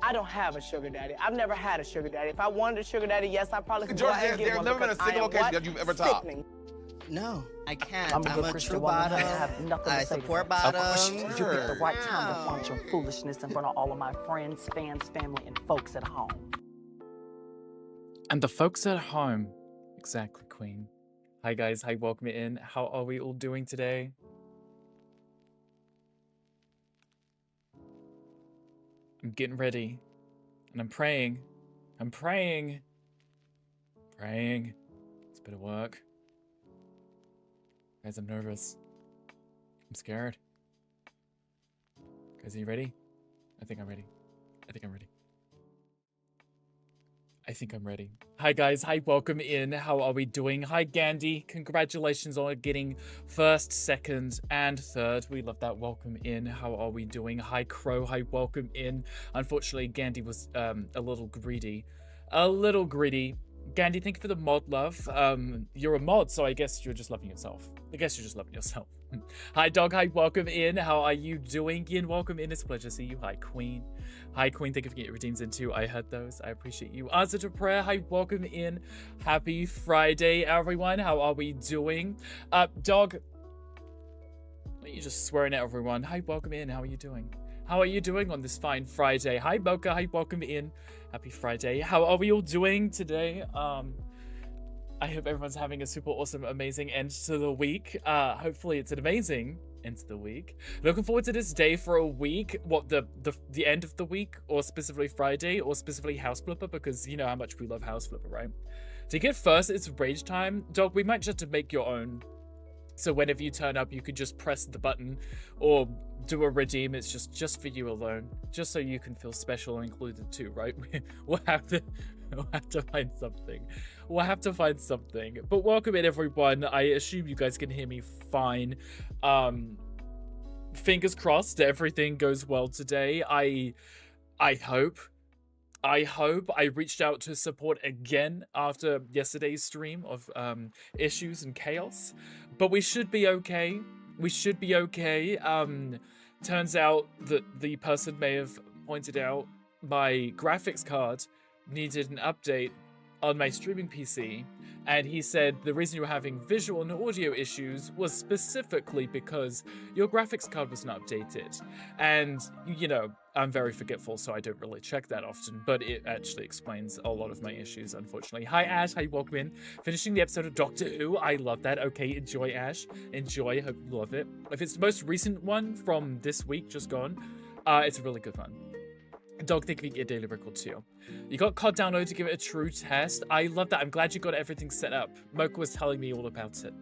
I don't have a sugar daddy. I've never had a sugar daddy. If I wanted a sugar daddy, yes, I probably could go George, ahead and get there's one. never been a because I single am occasion what? that you've ever topped. Sickening. No, I can't. I'm a I'm good a Christian true woman. bottom. I have nothing I to say to support that. bottom. You picked the right time to flaunt your foolishness in front of all of my friends, fans, family, and folks at home. And the folks at home. Exactly, Queen. Hi guys, hi, welcome in. How are we all doing today? I'm getting ready. And I'm praying. I'm praying. Praying. It's a bit of work. Guys, I'm nervous. I'm scared. Guys, are you ready? I think I'm ready. I think I'm ready. I think I'm ready. Hi guys, hi, welcome in. How are we doing? Hi Gandhi, congratulations on getting first, second, and third. We love that. Welcome in. How are we doing? Hi Crow, hi, welcome in. Unfortunately, Gandhi was a little greedy. A little greedy. Gandhi, thank you for the mod love. You're a mod, so I guess you're just loving yourself. I guess you're just loving yourself. Hi Dog, hi, welcome in. How are you doing? Ian, welcome in. It's a pleasure to see you. Hi Queen. Hi Queen, thank you for getting your redeems in too. I heard those. I appreciate you. Answer to prayer. Hi, welcome in. Happy Friday, everyone. How are we doing? Dog, you just swearing at everyone. Hi, welcome in. How are you doing? How are you doing on this fine Friday? Hi Mocha, hi, welcome in. Happy Friday. How are we all doing today? I hope everyone's having a super awesome, amazing end to the week. Hopefully it's an amazing end to the week. Looking forward to this day for a week. What, the end of the week, or specifically Friday, or specifically House Flipper, because you know how much we love House Flipper, right? To get first, it's Rage Time. Dog, we might just have to make your own. So whenever you turn up, you could just press the button or do a redeem. It's just for you alone, just so you can feel special and included too, right? We'll have to find something. We'll have to find something. But welcome in, everyone. I assume you guys can hear me fine. Fingers crossed everything goes well today. I hope. I reached out to support again after yesterday's stream of issues and chaos, but we should be okay. We should be okay. Turns out that the person may have pointed out my graphics card needed an update on my streaming PC, and he said the reason you were having visual and audio issues was specifically because your graphics card was not updated. And, you know, I'm very forgetful, so I don't really check that often, but it actually explains a lot of my issues, unfortunately. Hi, Ash. Hi, welcome in. Finishing the episode of Doctor Who. I love that. Okay, enjoy, Ash. Enjoy. Hope you love it. If it's the most recent one from this week, just gone, it's a really good one. Dog, think we get a daily record too. You got COD download to give it a true test. I love that. I'm glad you got everything set up. Mocha was telling me all about it.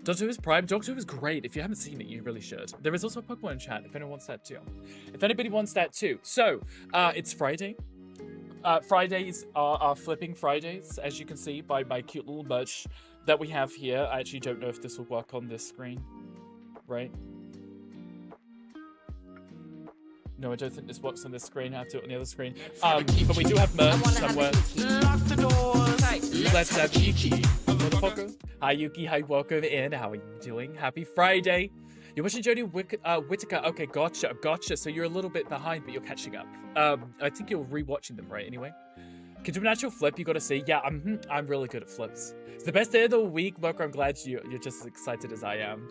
Doctor Who is Prime. Doctor Who is great. If you haven't seen it, you really should. There is also a Pokemon in chat if anyone wants that too. If anybody wants that too. So, it's Friday. Fridays are our flipping Fridays, as you can see by my cute little merch that we have here. I actually don't know if this will work on this screen. Right? No, I don't think this works on this screen. I have to do it on the other screen. But we do have merch somewhere. Lock the doors. Let's have Yuki. Motherfucker. Hi, Yuki. Hi, welcome in. How are you doing? Happy Friday. You're watching Jodie Whittaker. Okay, gotcha. So you're a little bit behind, but you're catching up. I think you're rewatching them, right? Anyway. Can do a natural flip, you gotta see. Yeah, I'm really good at flips. It's the best day of the week, Mocha. I'm glad you're just as excited as I am.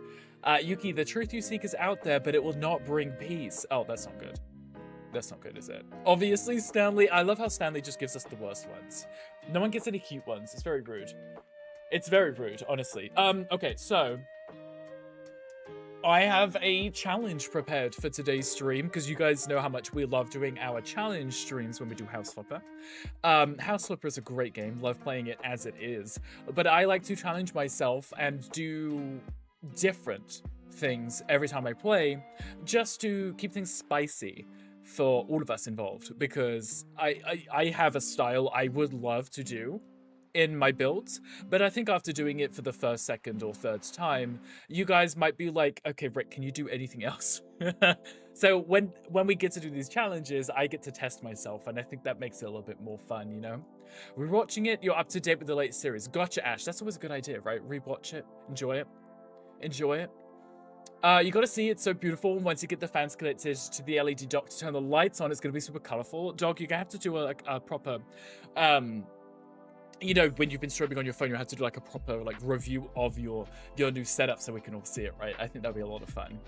Yuki, the truth you seek is out there, but it will not bring peace. Oh, that's not good. That's not good, is it? Obviously, Stanley. I love how Stanley just gives us the worst ones. No one gets any cute ones. It's very rude. It's very rude, honestly. Okay, so I have a challenge prepared for today's stream, because you guys know how much we love doing our challenge streams when we do House Flipper. House Flipper is a great game. Love playing it as it is. But I like to challenge myself and do different things every time I play, just to keep things spicy for all of us involved, because I have a style I would love to do in my builds, but I think after doing it for the first, second, or third time, you guys might be like, okay, Rick, can you do anything else? So when we get to do these challenges, I get to test myself, and I think that makes it a little bit more fun, you know? Rewatching it, you're up to date with the latest series. Gotcha, Ash. That's always a good idea, right? Rewatch it, enjoy it. Enjoy it. You gotta see it's so beautiful. Once you get the fans connected to the LED dock to turn the lights on, it's gonna be super colorful. Dog, you're gonna have to do a proper, you know, when you've been streaming on your phone, you have to do like a proper like review of your new setup so we can all see it, right? I think that'd be a lot of fun.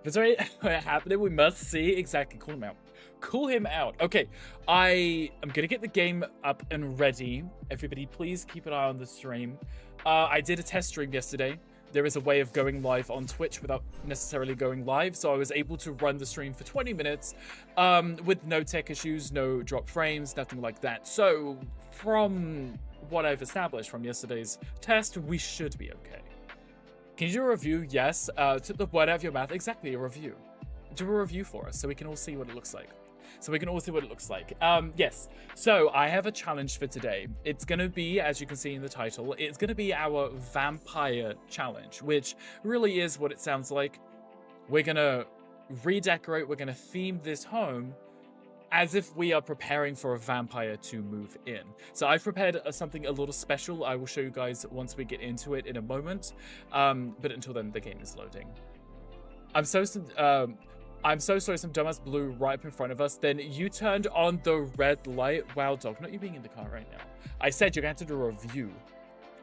If it's already happening, we must see. Exactly, call him out. Call him out. Okay, I am gonna get the game up and ready. Everybody, please keep an eye on the stream. I did a test stream yesterday. There is a way of going live on Twitch without necessarily going live, so I was able to run the stream for 20 minutes with no tech issues, no drop frames, nothing like that. So from what I've established from yesterday's test, we should be okay. Can you do a review? Yes. Took the word out of your mouth. Exactly, a review. Do a review for us so we can all see what it looks like. Yes. So I have a challenge for today. It's going to be, as you can see in the title, it's going to be our vampire challenge, which really is what it sounds like. We're going to redecorate, we're going to theme this home as if we are preparing for a vampire to move in. So I've prepared something a little special. I will show you guys once we get into it in a moment. But until then, the game is loading. I'm so sorry, some dumbass blew right up in front of us. Then you turned on the red light. Wow, dog, not you being in the car right now. I said you're going to have to do a review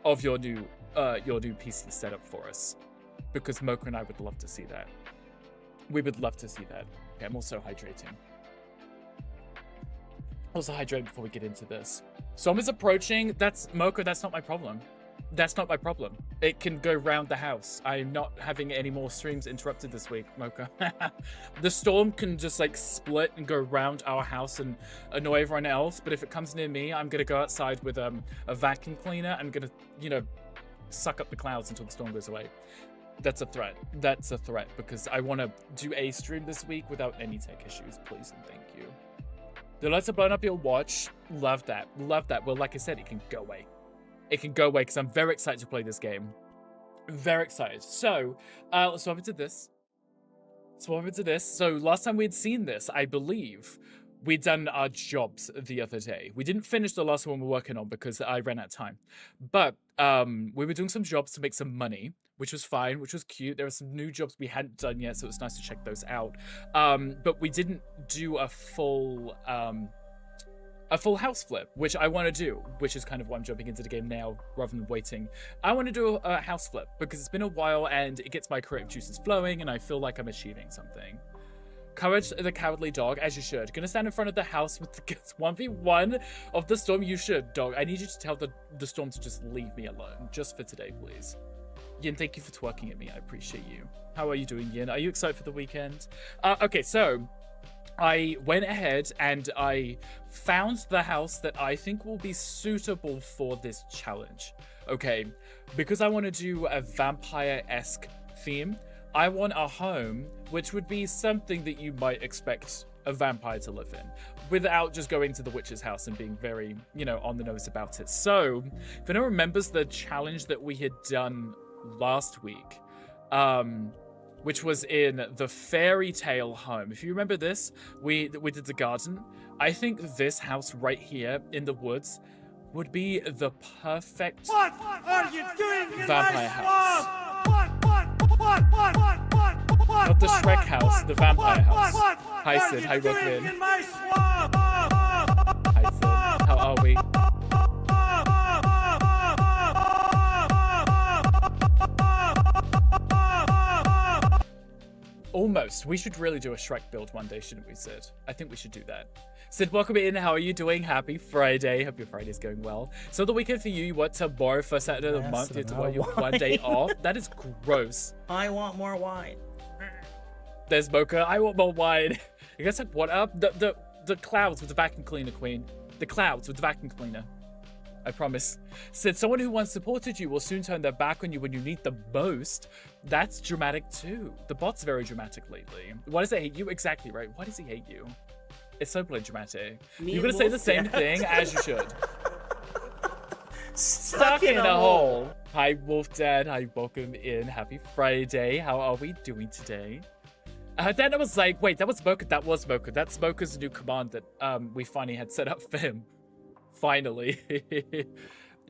of your new PC setup for us, because Mocha and I would love to see that. We would love to see that. Okay, I'm also hydrating. Also hydrate before we get into this. Someone's approaching. That's Mocha. That's not my problem. That's not my problem. It can go round the house. I'm not having any more streams interrupted this week, Mocha. The storm can just like split and go round our house and annoy everyone else. But if it comes near me, I'm gonna go outside with a vacuum cleaner. I'm gonna, you know, suck up the clouds until the storm goes away. That's a threat. That's a threat, because I want to do a stream this week without any tech issues, please and thank you. The lights are blowing up your watch. Love that. Love that. Well, like I said, it can go away. It can go away because I'm very excited to play this game. Very excited. So, let's swap into this. So last time we'd seen this, I believe, we'd done our jobs the other day. We didn't finish the last one we were working on because I ran out of time. But we were doing some jobs to make some money, which was fine, which was cute. There were some new jobs we hadn't done yet, so it was nice to check those out. But we didn't do a full house flip, which I want to do, which is kind of why I'm jumping into the game now rather than waiting. I want to do a house flip because it's been a while and it gets my creative juices flowing and I feel like I'm achieving something. Courage the cowardly dog, as you should. Gonna stand in front of the house with the 1v1 of the storm. You should, dog. I need you to tell the storm to just leave me alone, just for today, please. Yin, thank you for twerking at me. I appreciate you. How are you doing, Yin? Are you excited for the weekend? Okay, so I went ahead and I found the house that I think will be suitable for this challenge. Okay, because I want to do a vampire-esque theme, I want a home which would be something that you might expect a vampire to live in, without just going to the witch's house and being very, you know, on the nose about it. So, if anyone remembers the challenge that we had done last week, which was in the fairy tale home. If you remember this, we did the garden. I think this house right here in the woods would be the perfect vampire house. Not the Shrek house, the vampire house. Hi Sid, hi Brooklyn. Hi Sid, how are we? Almost. We should really do a Shrek build one day, shouldn't we, Sid? I think we should do that. Sid, welcome in. How are you doing? Happy Friday. Hope your Friday's going well. So the weekend for you, what, tomorrow, first Saturday of the month, you have to want your one day off? That is gross. I want more wine. There's Mocha. I want more wine. You guys like, what up? The clouds with the vacuum cleaner, queen. The clouds with the vacuum cleaner. I promise. Said someone who once supported you will soon turn their back on you when you need the most. That's dramatic too. The bot's very dramatic lately. Why does it hate you? Exactly right. Why does he hate you? It's so bloody dramatic. You're gonna say the same thing as you should. Stuck in a hole. Hi Wolf Dad. Hi, welcome in. Happy Friday. How are we doing today? Then I was like, wait, that was Mocha. That was Mocha. That's Mocha's new command that we finally had set up for him. Finally.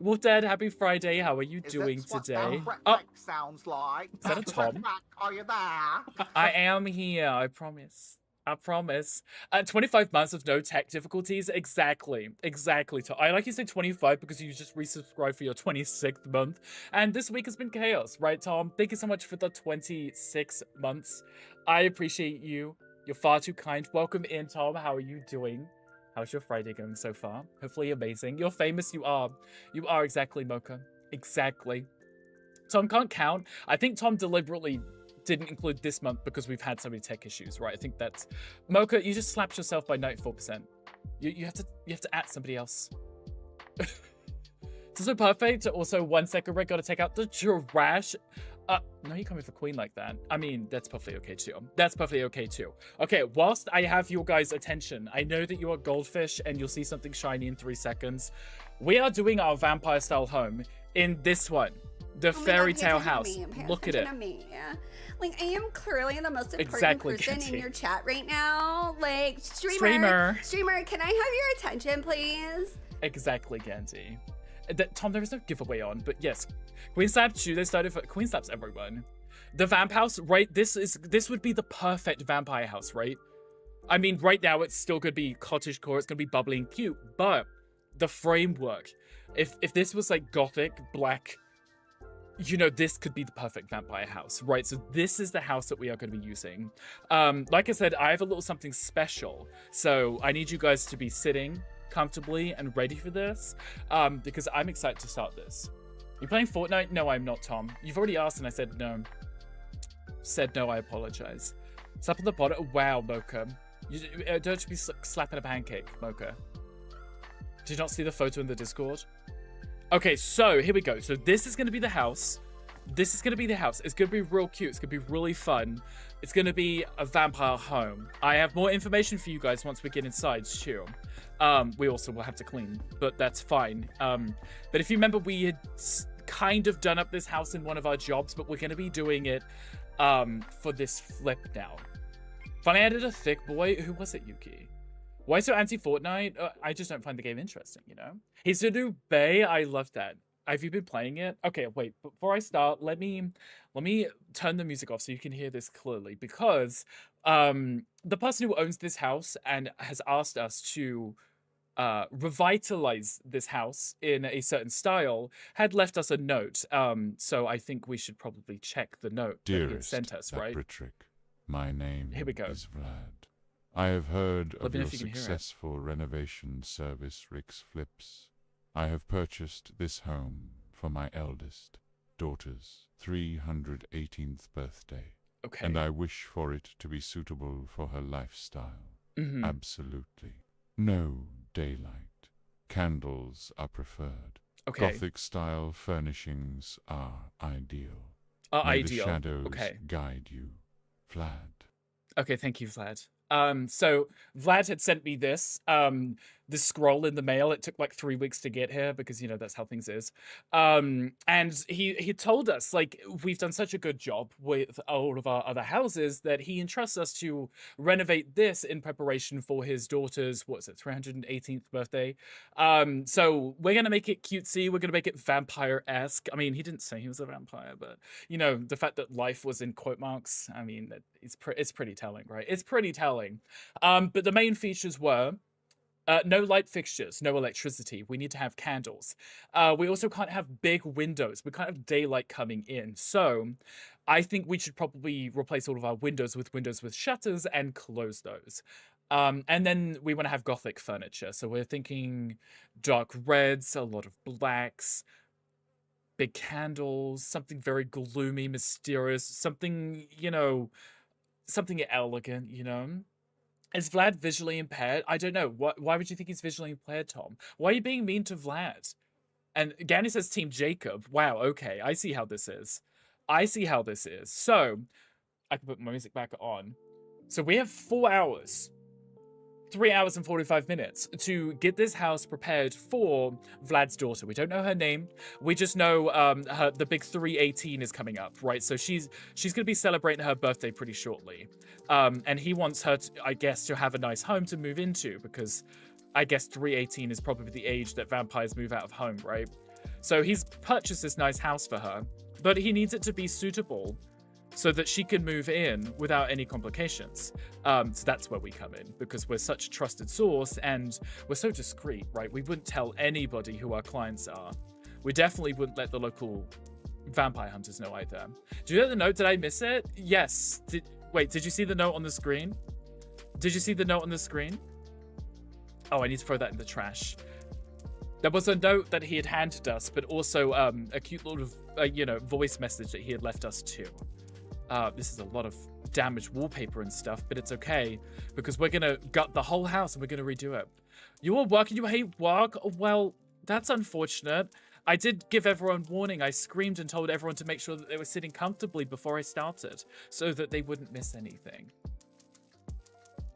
Wolf Dad, happy Friday. How are you doing today? Oh, sounds like. is that a Tom? Are you there? I am here, I promise. I promise. 25 months of no tech difficulties. Exactly. Exactly. I like you say 25 because you just resubscribed for your 26th month. And this week has been chaos, right, Tom? Thank you so much for the 26 months. I appreciate you. You're far too kind. Welcome in, Tom. How are you doing? How's your Friday going so far? Hopefully amazing. You're famous. You are. You are exactly, Mocha. Exactly. Tom can't count. I think Tom deliberately didn't include this month because we've had so many tech issues, right? I think that's Mocha. You just slapped yourself by 94%. You have to at somebody else. It's also perfect. Also, 1 second, Rick. Got to take out the trash. No, you come with a queen like that. I mean, that's perfectly okay too. That's perfectly okay too. Okay, whilst I have your guys' attention, I know that you are goldfish and you'll see something shiny in 3 seconds. We are doing our vampire style home in this one. The fairy tale house. Look at it. Like, I am clearly the most important person in your chat right now. Like, streamer, can I have your attention, please? Exactly, Gandhi. Tom, there is no giveaway on, but yes. Queen Slap 2, they started for Queen Slaps everyone. The Vamp House, right? This would be the perfect vampire house, right? I mean, right now it's still gonna be cottagecore, it's gonna be bubbly and cute, but the framework, if this was like gothic, black, you know, this could be the perfect vampire house, right? So this is the house that we are going to be using. Like I said, I have a little something special. So I need you guys to be sitting comfortably and ready for this, because I'm excited to start this. You playing Fortnite? No, I'm not, Tom. You've already asked and I said no. Said no, I apologize. Slap on the bottom. Wow, Mocha. You don't be slapping a pancake, Mocha. Did you not see the photo in the Discord? Okay, so here we go. So this is going to be the house. This is going to be the house. It's going to be real cute. It's going to be really fun. It's going to be a vampire home. I have more information for you guys once we get inside too. We also will have to clean, but that's fine. But if you remember, we had kind of done up this house in one of our jobs, but we're going to be doing it for this flip now. Finally added a thick boy. Who was it, Yuki? Why so anti-Fortnite? I just don't find the game interesting, you know? He's a new Bay. I love that. Have you been playing it? Okay, wait. Before I start, let me turn the music off so you can hear this clearly, because the person who owns this house and has asked us to revitalize this house in a certain style had left us a note. So I think we should probably check the note that he had sent us, right? ThatBritRick, my name Here we go. is Vlad. I have heard of your you successful renovation service, Rick's Flips. I have purchased this home for my eldest daughter's 318th birthday. Okay. And I wish for it to be suitable for her lifestyle. Mm-hmm. Absolutely. No daylight. Candles are preferred. Okay. Gothic-style furnishings are ideal. Ideal. The shadows Okay. guide you. Vlad. Okay, thank you, Vlad. So Vlad had sent me this scroll in the mail. It took like 3 weeks to get here because, you know, that's how things is. And he told us, like, we've done such a good job with all of our other houses that he entrusts us to renovate this in preparation for his daughter's, 318th birthday. So we're going to make it cutesy. We're going to make it vampire-esque. I mean, he didn't say he was a vampire, but, you know, the fact that life was in quote marks, I mean, it's pretty telling, right? It's pretty telling. But the main features were no light fixtures, no electricity. We need to have candles. We also can't have big windows. We can't have daylight coming in. So I think we should probably replace all of our windows with shutters and close those. And then we want to have gothic furniture. So we're thinking dark reds, a lot of blacks, big candles, something very gloomy, mysterious, something, you know, something elegant, you know? Is Vlad visually impaired? I don't know. Why would you think he's visually impaired, Tom? Why are you being mean to Vlad? And Gandhi says Team Jacob. Wow, okay. I see how this is. So, I can put my music back on. So we have 4 hours. 3 hours and 45 minutes to get this house prepared for Vlad's daughter. We don't know her name. We just know the big 318 is coming up, right? So she's going to be celebrating her birthday pretty shortly. And he wants her, to, I guess, to have a nice home to move into because I guess 318 is probably the age that vampires move out of home, right? So he's purchased this nice house for her, but he needs it to be suitable so that she can move in without any complications. So that's where we come in, because we're such a trusted source and we're so discreet, right? We wouldn't tell anybody who our clients are. We definitely wouldn't let the local vampire hunters know either. Do you know the note? Did I miss it? Yes. Wait, did you see the note on the screen? Did you see the note on the screen? Oh, I need to throw that in the trash. There was a note that he had handed us, but also a cute little, voice message that he had left us too. This is a lot of damaged wallpaper and stuff, but it's okay because we're gonna gut the whole house and we're gonna redo it. You are working, you hate work? Well, that's unfortunate. I did give everyone warning. I screamed and told everyone to make sure that they were sitting comfortably before I started so that they wouldn't miss anything.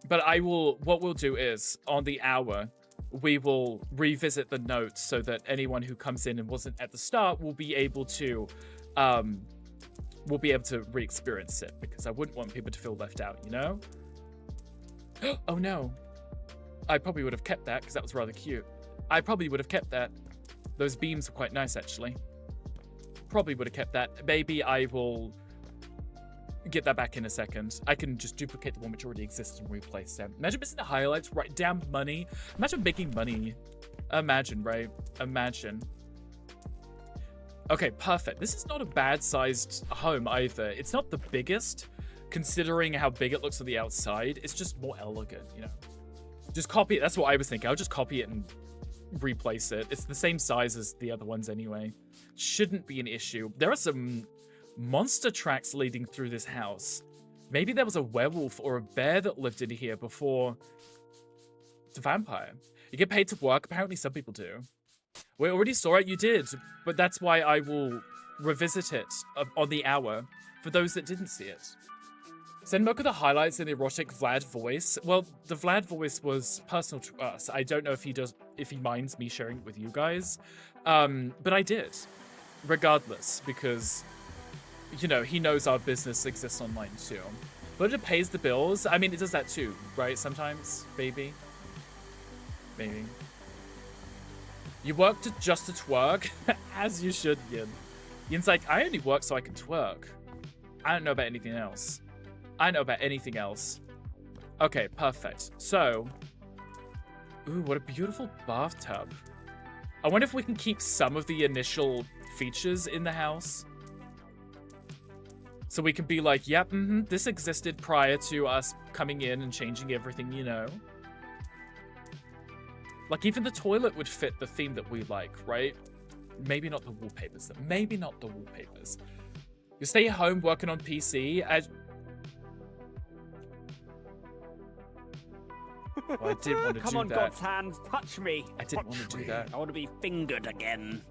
But what we'll do is, on the hour, we will revisit the notes so that anyone who comes in and wasn't at the start will be able to re-experience it, because I wouldn't want people to feel left out, you know? Oh no. I probably would have kept that because that was rather cute. I probably would have kept that. Those beams are quite nice, actually. Probably would have kept that. Maybe I will get that back in a second. I can just duplicate the one which already exists and replace them. Imagine missing the highlights, write down money. Imagine making money. Imagine, right? Imagine. Okay, perfect. This is not a bad-sized home either. It's not the biggest, considering how big it looks on the outside. It's just more elegant, you know? Just copy it. That's what I was thinking. I'll just copy it and replace it. It's the same size as the other ones anyway. Shouldn't be an issue. There are some monster tracks leading through this house. Maybe there was a werewolf or a bear that lived in here before the vampire. You get paid to work. Apparently some people do. We already saw it. You did. But that's why I will revisit it on the hour for those that didn't see it. Send Mocha the highlights in the erotic Vlad voice. Well, the Vlad voice was personal to us. I don't know if he minds me sharing it with you guys. But I did. Regardless, because, you know, he knows our business exists online too. But it pays the bills. I mean, it does that too, right? Sometimes, maybe. Maybe. You work just to twerk? As you should, Yin. Yin's like, I only work so I can twerk. I don't know about anything else. I know about anything else. Okay, perfect. So, ooh, what a beautiful bathtub. I wonder if we can keep some of the initial features in the house. So we can be like, yep, this existed prior to us coming in and changing everything, you know. Like, even the toilet would fit the theme that we like, right? Maybe not the wallpapers, though. Maybe not the wallpapers. You stay at home working on PC. Well, I didn't want to Come do on, that. God's hand, touch me. I didn't want to do that. I want to be fingered again.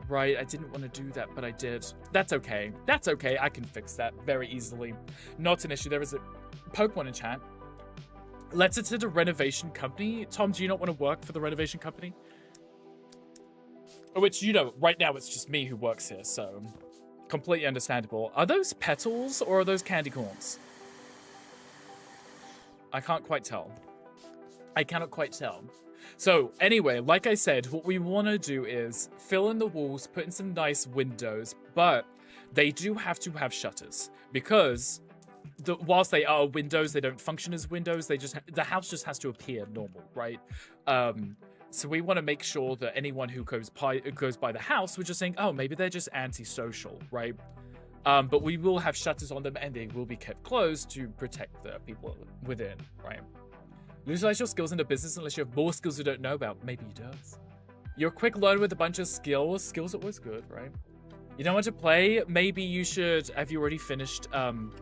Right, I didn't want to do that, but I did. That's okay. That's okay. I can fix that very easily. Not an issue. There is a Pokemon in chat. Let's attend a renovation company. Tom, do you not want to work for the renovation company? Which, you know, right now it's just me who works here, so completely understandable. Are those petals or are those candy corns? I can't quite tell. I cannot quite tell. So anyway, like I said, what we want to do is fill in the walls, put in some nice windows, but they do have to have shutters because whilst they are windows, they don't function as windows. The house just has to appear normal, right? So we want to make sure that anyone who goes by the house, we're just saying, oh, maybe they're just antisocial, right? But we will have shutters on them and they will be kept closed to protect the people within, right? Utilize your skills in the business unless you have more skills you don't know about. Maybe he does. You're a quick learner with a bunch of skills. Skills are always good, right? You don't want to play? Maybe you should... Have you already finished... I'm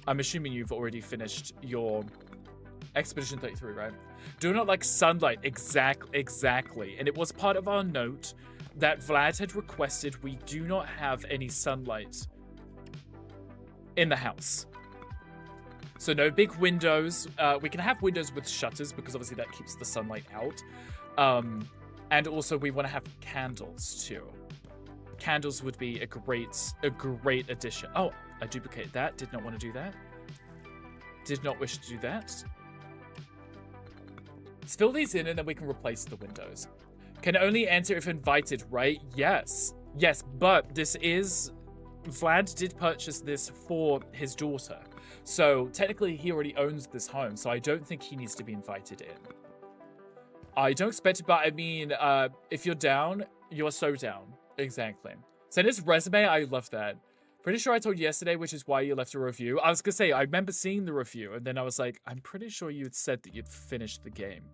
assuming you've already finished your Expedition 33, right? Do not like sunlight. Exactly. And it was part of our note that Vlad had requested we do not have any sunlight in the house. So no big windows. We can have windows with shutters because obviously that keeps the sunlight out. And also we want to have candles too. Candles would be a great addition. Oh, I duplicated that. Did not want to do that. Did not wish to do that. Let's fill these in and then we can replace the windows. Can only enter if invited, right? Yes. Yes, but this is... Vlad did purchase this for his daughter. So technically he already owns this home, so I don't think he needs to be invited in. I don't expect it, but I mean, if you're down, you're so down. Exactly. Send his resume, I love that. Pretty sure I told you yesterday, which is why you left a review. I was gonna say, I remember seeing the review, and then I was like, I'm pretty sure you had said that you'd finished the game.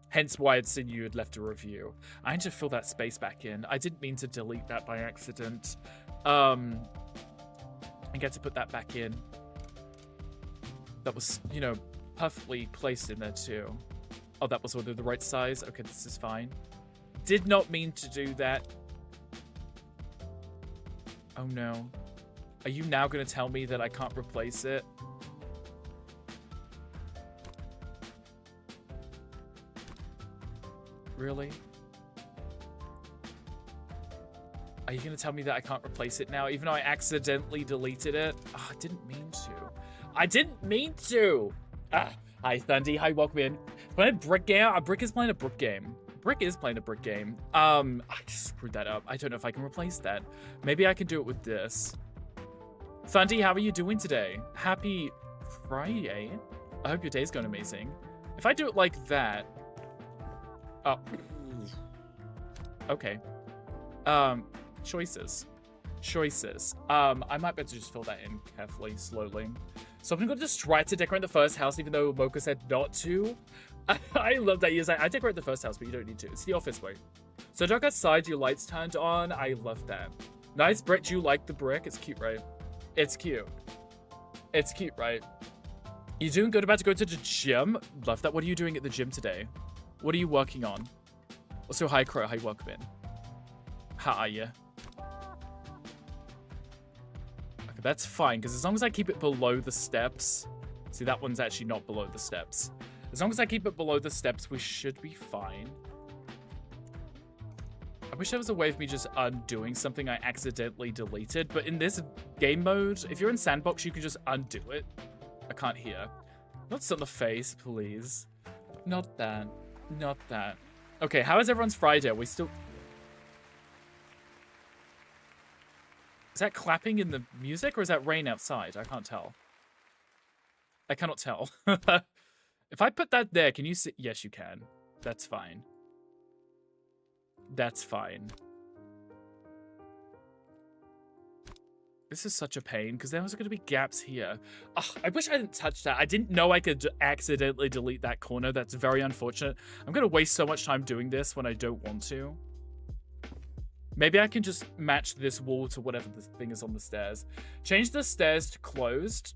Hence why I'd seen you had left a review. I need to fill that space back in. I didn't mean to delete that by accident. I get to put that back in. That was, you know, perfectly placed in there too. Oh, that was ordered the right size. Okay, this is fine. Did not mean to do that. Oh no. Are you now going to tell me that I can't replace it? Really? Are you going to tell me that I can't replace it now, even though I accidentally deleted it? Oh, I didn't mean to. I didn't mean to! Ah, hi, Thundy. Hi, welcome in. Playing a brick game? Brick is playing a brick game. Brick is playing a brick game. I just screwed that up. I don't know if I can replace that. Maybe I can do it with this. Thundy, how are you doing today? Happy Friday. I hope your day's going amazing. If I do it like that... Oh. Okay. Choices. Choices. I might be able to just fill that in carefully, slowly. So I'm gonna just try to decorate the first house, even though Mocha said not to. I love that. He's like, I decorate the first house, but you don't need to. It's the office way. So dark outside, your lights turned on. I love that. Nice brick. Do you like the brick? It's cute, right? It's cute. It's cute, right? You doing good? About to go to the gym? Love that. What are you doing at the gym today? What are you working on? Also, hi, Crow. Hi, welcome in. How are you? Okay, that's fine, because as long as I keep it below the steps... See, that one's actually not below the steps. As long as I keep it below the steps, we should be fine. I wish there was a way of me just undoing something I accidentally deleted, but in this game mode, if you're in Sandbox, you can just undo it. I can't hear. Not on the face, please. Not that. Not that. Okay, how is everyone's Friday? Are we still... Is that clapping in the music, or is that rain outside? I can't tell. I cannot tell. If I put that there, can you see? Yes, you can. That's fine. That's fine. This is such a pain, because there was going to be gaps here. Ugh, I wish I didn't touch that. I didn't know I could accidentally delete that corner. That's very unfortunate. I'm going to waste so much time doing this when I don't want to. Maybe I can just match this wall to whatever the thing is on the stairs. Change the stairs to closed.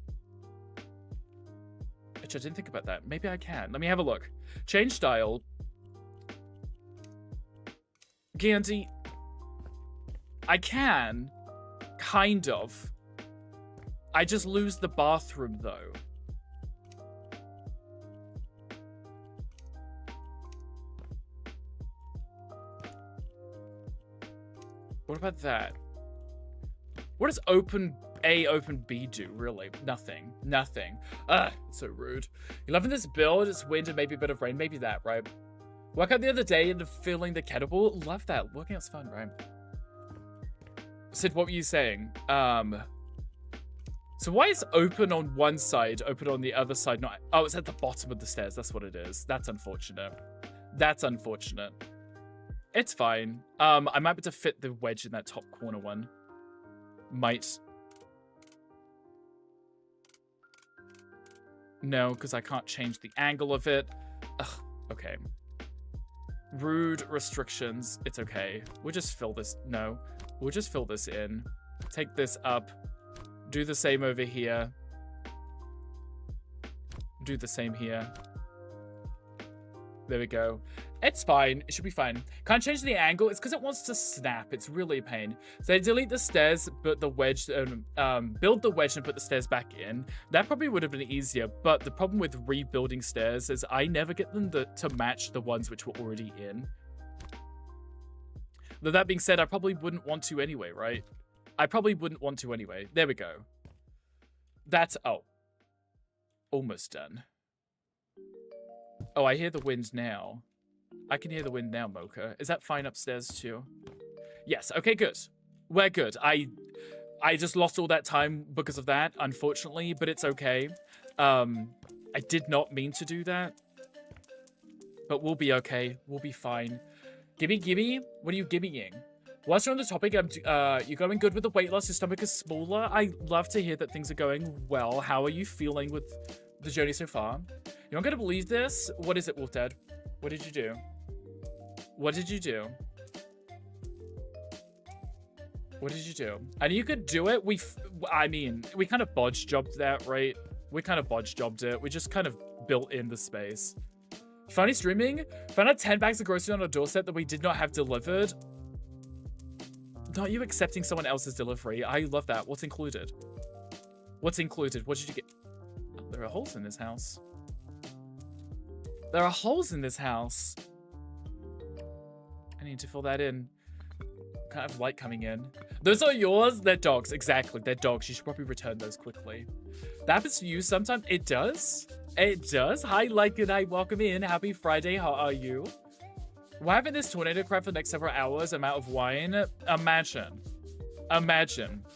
Which I didn't think about that. Maybe I can. Let me have a look. Change style. Gandhi. I can. Kind of. I just lose the bathroom, though. What about that? What does open A, open B do, really? Nothing. Nothing. Ugh, so rude. You're loving this build? It's wind and maybe a bit of rain. Maybe that, right? Woke up the other day and filling the kettlebell. Love that. Working out's fun, right? Sid, what were you saying? So why is open on one side, open on the other side not... Oh, it's at the bottom of the stairs. That's what it is. That's unfortunate. That's unfortunate. It's fine. I might be able to fit the wedge in that top corner one. Might. No, because I can't change the angle of it. Ugh, okay. Rude restrictions. It's okay. We'll just fill this. No. We'll just fill this in. Take this up. Do the same over here. Do the same here. There we go. It's fine. It should be fine. Can't change the angle. It's because it wants to snap. It's really a pain. So delete the stairs, but the wedge, build the wedge and put the stairs back in. That probably would have been easier. But the problem with rebuilding stairs is I never get them to match the ones which were already in. Though that being said, I probably wouldn't want to anyway, right? I probably wouldn't want to anyway. There we go. That's, oh. Almost done. Oh, I hear the wind now. I can hear the wind now, Mocha. Is that fine upstairs too? Yes. Okay, good. We're good. I just lost all that time because of that, unfortunately, but it's okay. I did not mean to do that. But we'll be okay. We'll be fine. Gimme? What are you gimmying? Whilst you're on the topic, you're going good with the weight loss. Your stomach is smaller. I love to hear that things are going well. How are you feeling with the journey so far? You're not going to believe this? What is it, Wolf Dad? What did you do? What did you do? What did you do? And you could do it. I mean, we kind of bodge jobbed that, right? We kind of bodge jobbed it. We just kind of built in the space. Funny streaming? Found out 10 bags of groceries on a doorstep that we did not have delivered. Not you accepting someone else's delivery. I love that. What's included? What's included? What did you get? Oh, there are holes in this house. There are holes in this house. I need to fill that in. Kind of light coming in. Those are yours? They're dogs. Exactly. They're dogs. You should probably return those quickly. That happens to you sometimes. It does. It does. Hi, Like Good Night. Welcome in. Happy Friday. How are you? We're having this tornado crap for the next several hours. I'm out of wine. Imagine.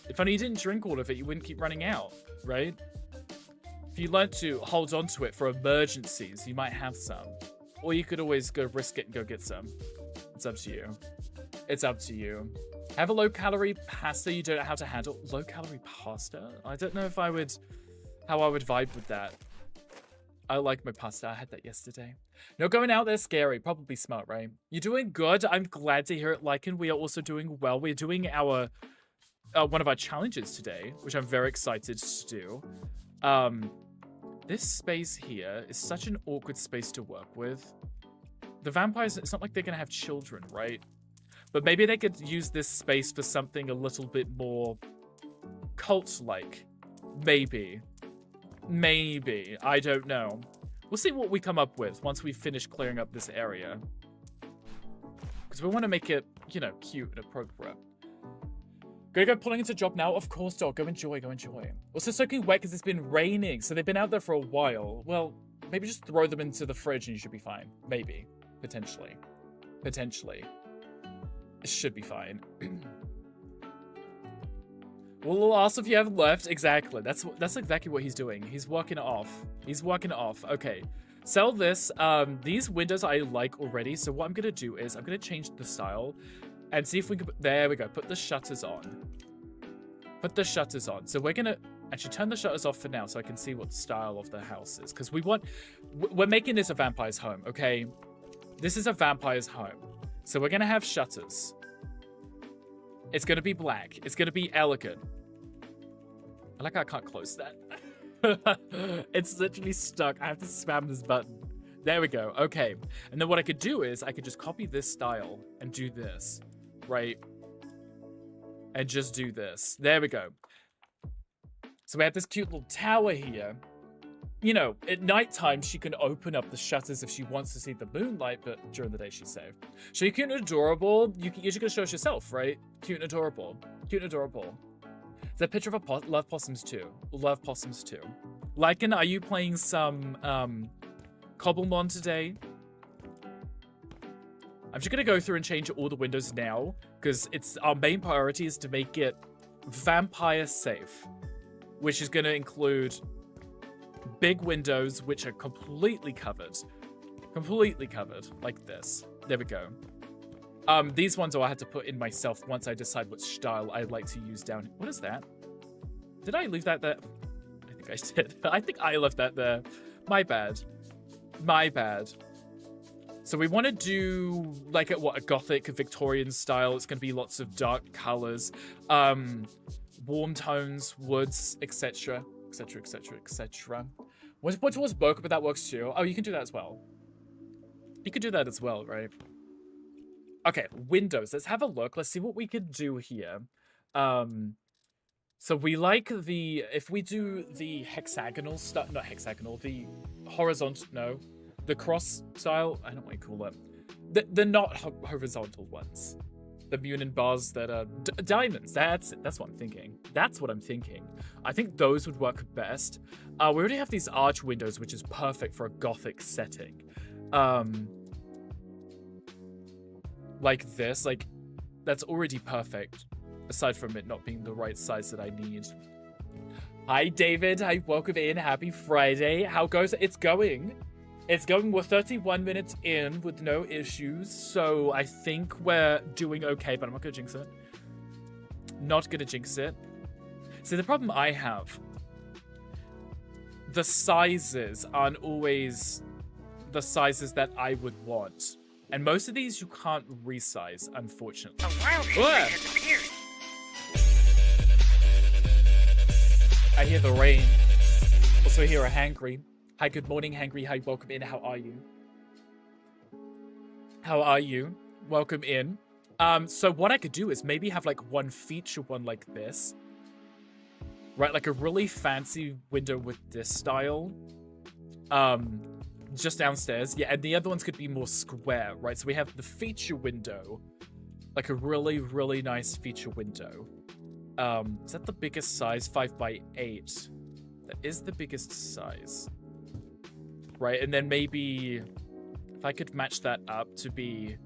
If only you didn't drink all of it, you wouldn't keep running out, right? If you learned to hold on to it for emergencies, you might have some. Or you could always go risk it and go get some. It's up to you. It's up to you. Have a low-calorie pasta you don't know how to handle. Low-calorie pasta? I don't know if how I would vibe with that. I like my pasta. I had that yesterday. No, going out there scary. Probably smart, right? You're doing good. I'm glad to hear it, Lycan. We are also doing well. We're doing our one of our challenges today, which I'm very excited to do. This space here is such an awkward space to work with. The vampires, it's not like they're going to have children, right? But maybe they could use this space for something a little bit more cult-like. Maybe. Maybe. I don't know. We'll see what we come up with once we finish clearing up this area. Because we want to make it, you know, cute and appropriate. Gonna go pulling into job now? Of course, dog. Go enjoy, go enjoy. Also soaking wet because it's been raining, so they've been out there for a while. Well, maybe just throw them into the fridge and you should be fine. Maybe. Potentially. Potentially. It should be fine. Well, also if you haven't left, exactly. That's exactly what he's doing. He's working it off. He's working it off. Okay. Sell this. These windows I like already. So what I'm gonna do is I'm gonna change the style and see if we can. There we go. Put the shutters on. Put the shutters on. So we're gonna actually turn the shutters off for now, so I can see what the style of the house is. Because we're making this a vampire's home. Okay. This is a vampire's home. So we're gonna have shutters. It's gonna be black. It's gonna be elegant. I like how I can't close that. It's literally stuck. I have to spam this button. There we go. Okay. And then what I could do is I could just copy this style and do this, right? And just do this. There we go. So we have this cute little tower here. You know, at nighttime, she can open up the shutters if she wants to see the moonlight, but during the day, she's safe. So you're cute and adorable. You're just going to show us yourself, right? Cute and adorable. Cute and adorable. Is that a picture of a love possums too? Love possums too. Lycan, are you playing some Cobblemon today? I'm just going to go through and change all the windows now, because our main priority is to make it vampire safe, which is going to include big windows which are completely covered like this. There we go. These ones I had to put in myself once I decide what style I'd like to use down. What is that? Did I leave that there? I think I did. I think I left that there. My bad. My bad. So we want to do like a gothic Victorian style. It's going to be lots of dark colors, warm tones, woods, etc. etc, etc, etc. What towards Boca, but that works too. Oh, you can do that as well. You could do that as well, right? Okay, windows. Let's have a look. Let's see what we could do here. So we like if we do the hexagonal stuff, not hexagonal, the horizontal, no, the cross style, I don't know what you call it. The not horizontal ones. The Munin bars that are diamonds. That's what I'm thinking. That's what I'm thinking. I think those would work best. We already have these arch windows, which is perfect for a gothic setting. like this, like that's already perfect. Aside from it not being the right size that I need. Hi, David. Hi, welcome in. Happy Friday. How goes it? It's going. It's going. We're 31 minutes in with no issues. So I think we're doing okay, but I'm not going to jinx it. Not going to jinx it. See, the problem I have, the sizes aren't always the sizes that I would want. And most of these you can't resize, unfortunately. A wild creature has appeared. I hear the rain. Also hear a hangry. Hi, good morning, hangry. Hi, welcome in. How are you? How are you? Welcome in. So what I could do is maybe have like one feature one like this. Right, like a really fancy window with this style. Just downstairs. Yeah, and the other ones could be more square, right? So we have the feature window. Like a really, really nice feature window. Is that the biggest size? 5x8. That is the biggest size. Right, and then maybe if I could match that up to be...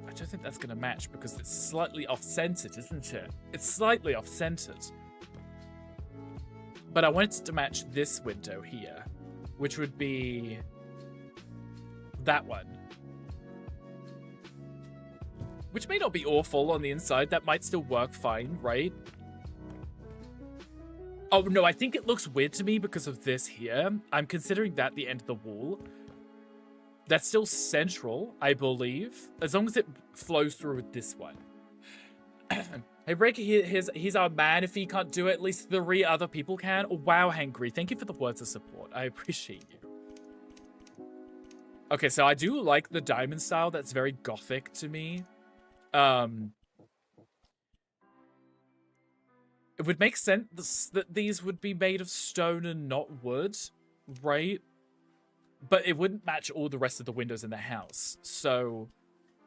I don't think that's going to match because it's slightly off-centered, isn't it? It's slightly off-centered. But I wanted to match this window here, which would be that one. Which may not be awful on the inside. That might still work fine, right? Oh, no, I think it looks weird to me because of this here. I'm considering that the end of the wall. That's still central, I believe, as long as it flows through with this one. Hey, Rick, he's our man. If he can't do it, at least 3 other people can. Oh, wow, Hangry. Thank you for the words of support. I appreciate you. Okay, so I do like the diamond style. That's very gothic to me. It would make sense that these would be made of stone and not wood, right? But it wouldn't match all the rest of the windows in the house. So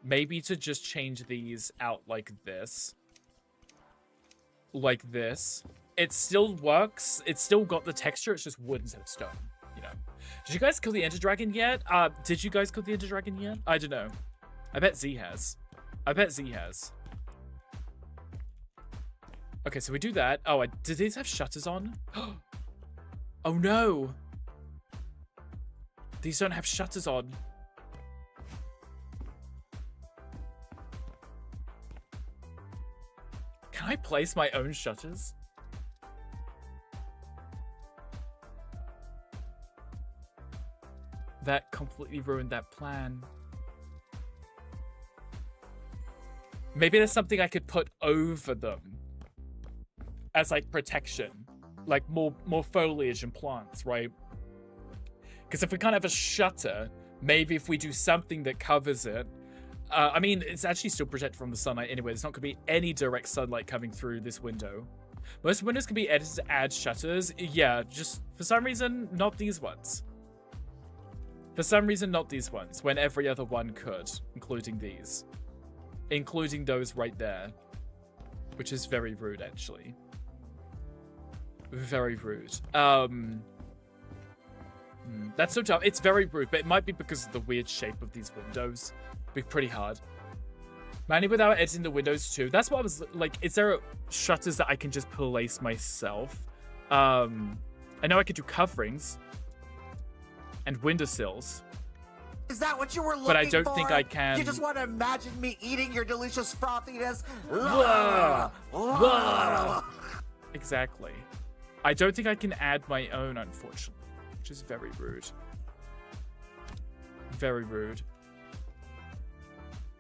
maybe to just change these out like this. Like this. It still works. It's still got the texture. It's just wood instead of stone, you know. Did you guys kill the Ender Dragon yet? Did you guys kill the Ender Dragon yet? I don't know. I bet Z has. I bet Z has. Okay, so we do that. Oh, did these have shutters on? Oh no! These don't have shutters on. Can I place my own shutters? That completely ruined that plan. Maybe there's something I could put over them as like protection, like more foliage and plants, right? Because if we can't have a shutter, maybe if we do something that covers it, I mean, it's actually still protected from the sunlight anyway. There's not going to be any direct sunlight coming through this window. Most windows can be edited to add shutters. Yeah, just for some reason, not these ones. For some reason, not these ones, when every other one could, including these. Including those right there. Which is very rude, actually. Very rude. That's so tough. It's very rude, but it might be because of the weird shape of these windows. It'd be pretty hard. Mainly without editing the windows too. That's what I was like, is there shutters that I can just place myself? I know I could do coverings. And windowsills. Is that what you were looking for? But I don't think I can. You just want to imagine me eating your delicious frothiness? Exactly. I don't think I can add my own, unfortunately. Which is very rude. Very rude.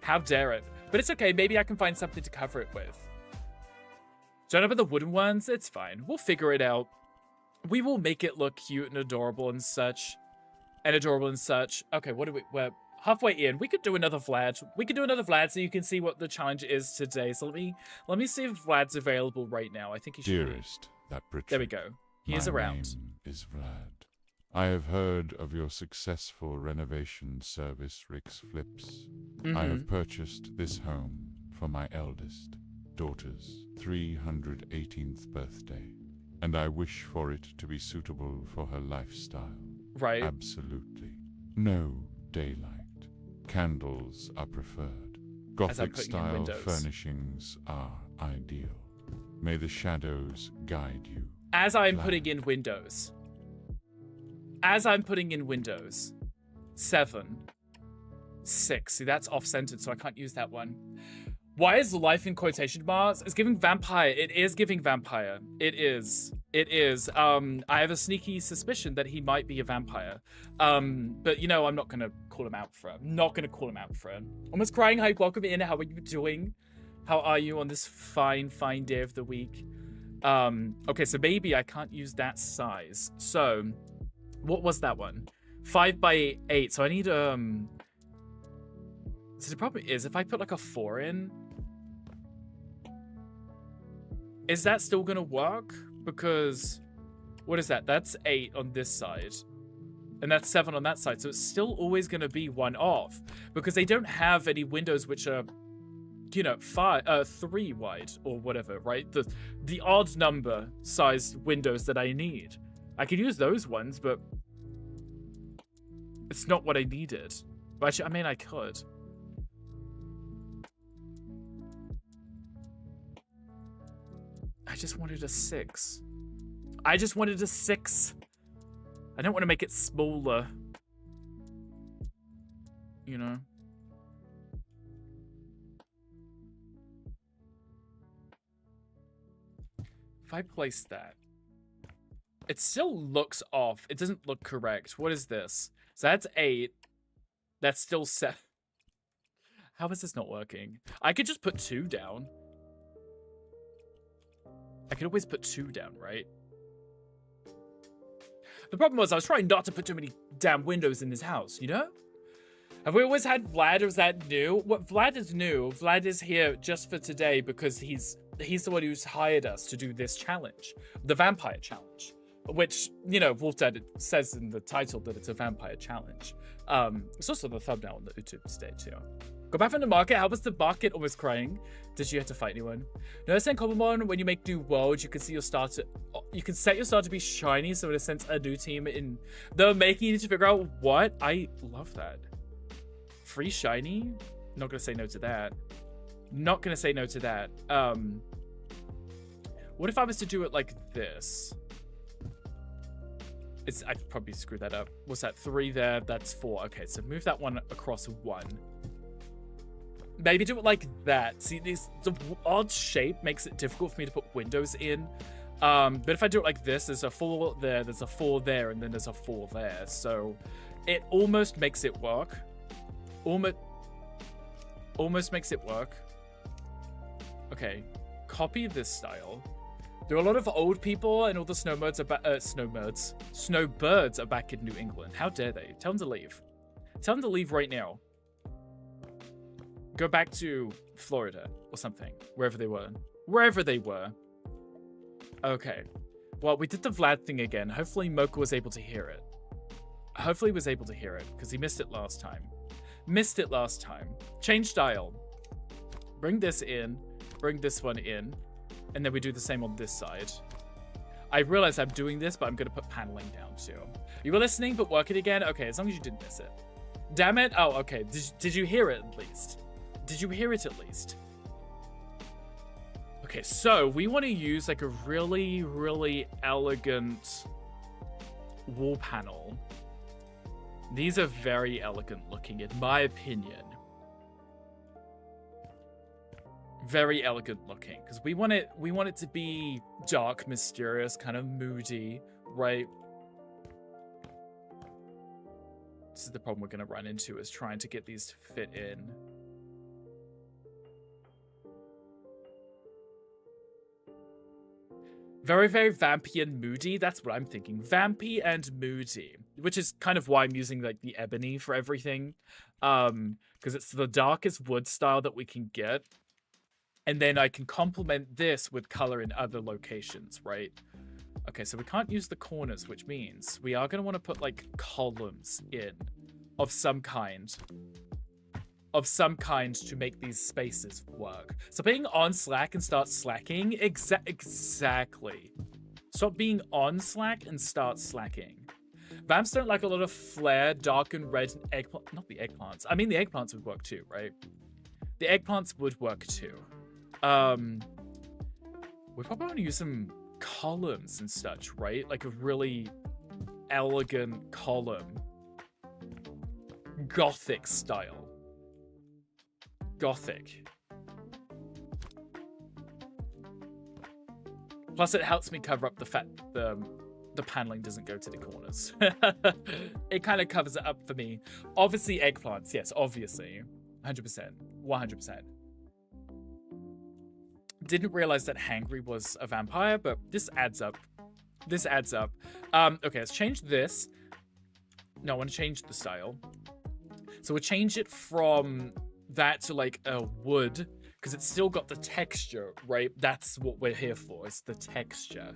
How dare it? But it's okay. Maybe I can find something to cover it with. Don't have the wooden ones? It's fine. We'll figure it out. We will make it look cute and adorable and such. Okay, what do we... We're halfway in. We could do another Vlad. We could do another Vlad so you can see what the challenge is today. So let me see if Vlad's available right now. I think he should Dearest, ThatBritRick. There we go. He is around. My name is Vlad. I have heard of your successful renovation service, Rick's Flips. I have purchased this home for my eldest daughter's 318th birthday, and I wish for it to be suitable for her lifestyle. Right. Absolutely. No daylight. Candles are preferred. Gothic-style furnishings are ideal. May the shadows guide you. As I'm putting in windows. As I'm putting in windows. 7. 6. See, that's off-centered, so I can't use that one. Why is life in quotation marks? It's giving vampire. It is giving vampire. It is. It is. I have a sneaky suspicion that he might be a vampire. But, you know, I'm not going to call him out for it. I'm not going to call him out for it. Almost crying. Hi, welcome in. How are you doing? How are you on this fine, fine day of the week? Okay, so maybe I can't use that size. So, what was that one? 5 by 8. So I need, So the problem is, if I put like a 4 in, is that still gonna work? Because, what is that? That's 8 on this side. And that's 7 on that side. So it's still always gonna be 1 off. Because they don't have any windows which are, you know, 3 wide or whatever, right? The odd number sized windows that I need. I could use those ones, but it's not what I needed. But actually, I mean, I could. I just wanted a 6. I just wanted a 6. I don't want to make it smaller. You know? If I place that, it still looks off. It doesn't look correct. What is this? So that's 8. That's still 7. How is this not working? I could just put 2 down. I could always put 2 down, right? The problem was I was trying not to put too many damn windows in this house, you know? Have we always had Vlad, or is that new? What, Vlad is new. Vlad is here just for today because he's the one who's hired us to do this challenge. The vampire challenge. Which, you know, Wolfdad says in the title that it's a vampire challenge. It's also the thumbnail on the YouTube today too. Go back from the market. How was the market? Almost crying. Did you have to fight anyone? Notice in Cobblemon, when you make new worlds, you can see your start to, you can set your start to be shiny, so in a sense, a new team in the making. You need to figure out what. I love that. Free shiny? Not gonna say no to that. Not gonna say no to that. What if I was to do it like this? I'd probably screw that up. What's that? 3 there. That's 4. Okay, so move that one across 1. Maybe do it like that. See, the odd shape makes it difficult for me to put windows in. But if I do it like this, there's a 4 there, there's a 4 there, and then there's a 4 there. So it almost makes it work. Almost makes it work. Okay, copy this style. There are a lot of old people, and all the snowbirds are back in New England. How dare they? Tell them to leave. Tell them to leave right now. Go back to Florida or something, wherever they were. Wherever they were. Okay. Well, we did the Vlad thing again. Hopefully Mocha was able to hear it. Hopefully he was able to hear it, because he missed it last time. Missed it last time. Change style. Bring this in. Bring this one in. And then we do the same on this side. I realize I'm doing this, but I'm going to put paneling down too. You were listening, but work it again? Okay, as long as you didn't miss it. Damn it. Oh, okay. Did you hear it at least? Did you hear it at least? Okay, so we want to use like a really, really elegant wall panel. These are very elegant looking, in my opinion. Very elegant looking, because we want it to be dark, mysterious, kind of moody, right? This is the problem we're going to run into, is trying to get these to fit in. Very, very vampy and moody. That's what I'm thinking. Vampy and moody, which is kind of why I'm using like the ebony for everything. Because it's the darkest wood style that we can get. And then I can complement this with color in other locations, right? Okay, so we can't use the corners, which means we are going to want to put like columns in of some kind. To make these spaces work. So being on Slack and start slacking. Exactly. Stop being on Slack and start slacking. Vamps don't like a lot of flare, dark and red eggplant. Not the eggplants. I mean, the eggplants would work too, right? The eggplants would work too. We probably want to use some columns and such, right? Like a really elegant column. Gothic style. Gothic. Plus, it helps me cover up the fact the paneling doesn't go to the corners. It kind of covers it up for me. Obviously, eggplants. Yes, obviously. 100%. 100%. Didn't realize that Hangry was a vampire, but this adds up. This adds up. Okay, let's change this. No, I want to change the style. So we'll change it from that to like a wood, because it's still got the texture, right? That's what we're here for, is the texture.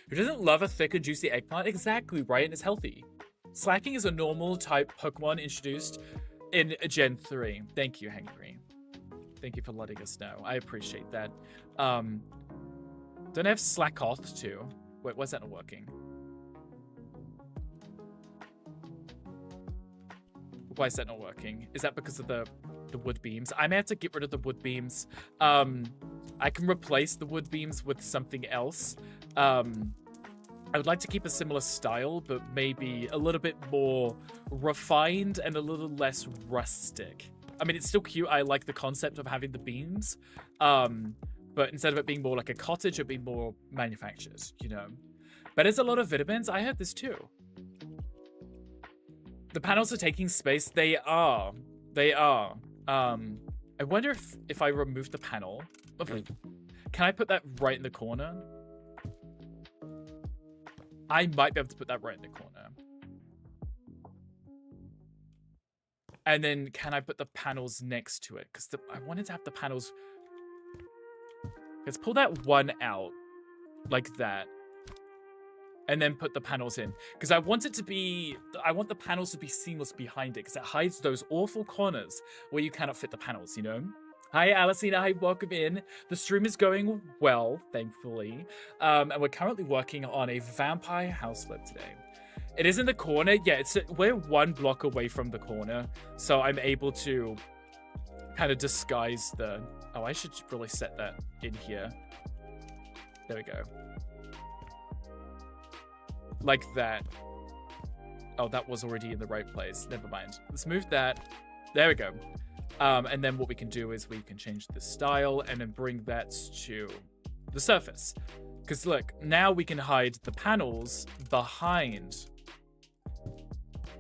Who doesn't love a thick and juicy eggplant? Exactly, right? And it's healthy. Slacking is a normal type Pokemon introduced in Gen 3. Thank you, Hangry. Thank you for letting us know. I appreciate that. Don't I have Slackoth too? Wait, why is that not working? Why is that not working? Is that because of the wood beams? I may have to get rid of the wood beams. I can replace the wood beams with something else. I would like to keep a similar style, but maybe a little bit more refined and a little less rustic. I mean, it's still cute. I like the concept of having the beams. But instead of it being more like a cottage, it'd be more manufactured, you know? But it's a lot of vitamins. I heard this too. The panels are taking space. They are. They are. I wonder if I remove the panel. Can I put that right in the corner? I might be able to put that right in the corner. And then can I put the panels next to it? Because I wanted to have the panels... Let's pull that one out like that. And then put the panels in. Because I want it to be... I want the panels to be seamless behind it. Because it hides those awful corners where you cannot fit the panels, you know? Hi, Alicina. Hi, welcome in. The stream is going well, thankfully. And we're currently working on a vampire house flip today. It is in the corner. Yeah, we're 1 block away from the corner. So I'm able to kind of disguise the... Oh, I should really set that in here. There we go. Like that. Oh, that was already in the right place. Never mind. Let's move that. There we go. And then what we can do is we can change the style and then bring that to the surface. Because look, now we can hide the panels behind.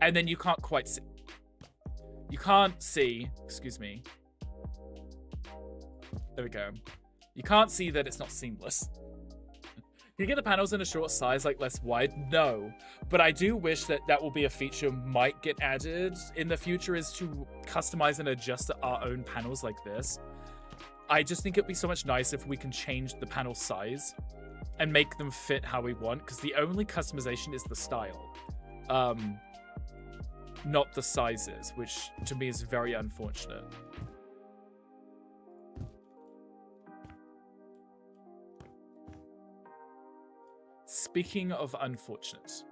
And then you can't quite see. You can't see, excuse me. There we go. You can't see that it's not seamless. Can you get the panels in a short size, like less wide? No. But I do wish that that will be a feature might get added in the future, is to customize and adjust our own panels like this. I just think it'd be so much nicer if we can change the panel size and make them fit how we want, because the only customization is the style. Not the sizes, which to me is very unfortunate. Speaking of unfortunate.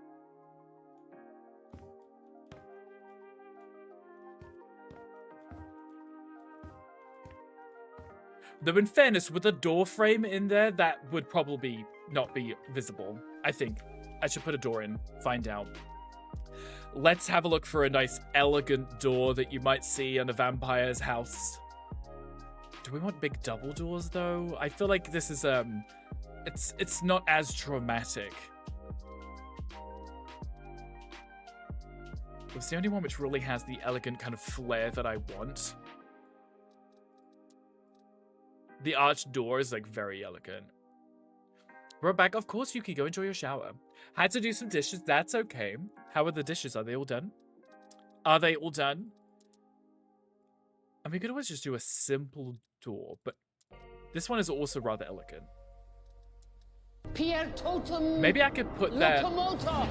Though in fairness, with a door frame in there, that would probably not be visible. I think I should put a door in, find out. Let's have a look for a nice elegant door that you might see in a vampire's house. Do we want big double doors though? I feel like this is it's not as dramatic. It's the only one which really has the elegant kind of flair that I want. The arched door is like very elegant. We're back. Of course, Yuki, go enjoy your shower. Had to do some dishes. That's okay. How are the dishes? Are they all done? Are they all done? I mean, we could always just do a simple door, but this one is also rather elegant. Pierre Totem. Maybe I could put that. Locomotor.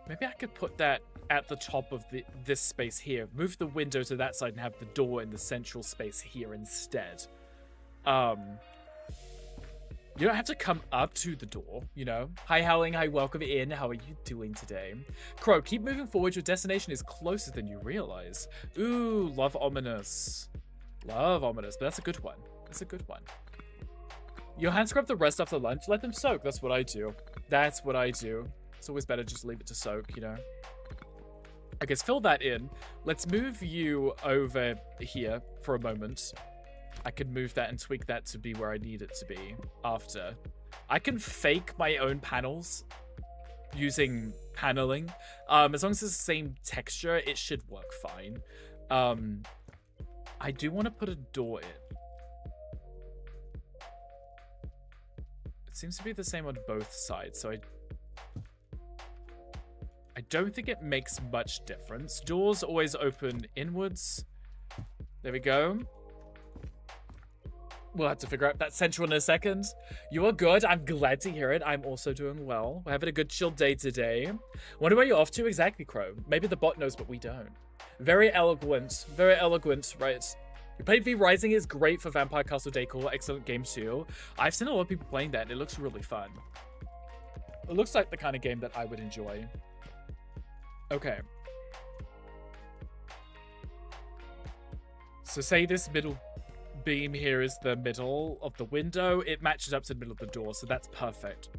Maybe I could put that at the top of this space here. Move the window to that side and have the door in the central space here instead. You don't have to come up to the door, you know? Hi, Howling. Hi, welcome in. How are you doing today? Crow, keep moving forward. Your destination is closer than you realize. Ooh, love ominous. Love ominous, but that's a good one. That's a good one. Your hands scrub the rest after lunch. Let them soak. That's what I do. That's what I do. It's always better just leave it to soak, you know? I guess fill that in. Let's move you over here for a moment. I can move that and tweak that to be where I need it to be after. I can fake my own panels using paneling. As long as it's the same texture, it should work fine. I do want to put a door in. It seems to be the same on both sides, so I don't think it makes much difference. Doors always open inwards. There we go. We'll have to figure out that central in a second. You are good. I'm glad to hear it. I'm also doing well. We're having a good chill day today. Wonder where you're off to exactly, Crow. Maybe the bot knows, but we don't. Very eloquent. Very eloquent, right? You played V Rising is great for Vampire Castle Decor. Excellent game too. I've seen a lot of people playing that and it looks really fun. It looks like the kind of game that I would enjoy. Okay. So say this middle beam here is the middle of the window. It matches up to the middle of the door, so that's perfect.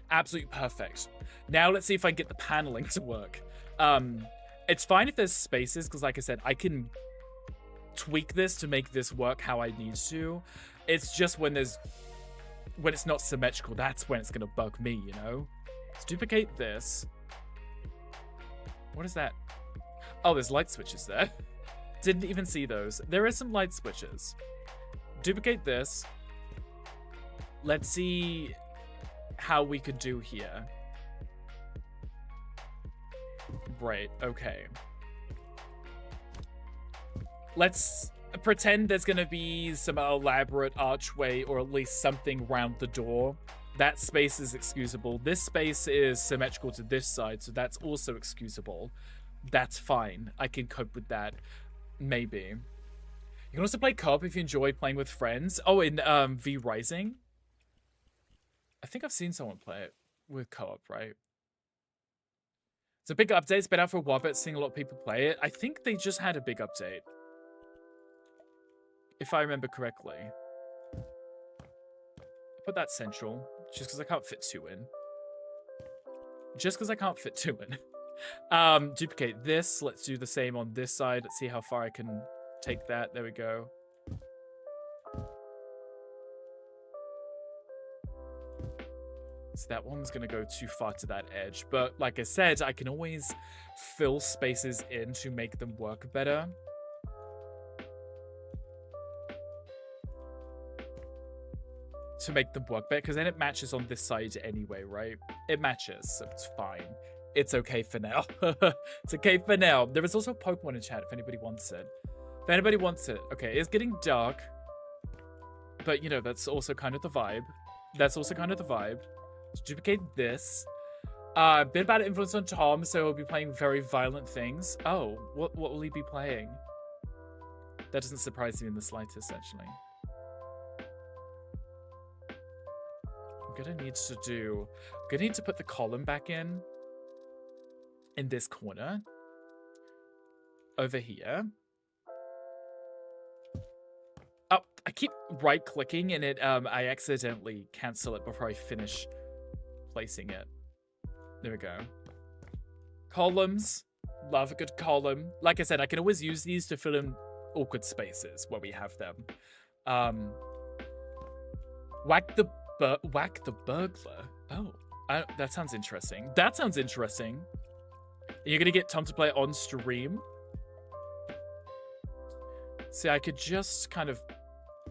Absolutely perfect. Now let's see if I can get the paneling to work. It's fine if there's spaces, because like I said, I can tweak this to make this work how I need to. It's just when it's not symmetrical, that's when it's gonna bug me, you know? Let's duplicate this. What is that? Oh, there's light switches there. Didn't even see those. There is some light switches. Duplicate this. Let's see how we could do here. Right, okay. Let's pretend there's gonna be some elaborate archway or at least something around the door. That space is excusable. This space is symmetrical to this side, so that's also excusable. That's fine. I can cope with that. Maybe. You can also play co-op if you enjoy playing with friends. Oh, in V Rising? I think I've seen someone play it with co-op, right? It's a big update. It's been out for a while, but seeing a lot of people play it. I think they just had a big update. If I remember correctly. Put that central, just because I can't fit two in. Just because I can't fit two in. Duplicate this. Let's do the same on this side. Let's see how far I can take that. There we go. So that one's going to go too far to that edge. But like I said, I can always fill spaces in to make them work better. To make them work better, because then it matches on this side anyway, right? It matches, so it's fine. It's okay for now. It's okay for now. There is also a Pokemon in chat if anybody wants it. If anybody wants it. Okay, it's getting dark. But, you know, that's also kind of the vibe. That's also kind of the vibe. Let's duplicate this. A bit bad influence on Tom, so he'll be playing very violent things. Oh, what will he be playing? That doesn't surprise me in the slightest, actually. I'm gonna need to put the column back in this corner over here. Oh, I keep right clicking and it I accidentally cancel it before I finish placing it. There we go. Columns, love a good column. Like I said, I can always use these to fill in awkward spaces where we have them. Whack the burglar. Oh, that sounds interesting. That sounds interesting. You're gonna get Tom to play on stream. See, I could just kind of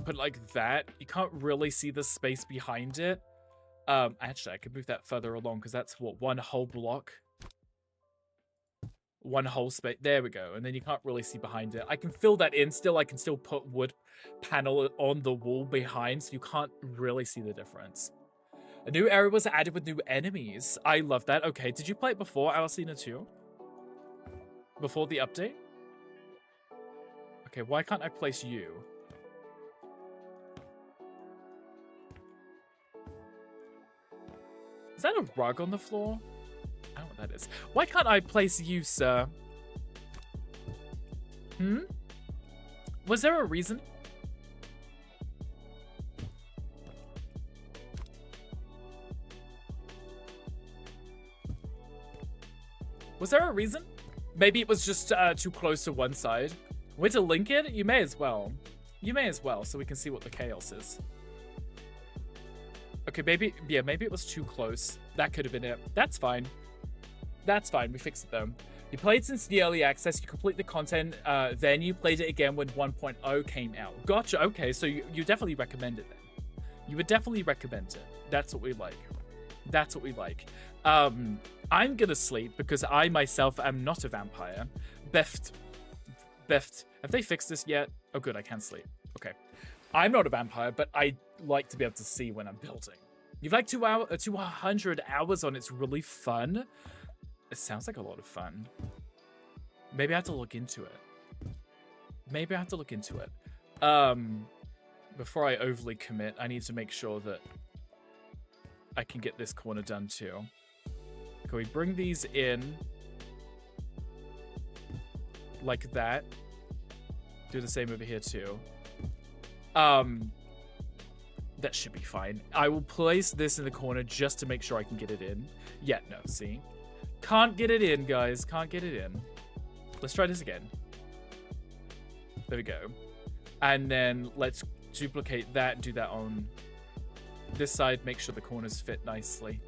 put it like that. You can't really see the space behind it. Actually, I could move that further along because that's what, one whole block. One whole space. There we go. And then you can't really see behind it. I can fill that in still. I can still put wood panel on the wall behind, so you can't really see the difference. A new area was added with new enemies. I love that. Okay, did you play it before Alicina 2? Before the update? Okay, why can't I place you? Is that a rug on the floor? I don't know what that is. Why can't I place you, sir? Was there a reason? Was there a reason? Maybe it was just too close to one side. Way to link it? You may as well. You may as well, so we can see what the chaos is. Okay, maybe, yeah, maybe it was too close. That could have been it. That's fine. That's fine. We fixed it, though. You played since the early access. You complete the content. Then you played it again when 1.0 came out. Gotcha. Okay, so you definitely recommend it then. You would definitely recommend it. That's what we like. That's what we like. I'm gonna sleep because I myself am not a vampire. Beft. Have they fixed this yet? Oh, good. I can sleep. Okay. I'm not a vampire, but I like to be able to see when I'm building. You've like 200 hours on. It's really fun. It sounds like a lot of fun. Maybe I have to look into it. Maybe I have to look into it. Before I overly commit, I need to make sure that I can get this corner done too. Can we bring these in like that? Do the same over here too. That should be fine. I will place this in the corner just to make sure I can get it in. Yeah, no, see? Can't get it in, guys. Can't get it in. Let's try this again. There we go. And then let's duplicate that and do that on this side. Make sure the corners fit nicely.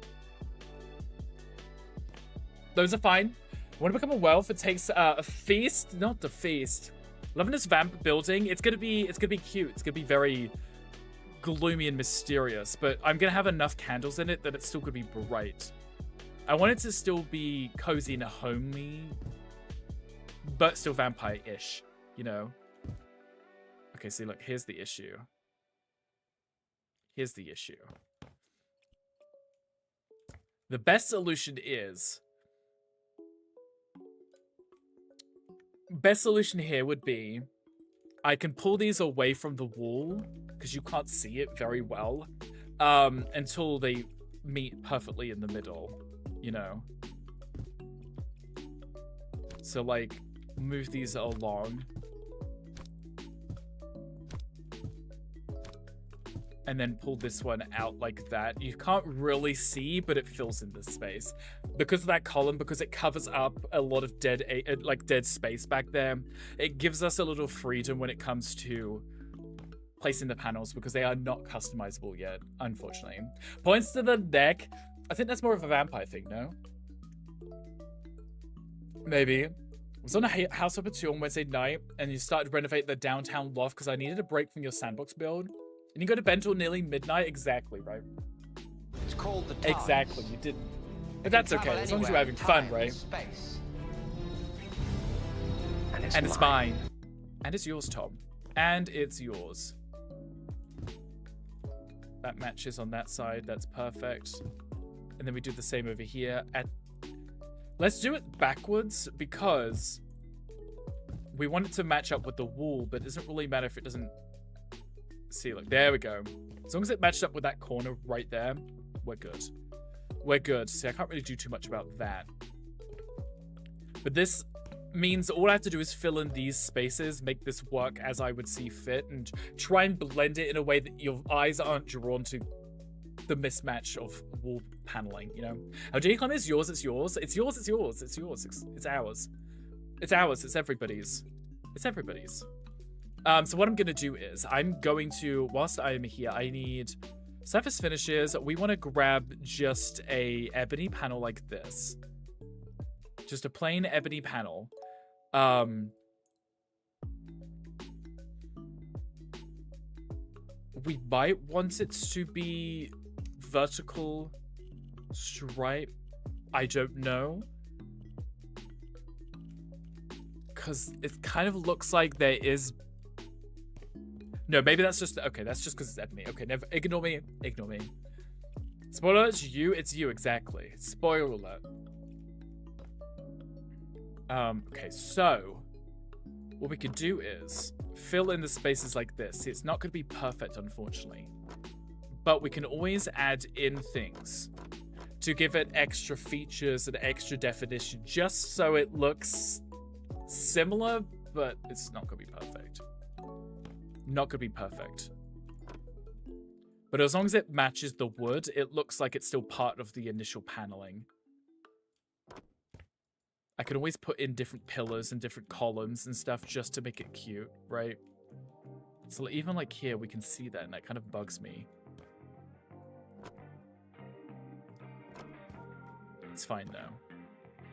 Those are fine. Want to become a wealth? It takes a feast, not the feast. Loving this vamp building. It's gonna be cute. It's gonna be very gloomy and mysterious. But I'm gonna have enough candles in it that it's still gonna be bright. I want it to still be cozy and homey, but still vampire-ish, you know? Okay, see, look, here's the issue. Here's the issue. The best solution is... Best solution here would be... I can pull these away from the wall, because you can't see it very well, until they meet perfectly in the middle. You know, so like move these along and then pull this one out like that. You can't really see, but it fills in this space because of that column, because it covers up a lot of dead space back there. It gives us a little freedom when it comes to placing the panels because they are not customizable yet, unfortunately. Points to the neck. I think that's more of a vampire thing, no? Maybe. I was on a house up at 2 on Wednesday night, and you started to renovate the downtown loft because I needed a break from your sandbox build. And you go to bed till nearly midnight? Exactly, right? It's called the times. Exactly, you did. But that's okay, as long as you're having fun, right? Space. And it's mine. And it's yours, Tom. And it's yours. That matches on that side, that's perfect. And then we do the same over here. Let's do it backwards because we want it to match up with the wall, but it doesn't really matter if it doesn't... See, look, there we go. As long as it matched up with that corner right there, we're good. We're good. See, I can't really do too much about that. But this means all I have to do is fill in these spaces, make this work as I would see fit, and try and blend it in a way that your eyes aren't drawn to the mismatch of wall paneling, you know? How J-Con is yours, it's yours. It's yours, it's yours, it's yours, it's ours. It's ours, it's everybody's. It's everybody's. So what I'm gonna do is, I'm going to, whilst I am here, I need surface finishes. We wanna grab just a ebony panel like this. Just a plain ebony panel. We might want it to be vertical stripe. I don't know. Because it kind of looks like there is... No, maybe that's just... Okay, that's just because it's ebony. Okay, never... Ignore me. Ignore me. Spoiler, it's you, exactly. Spoiler alert. Okay, so... What we could do is fill in the spaces like this. See, it's not going to be perfect, unfortunately. But we can always add in things to give it extra features and extra definition, just so it looks similar, but it's not gonna be perfect. Not gonna be perfect. But as long as it matches the wood, it looks like it's still part of the initial paneling. I can always put in different pillars and different columns and stuff just to make it cute, right? So even like here, we can see that, and that kind of bugs me. It's fine though.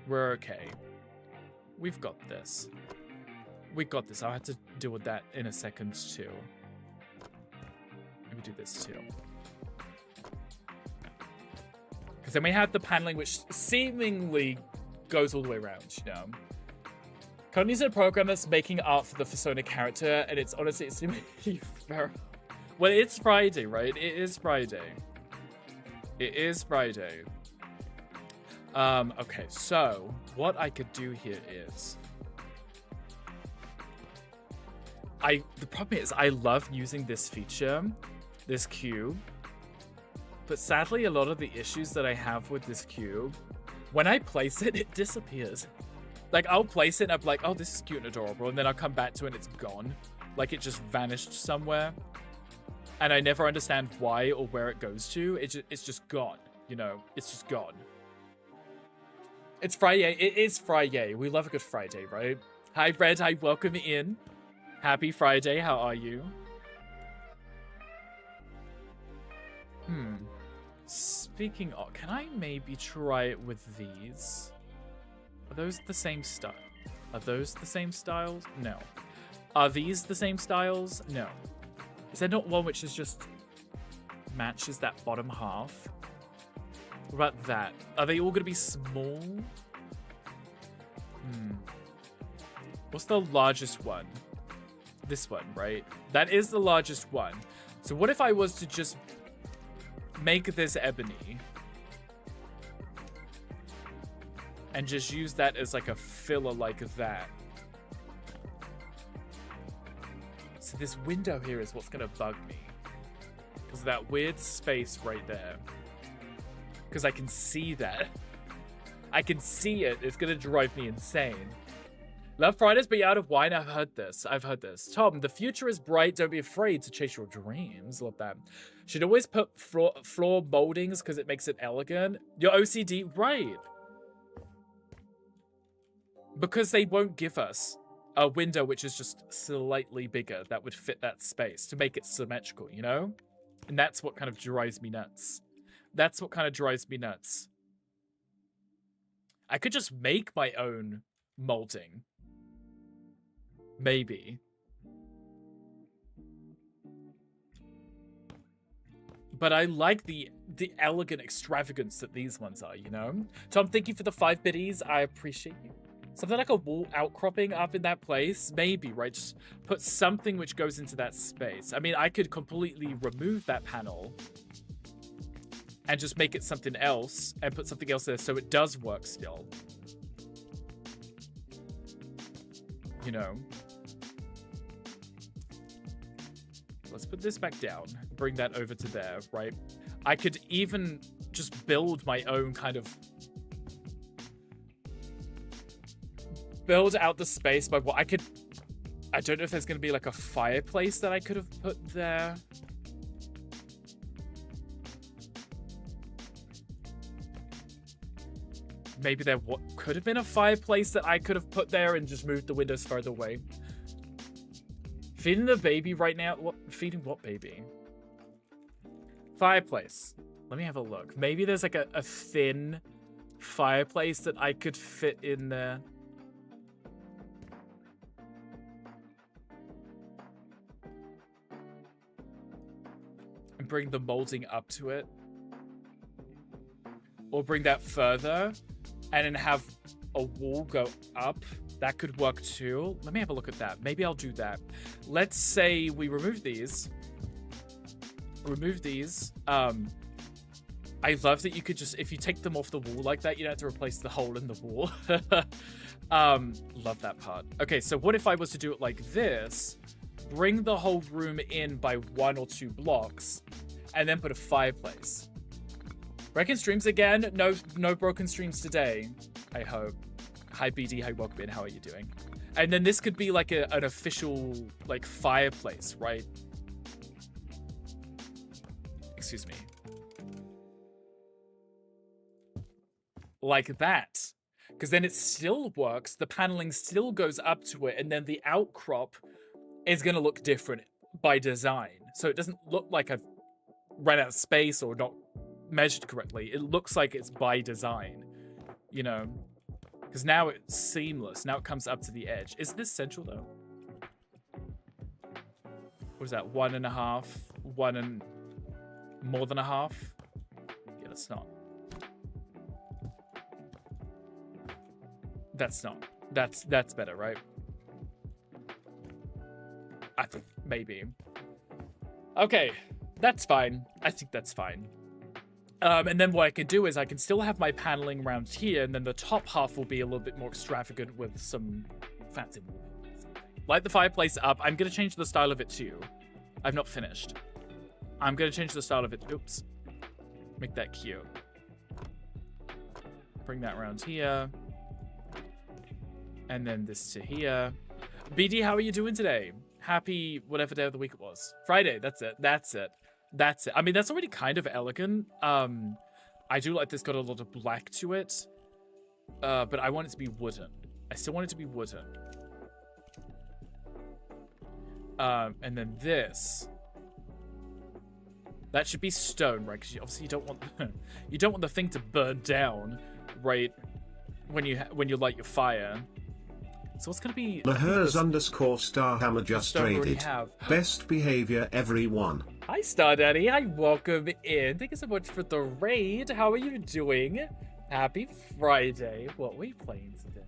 We're okay. We've got this. We got this. I'll have to deal with that in a second too. Maybe do this too. Because then we have the paneling, which seemingly goes all the way around, you know. Connie's a program that's making art for the Persona character, and it's honestly, it's very... Well, it's Friday, right? It is Friday. It is Friday. Okay, so what I could do here is... The problem is I love using this feature, this cube, but sadly a lot of the issues that I have with this cube, when I place it, it disappears. Like, I'll place it and I'm like, oh, this is cute and adorable, and then I'll come back to it and it's gone. Like, it just vanished somewhere. And I never understand why or where it goes to. It's just gone, you know? It's just gone. It's Friday. It is Friday. We love a good Friday, right? Hi, Red. Hi, welcome in. Happy Friday. How are you? Speaking of, can I maybe try it with these? Are those the same style? Are those the same styles? No. Are these the same styles? No. Is there not one which is just matches that bottom half? What about that? Are they all going to be small? What's the largest one? This one, right? That is the largest one. So what if I was to just make this ebony and just use that as like a filler like that? So this window here is what's gonna bug me, because of that weird space right there. Because I can see that. I can see it. It's gonna drive me insane. Love Fridays, but you're out of wine. I've heard this. I've heard this. Tom, the future is bright. Don't be afraid to chase your dreams. Love that. Should always put floor moldings because it makes it elegant. Your OCD, right? Because they won't give us a window which is just slightly bigger that would fit that space to make it symmetrical, you know? And that's what kind of drives me nuts. That's what kind of drives me nuts. I could just make my own molding. Maybe. But I like the elegant extravagance that these ones are, you know? Tom, thank you for the 5 biddies. I appreciate you. Something like a wall outcropping up in that place? Maybe, right? Just put something which goes into that space. I mean, I could completely remove that panel and just make it something else and put something else there so it does work still. You know? Let's put this back down. Bring that over to there, right? I could even just build my own kind of... build out the space by what I could... I don't know if there's going to be like a fireplace that I could have put there. Maybe there could have been a fireplace that I could have put there and just moved the windows further away. Feeding the baby right now? What? Feeding what baby? Fireplace. Let me have a look. Maybe there's like a thin fireplace that I could fit in there. And bring the molding up to it. Or bring that further. And then have a wall go up. That could work too. Let me have a look at that. Maybe I'll do that. Let's say we remove these. Remove these. I love that you could just, if you take them off the wall like that, you don't have to replace the hole in the wall. Love that part. Okay, so what if I was to do it like this? Bring the whole room in by 1 or 2 blocks, and then put a fireplace. Breaking streams again? No broken streams today, I hope. Hi BD, hi welcome in, how are you doing? And then this could be like an official like fireplace, right? Excuse me. Like that. Because then it still works, the paneling still goes up to it, and then the outcrop is going to look different by design. So it doesn't look like I've ran out of space or not measured correctly. It looks like it's by design, you know? Because now it's seamless. Now it comes up to the edge. Is this central though? What is that? 1.5? More than a half? Yeah, that's not. That's not. That's better, right? I think maybe. Okay, that's fine. I think that's fine. And then what I can do is I can still have my paneling around here, and then the top half will be a little bit more extravagant with some fancy wallpaper. Light the fireplace up. I'm gonna change the style of it too. I've not finished. I'm gonna change the style of it. Oops. Make that cute. Bring that around here. And then this to here. BD, how are you doing today? Happy whatever day of the week it was. Friday, that's it. That's it. That's it. I mean, that's already kind of elegant. I do like this got a lot of black to it. But I want it to be wooden. I still want it to be wooden. And then this. That should be stone, right? Because obviously you don't want the thing to burn down, right? When you light your fire. So what's gonna be? Lahers _ Starhammer just traded. Best behavior, everyone. Hi Star Daddy, hi, welcome in. Thank you so much for the raid. How are you doing? Happy Friday. What are we playing today?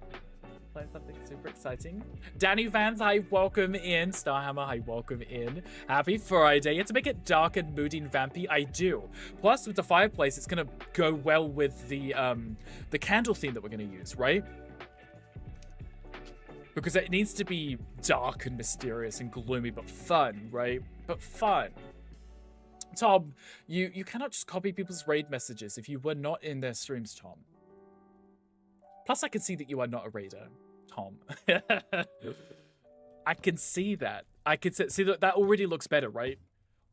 Playing something super exciting. Danny Vans, hi, welcome in. Starhammer, hi, welcome in. Happy Friday. You have to make it dark and moody and vampy. I do. Plus, with the fireplace, it's gonna go well with the candle theme that we're gonna use, right? Because it needs to be dark and mysterious and gloomy, but fun, right? But fun. Tom, you cannot just copy people's raid messages if you were not in their streams, Tom. Plus, I can see that you are not a raider, Tom. I can see that. I can see that already looks better, right?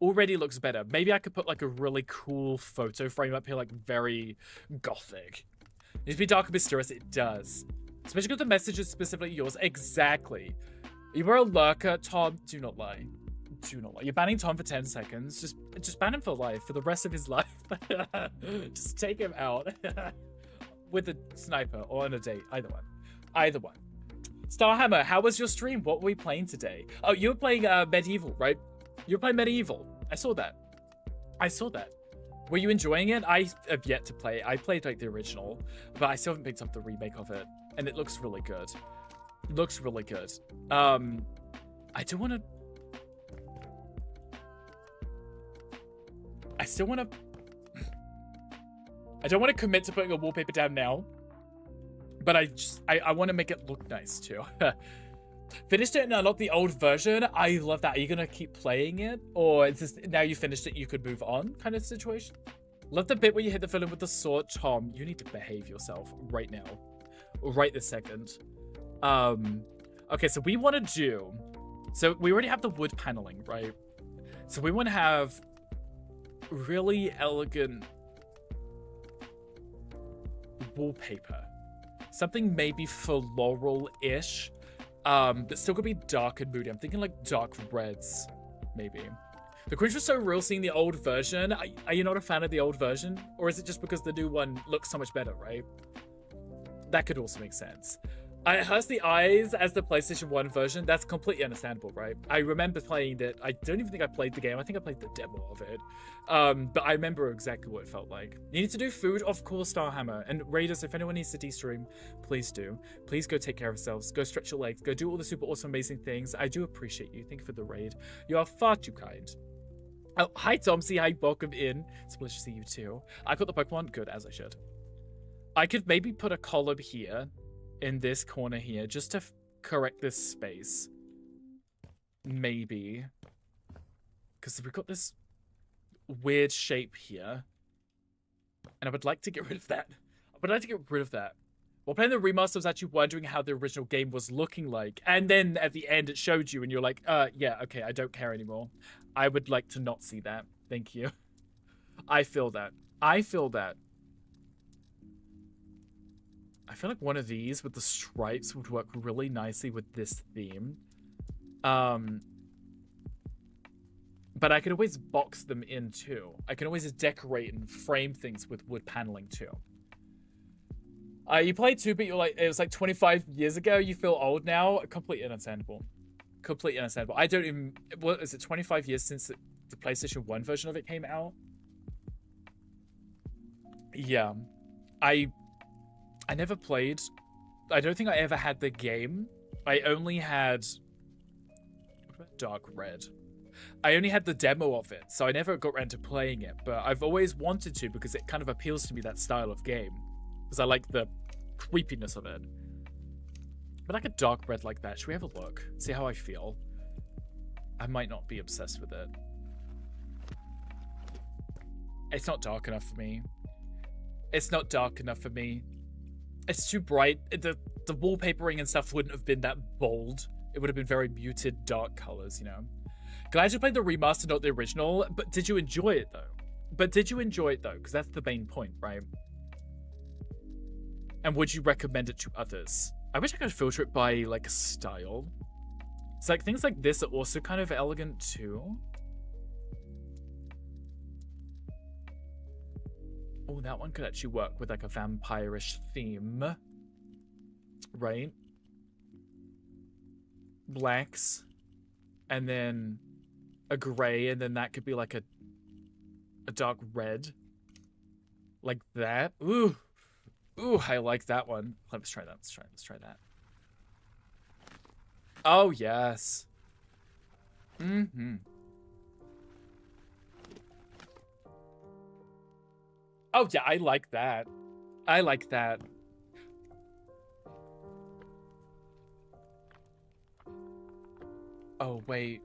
Already looks better. Maybe I could put like a really cool photo frame up here, like very gothic. It needs to be dark and mysterious. It does. Especially because the message is specifically yours. Exactly. You were a lurker, Tom. Do not lie. Do not lie. You're banning Tom for 10 seconds. Just ban him for life, for the rest of his life. Just take him out. With a sniper or on a date. Either one. Either one. Starhammer, how was your stream? What were we playing today? Oh, you were playing Medieval, right? You were playing Medieval. I saw that. I saw that. Were you enjoying it? I have yet to play. I played like the original, but I still haven't picked up the remake of it. And it looks really good. It looks really good. I do want to... I still want to... I don't want to commit to putting a wallpaper down now. But I want to make it look nice too. Finished it and unlocked the old version. I love that. Are you going to keep playing it? Or is this, now you finished it, you could move on kind of situation? Love the bit where you hit the villain with the sword. Tom, you need to behave yourself right now. Right this second. Okay, so we want to do... So we already have the wood paneling, right? So we want to have really elegant wallpaper. Something maybe floral-ish. But still could be dark and moody. I'm thinking like dark reds, maybe. The cringe was so real seeing the old version. Are you not a fan of the old version? Or is it just because the new one looks so much better, right? That could also make sense. It hurts the eyes as the PlayStation 1 version. That's completely understandable, right? I remember playing that. I don't even think I played the game. I think I played the demo of it. But I remember exactly what it felt like. You need to do food? Of course, Starhammer. And Raiders, if anyone needs to de-stream, please do. Please go take care of yourselves. Go stretch your legs. Go do all the super awesome, amazing things. I do appreciate you. Thank you for the raid. You are far too kind. Oh, hi, Tomsy. Hi, welcome in. It's a pleasure to see you too. I got the Pokemon. Good, as I should. I could maybe put a column here in this corner here just to correct this space. Maybe. Because we've got this weird shape here. And I would like to get rid of that. While playing the remaster, I was actually wondering how the original game was looking like. And then at the end, it showed you, and you're like, yeah, okay, I don't care anymore. I would like to not see that. Thank you. I feel that. I feel like one of these with the stripes would work really nicely with this theme. But I could always box them in too. I can always decorate and frame things with wood paneling too. You played 2, but you're like, it was like 25 years ago. You feel old now. Completely understandable. Completely understandable. I don't even, what is it, 25 years since the PlayStation 1 version of it came out? Yeah. I never played, I don't think I ever had the game. I only had, what about Dark Red? I only had the demo of it, so I never got around to playing it, but I've always wanted to because it kind of appeals to me, that style of game. Because I like the creepiness of it. But like a dark red like that, should we have a look? See how I feel? I might not be obsessed with it. It's not dark enough for me. It's not dark enough for me. It's too bright. The wallpapering and stuff wouldn't have been that bold. It would have been very muted, dark colors, you know? Glad you played the remaster, not the original, but did you enjoy it, though? Because that's the main point, right? And would you recommend it to others? I wish I could filter it by, like, style. It's like, things like this are also kind of elegant, too. Oh, that one could actually work with, like, a vampire-ish theme. Right? Blacks. And then a gray, and then that could be, like, a dark red. Like that. Ooh. Ooh, I like that one. Let's try that. Let's try that. Oh, yes. Mm-hmm. Oh, yeah, I like that. I like that. Oh, wait.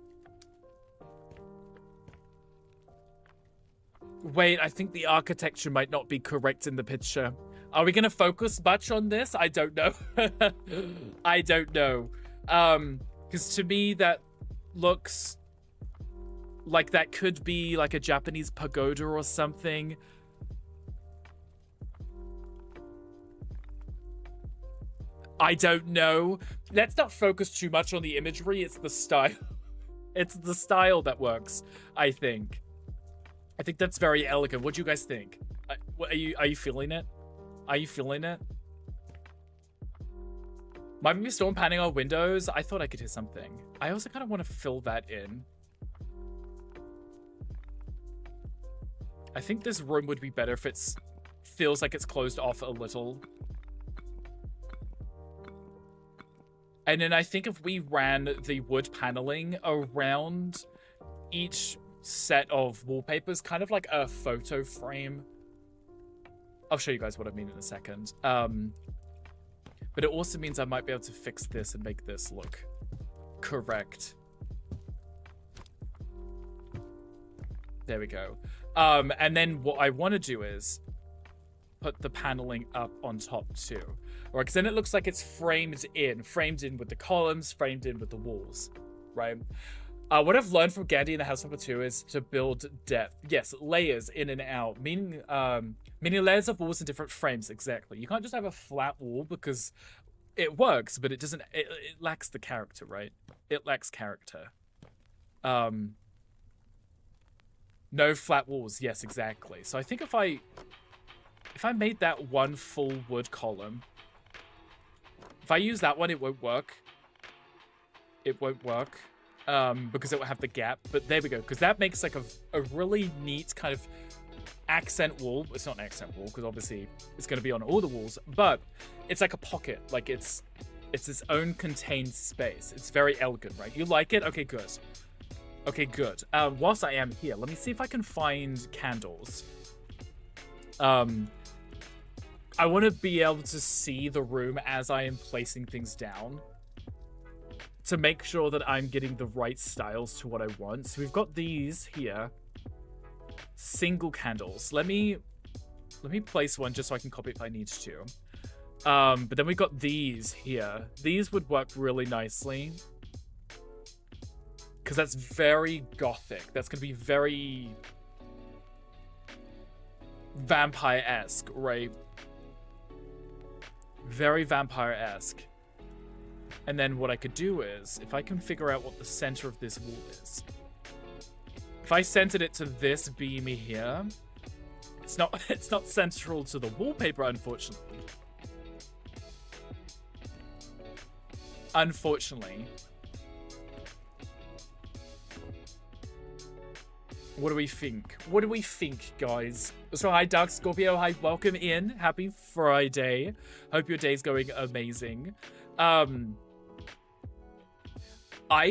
Wait, I think the architecture might not be correct in the picture. Are we going to focus much on this? I don't know. I don't know. Because to me, that looks like that could be like a Japanese pagoda or something. I don't know. Let's not focus too much on the imagery. It's the style. It's the style that works, I think. I think that's very elegant. What do you guys think? Are you feeling it? Are you feeling it? Might be storm panning our windows. I thought I could hear something. I also kind of want to fill that in. I think this room would be better if it feels like it's closed off a little. And then I think if we ran the wood paneling around each set of wallpapers, kind of like a photo frame. I'll show you guys what I mean in a second. But it also means I might be able to fix this and make this look correct. There we go. And then what I want to do is put the paneling up on top too. Or because then it looks like it's framed in with the columns, framed in with the walls, right? What I've learned from Gandhi in the House Number 2 is to build depth. Yes, layers in and out, meaning layers of walls in different frames, exactly. You can't just have a flat wall because it works, but it doesn't, it lacks the character, right? It lacks character. No flat walls, yes, exactly. So I think if I made that one full wood column, if I use that one, it won't work. It won't work. Because it will have the gap, but there we go, because that makes like a really neat kind of accent wall. It's not an accent wall because obviously it's going to be on all the walls, but it's like a pocket, like it's its own contained space. It's very elegant, right? You like it? Okay, good. Okay, good. Whilst I am here, let me see if I can find candles. I want to be able to see the room as I am placing things down, to make sure that I'm getting the right styles to what I want. So we've got these here. Single candles. Let me Let me place one just so I can copy if I need to. But then we got these here. These would work really nicely. Because that's very gothic. That's going to be very vampire-esque, right? Very vampire-esque. And then what I could do is, if I can figure out what the center of this wall is. If I centered it to this beam here, it's not central to the wallpaper, unfortunately. Unfortunately. What do we think? What do we think, guys? So hi, Dark Scorpio. Hi, welcome in. Happy Friday. Hope your day's going amazing. I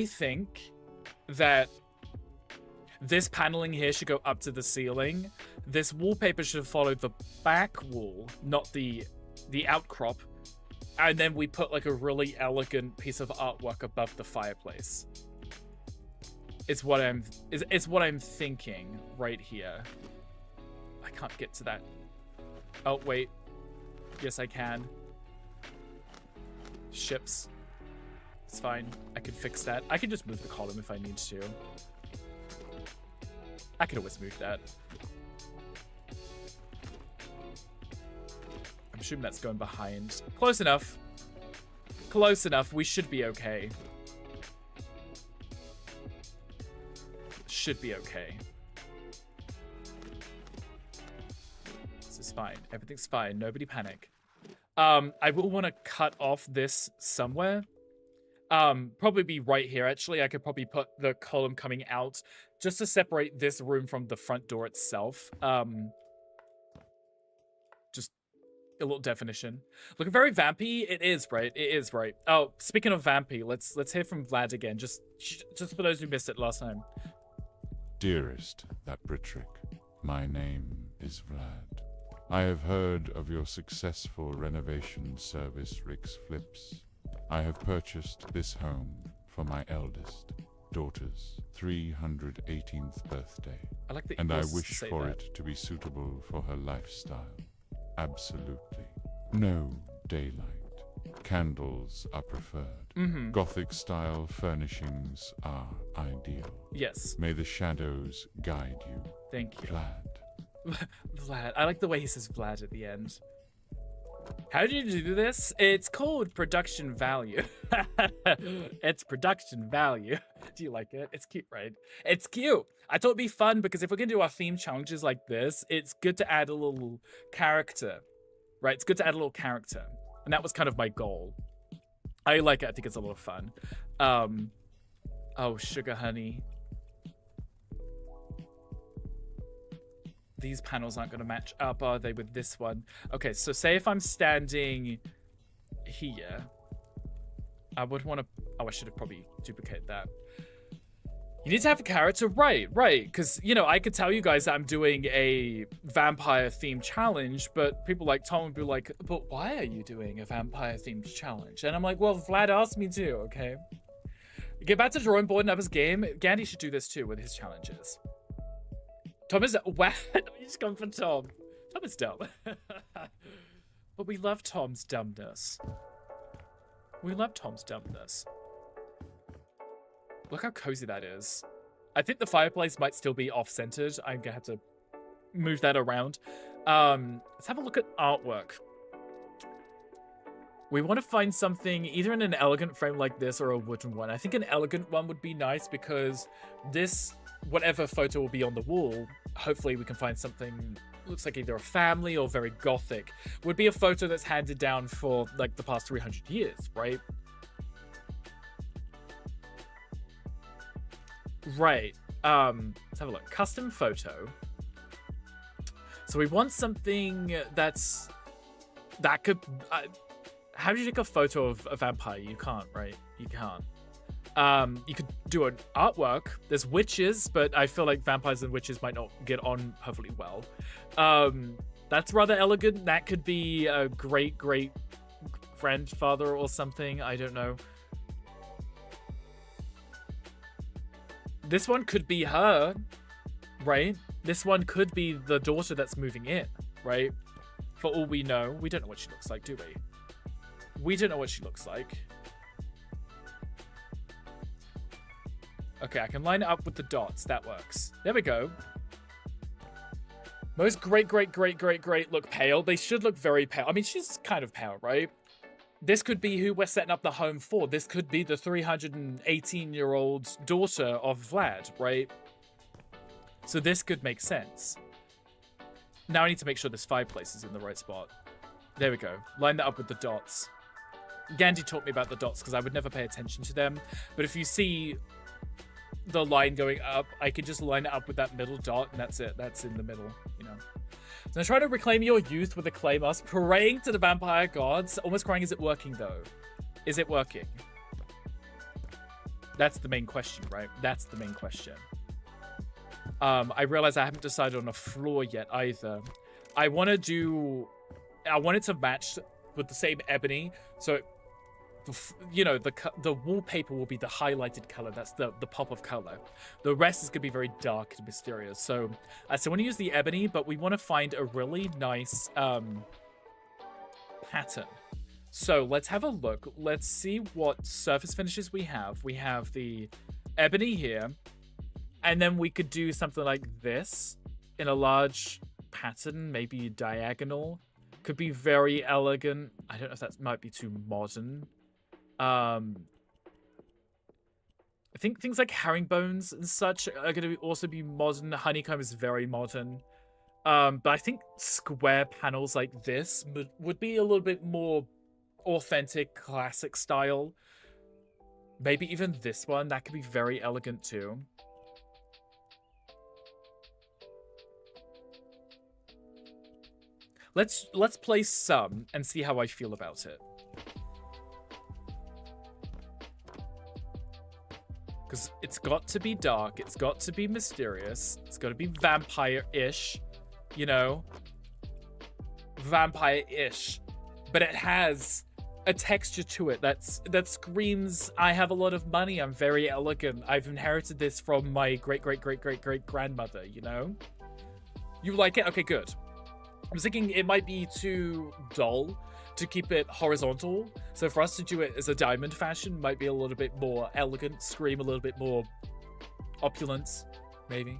think that this paneling here should go up to the ceiling. This wallpaper should follow the back wall, not the outcrop. And then we put like a really elegant piece of artwork above the fireplace. It's what I'm thinking right here. I can't get to that. Oh, wait. Yes, I can. Ships. It's fine. I can fix that. I can just move the column if I need to. I could always move that. I'm assuming that's going behind. Close enough. Close enough. We should be okay. Should be okay. This is fine. Everything's fine. Nobody panic. I will want to cut off this somewhere. Probably be right here, actually. I could probably put the column coming out just to separate this room from the front door itself. Just a little definition. Looking very vampy. It is, right? It is, right? Oh, speaking of vampy, let's hear from Vlad again. Just for those who missed it last time. Dearest ThatBritRick, my name is Vlad. I have heard of your successful renovation service, Rick's Flips. I have purchased this home for my eldest daughter's 318th birthday. I like that. And I wish for it to be suitable for her lifestyle. Absolutely. No daylight. Candles are preferred. Gothic-style furnishings are ideal. Yes. May the shadows guide you. Thank you. Vlad. Vlad. I like the way he says Vlad at the end. How do you do this? It's called production value. It's production value. Do you like it? It's cute, right? It's cute. I thought it'd be fun because if we're going to do our theme challenges like this, it's good to add a little character, right? It's good to add a little character. And that was kind of my goal. I like it. I think it's a lot of fun. Oh, sugar honey. These panels aren't going to match up, are they, with this one? Okay, so say if I'm standing here. I would want to... Oh, I should have probably duplicated that. You need to have a character, right, because, you know, I could tell you guys that I'm doing a vampire-themed challenge, but people like Tom would be like, but why are you doing a vampire-themed challenge? And I'm like, well, Vlad asked me to, okay? Get back to the drawing board and up his game. Gandhi should do this too with his challenges. Tom is... Wow, you just gone for Tom. Tom is dumb. But we love Tom's dumbness. We love Tom's dumbness. Look how cozy that is. I think the fireplace might still be off-centered. I'm gonna have to move that around. Let's have a look at artwork. We want to find something either in an elegant frame like this or a wooden one. I think an elegant one would be nice because this, whatever photo will be on the wall, hopefully we can find something looks like either a family or very gothic. Would be a photo that's handed down for like the past 300 years, right? Right. Let's have a look. Custom photo. So we want something that could... how do you take a photo of a vampire? You can't, right? You can't. You could do an artwork. There's witches, but I feel like vampires and witches might not get on perfectly well. That's rather elegant. That could be a great-great-grandfather or something. I don't know. This one could be her, right? This one could be the daughter that's moving in, right? For all we know, we don't know what she looks like, do we? We don't know what she looks like. Okay, I can line it up with the dots. That works. There we go. Most great look pale. They should look very pale. I mean, she's kind of pale, right? This could be who we're setting up the home for. This could be the 318-year-old daughter of Vlad, right? So this could make sense. Now I need to make sure this fireplace is in the right spot. There we go. Line that up with the dots. Gandhi taught me about the dots because I would never pay attention to them. But if you see the line going up, I can just line it up with that middle dot, and that's it. That's in the middle, you know. So try to reclaim your youth with a claim us, praying to the vampire gods. Almost crying, is it working though? Is it working? That's the main question, right? That's the main question. I realize I haven't decided on a floor yet either. I want it to match with the same ebony, so you know, the wallpaper will be the highlighted color. That's the pop of color. The rest is gonna be very dark and mysterious. So I still want to use the ebony, but we want to find a really nice pattern. So let's have a look. Let's see what surface finishes we have. We have the ebony here, and then we could do something like this in a large pattern, maybe diagonal. Could be very elegant. I don't know if that might be too modern. I think things like herringbones and such are going to also be modern. Honeycomb is very modern. But I think square panels like this would be a little bit more authentic, classic style. Maybe even this one. That could be very elegant too. Let's place some and see how I feel about it. Because it's got to be dark, it's got to be mysterious, it's got to be vampire-ish, you know? Vampire-ish. But it has a texture to it that screams, I have a lot of money, I'm very elegant, I've inherited this from my great-great-great-great-great-grandmother, you know? You like it? Okay, good. I was thinking it might be too dull to keep it horizontal. So for us to do it as a diamond fashion might be a little bit more elegant, scream a little bit more opulence, maybe.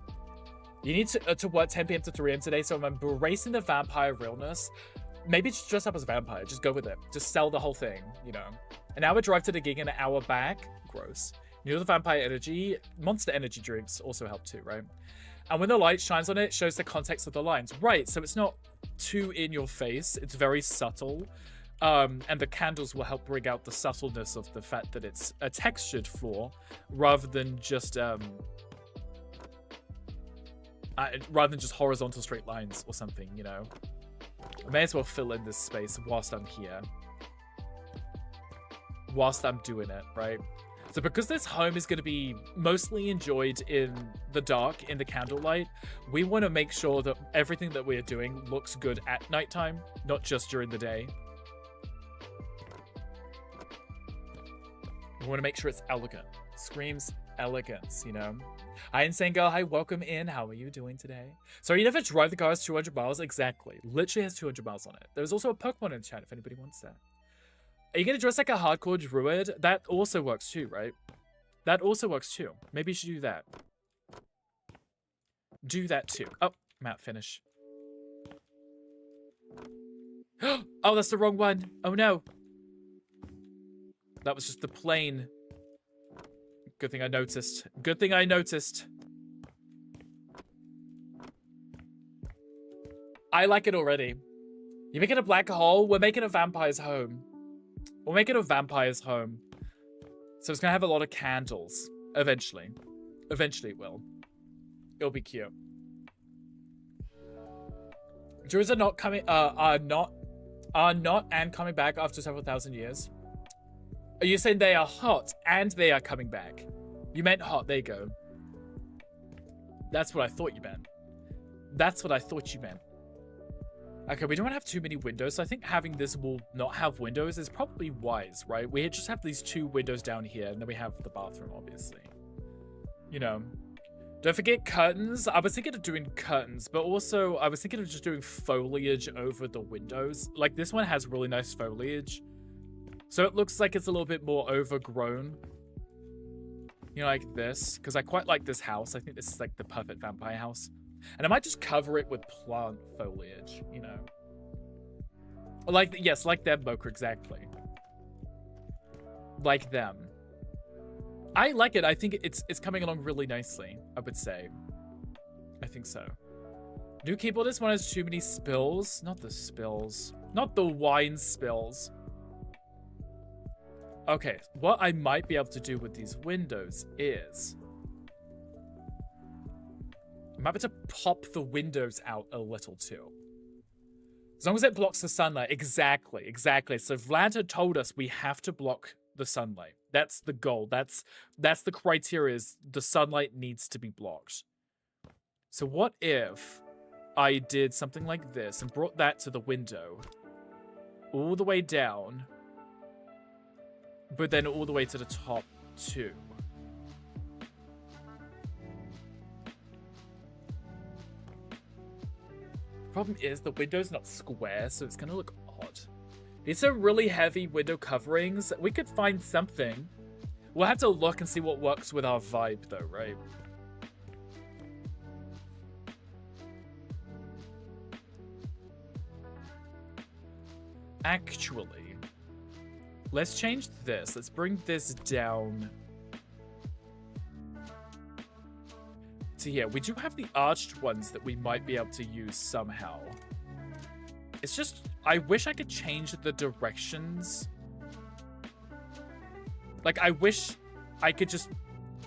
You need to work 10 p.m. to 3 a.m. today, so I'm embracing the vampire realness. Maybe just dress up as a vampire. Just go with it. Just sell the whole thing, you know. An hour drive to the gig and an hour back. Gross. You know the vampire energy. Monster energy drinks also help too, right? And when the light shines on it, it shows the context of the lines. Right, so it's not too in your face. It's very subtle. And the candles will help bring out the subtleness of the fact that it's a textured floor rather than just horizontal straight lines or something, you know. I may as well fill in this space whilst I'm here. Whilst I'm doing it, right? So because this home is going to be mostly enjoyed in the dark, in the candlelight, we want to make sure that everything that we're doing looks good at nighttime, not just during the day. We want to make sure it's elegant. Screams elegance, you know? Hi, Insane Girl. Hi, welcome in. How are you doing today? So you never drive the car has 200 miles? Exactly. Literally has 200 miles on it. There's also a Pokemon in the chat if anybody wants that. Are you going to dress like a hardcore druid? That also works too, right? That also works too. Maybe you should do that. Do that too. Oh, matte finish. Oh, that's the wrong one. Oh no. That was just the plain. Good thing I noticed. Good thing I noticed. I like it already. You're making a black hole? We're making a vampire's home. We'll make it a vampire's home. So it's gonna have a lot of candles. Eventually. Eventually it will. It'll be cute. Druids are not coming are not and coming back after several thousand years. Are you saying they are hot and they are coming back? You meant hot, there you go. That's what I thought you meant. That's what I thought you meant. Okay, we don't want to have too many windows, so I think having this wall not have windows is probably wise, right? We just have these two windows down here, and then we have the bathroom, obviously. You know, Don't forget curtains. I was thinking of doing curtains, but also I was thinking of just doing foliage over the windows. Like this one has really nice foliage. So it looks like it's a little bit more overgrown. You know, like this. Because I quite like this house. I think this is like the perfect vampire house. And I might just cover it with plant foliage, you know. Like, yes, like them, Mocha, exactly. Like them. I like it. I think it's coming along really nicely, I would say. I think so. New keyboard, this one has too many spills. Not the spills. Not the wine spills. Okay, what I might be able to do with these windows is... I might be able to pop the windows out a little too. As long as it blocks the sunlight. Exactly, exactly. So Vlad had told us we have to block the sunlight. That's the goal. That's the criteria, is the sunlight needs to be blocked. So what if I did something like this and brought that to the window all the way down, but then all the way to the top too? Problem is the window's not square, so it's gonna look odd. These are really heavy window coverings. We could find something. We'll have to look and see what works with our vibe though, right? Actually, let's change this. Let's bring this down to here. We do have the arched ones that we might be able to use somehow. It's just, I wish I could change the directions. Like, I wish I could just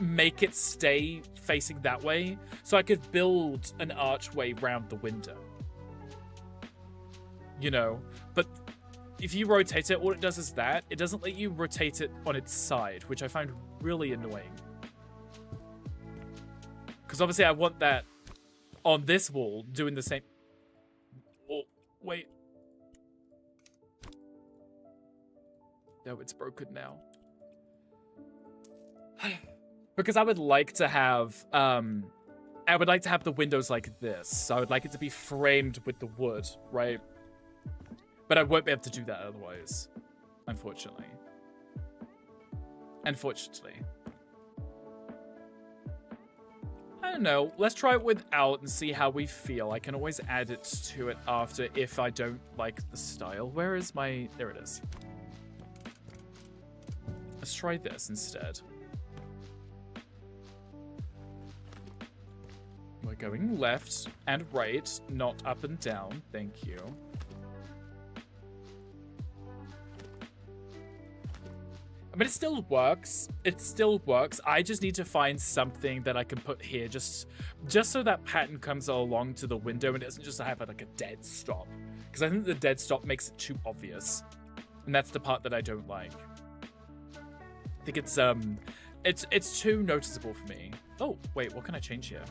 make it stay facing that way, so I could build an archway round the window. You know? But if you rotate it, all it does is that. It doesn't let you rotate it on its side, which I find really annoying. Because obviously I want that on this wall, doing the same... Oh, wait. No, it's broken now. Because I would like to have, the windows like this. So I would like it to be framed with the wood, right? But I won't be able to do that otherwise, unfortunately. Unfortunately. I don't know. Let's try it without and see how we feel. I can always add it to it after if I don't like the style. Where is my... There it is. Let's try this instead. We're going left and right, not up and down. Thank you. I mean, it still works. It still works. I just need to find something that I can put here just so that pattern comes along to the window and it doesn't just have like a dead stop. Because I think the dead stop makes it too obvious. And that's the part that I don't like. I think it's too noticeable for me. Oh, wait, what can I change here?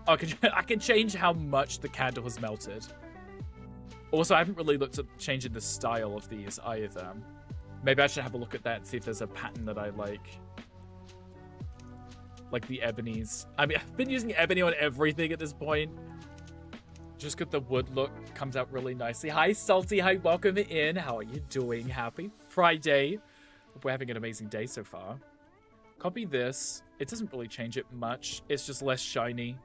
Oh, I can change how much the candle has melted. Also, I haven't really looked at changing the style of these either. Maybe I should have a look at that and see if there's a pattern that I like. Like the ebonies. I mean, I've been using ebony on everything at this point. Just because the wood look comes out really nicely. Hi, Salty. Hi, welcome in. How are you doing? Happy Friday. Hope we're having an amazing day so far. Copy this. It doesn't really change it much. It's just less shiny.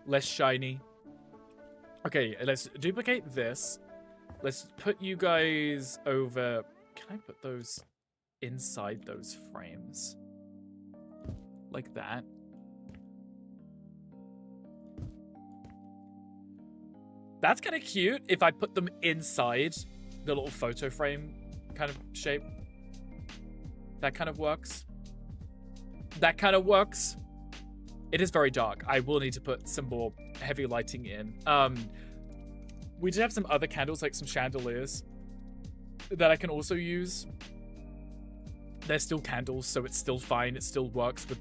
Less shiny. Okay, let's duplicate this. Let's put you guys over... Can I put those inside those frames? Like that. That's kind of cute if I put them inside the little photo frame kind of shape. That kind of works. That kind of works. It is very dark. I will need to put some more heavy lighting in. We do have some other candles, like some chandeliers, that I can also use. They're still candles, so it's still fine. It still works with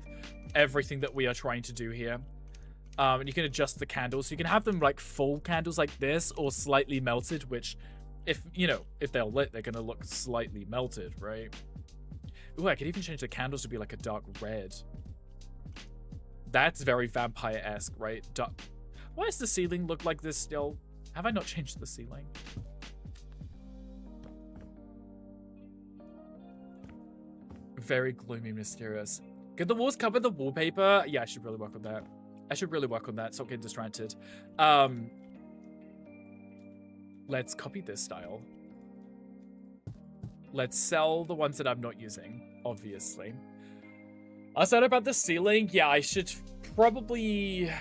everything that we are trying to do here. And you can adjust the candles. So you can have them like full candles like this or slightly melted, which if they're lit, they're going to look slightly melted, right? Ooh, I could even change the candles to be like a dark red. That's very vampire-esque, right? Why does the ceiling look like this still? Have I not changed the ceiling? Very gloomy, mysterious. Could the walls cover the wallpaper? Yeah, I should really work on that. I should really work on that. Stop getting distracted. Let's copy this style. Let's sell the ones that I'm not using, obviously. I said about the ceiling. Yeah, I should probably...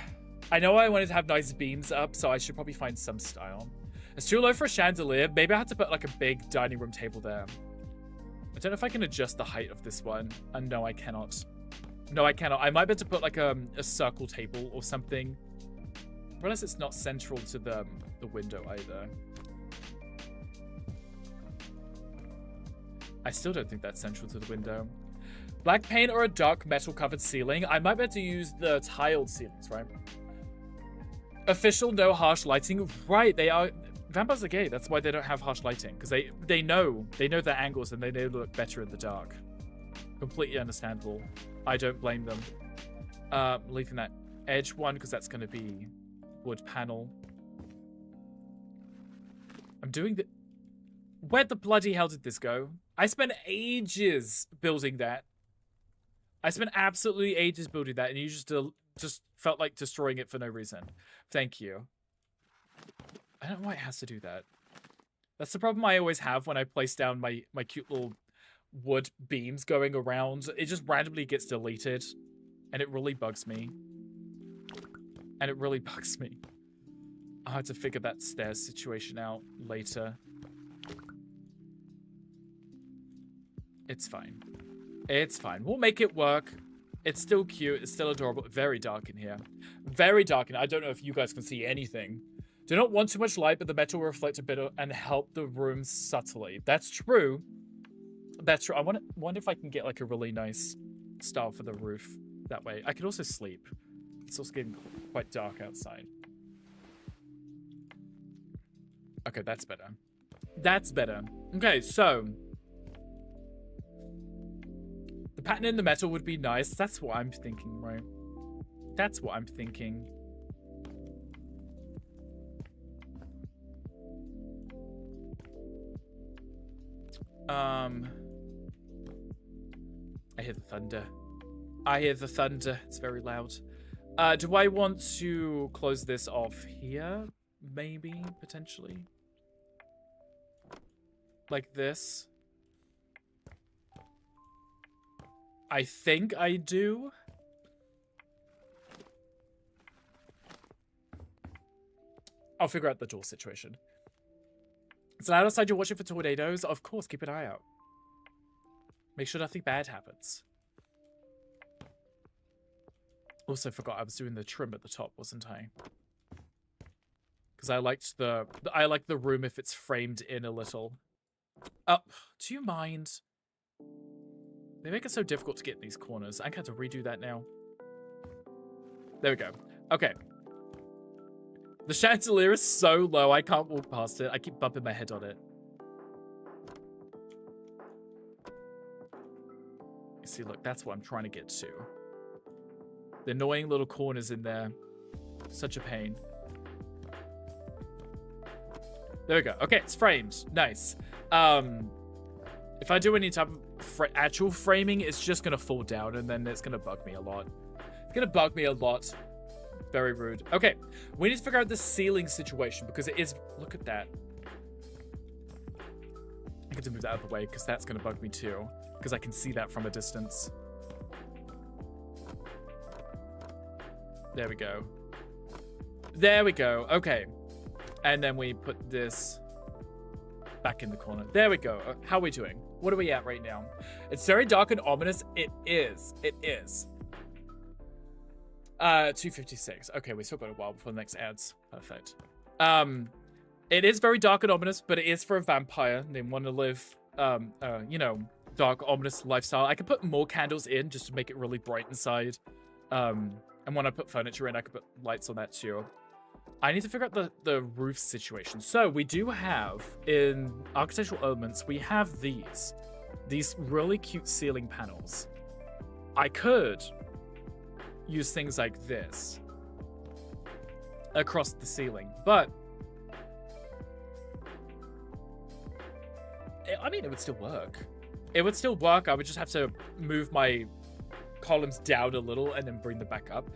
I know I wanted to have nice beams up, so I should probably find some style. It's too low for a chandelier. Maybe I have to put like a big dining room table there. I don't know if I can adjust the height of this one. No, I cannot. No, I cannot. I might be able to put like a circle table or something. I realize it's not central to the window either. I still don't think that's central to the window. Black paint or a dark metal covered ceiling. I might be able to use the tiled ceilings, right? Official no harsh lighting. Right, they are... Vampires are gay. That's why they don't have harsh lighting. Because they know their angles and they know they look better in the dark. Completely understandable. I don't blame them. Leaving that edge one because that's going to be wood panel. I'm doing the... Where the bloody hell did this go? I spent ages building that. I spent absolutely ages building that, and you just felt like destroying it for no reason. Thank you. I don't know why it has to do that. That's the problem I always have when I place down my cute little wood beams going around. It just randomly gets deleted, and it really bugs me. And it really bugs me. I'll have to figure that stairs situation out later. It's fine. It's fine. We'll make it work. It's still cute. It's still adorable. Very dark in here. Very dark in here. I don't know if you guys can see anything. Do not want too much light, but the metal will reflect a bit and help the room subtly. That's true. That's true. I wonder if I can get like a really nice style for the roof that way. I could also sleep. It's also getting quite dark outside. Okay, that's better. That's better. Okay, so... the pattern in the metal would be nice. That's what I'm thinking, right? That's what I'm thinking. I hear the thunder. I hear the thunder. It's very loud. Do I want to close this off here? Maybe, potentially. Like this. I think I do. I'll figure out the door situation. It's loud outside. You're watching for tornadoes? Of course, keep an eye out. Make sure nothing bad happens. Also forgot I was doing the trim at the top, wasn't I? Because I liked the room if it's framed in a little. Do you mind? They make it so difficult to get in these corners. I have to redo that now. There we go. Okay. The chandelier is so low, I can't walk past it. I keep bumping my head on it. You see, look, that's what I'm trying to get to. The annoying little corners in there. Such a pain. There we go. Okay, it's framed. Nice. If I do any type of actual framing, it's just going to fall down, and then it's going to bug me a lot. It's going to bug me a lot. Very rude. Okay, we need to figure out the ceiling situation, because it is... Look at that. I get to move that out of the way, because that's going to bug me too. Because I can see that from a distance. There we go. There we go. Okay. And then we put this back in the corner. There we go. How are we doing? What are we at right now? It's very dark and ominous. It is. It is. 2:56. Okay, we still got a while before the next ads. Perfect. It is very dark and ominous, but it is for a vampire. They want to live, you know, dark, ominous lifestyle. I could put more candles in just to make it really bright inside. And when I put furniture in, I could put lights on that too. I need to figure out the roof situation. So we do have, in architectural elements, we have these really cute ceiling panels. I could use things like this across the ceiling. But I mean, it would still work. It would still work. I would just have to move my columns down a little and then bring them back up.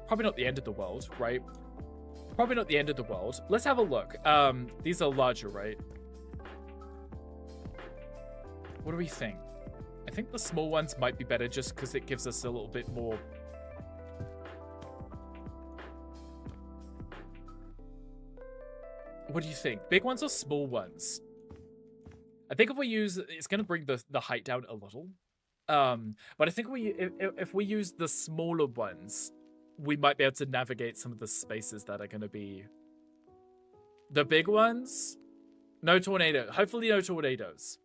Probably not the end of the world, right? Probably not the end of the world. Let's have a look. These are larger, right? What do we think? I think the small ones might be better just because it gives us a little bit more. What do you think? Big ones or small ones? I think if we use, it's going to bring the height down a little. But I think if we use the smaller ones, we might be able to navigate some of the spaces that are going to be the big ones. No tornado. Hopefully no tornadoes.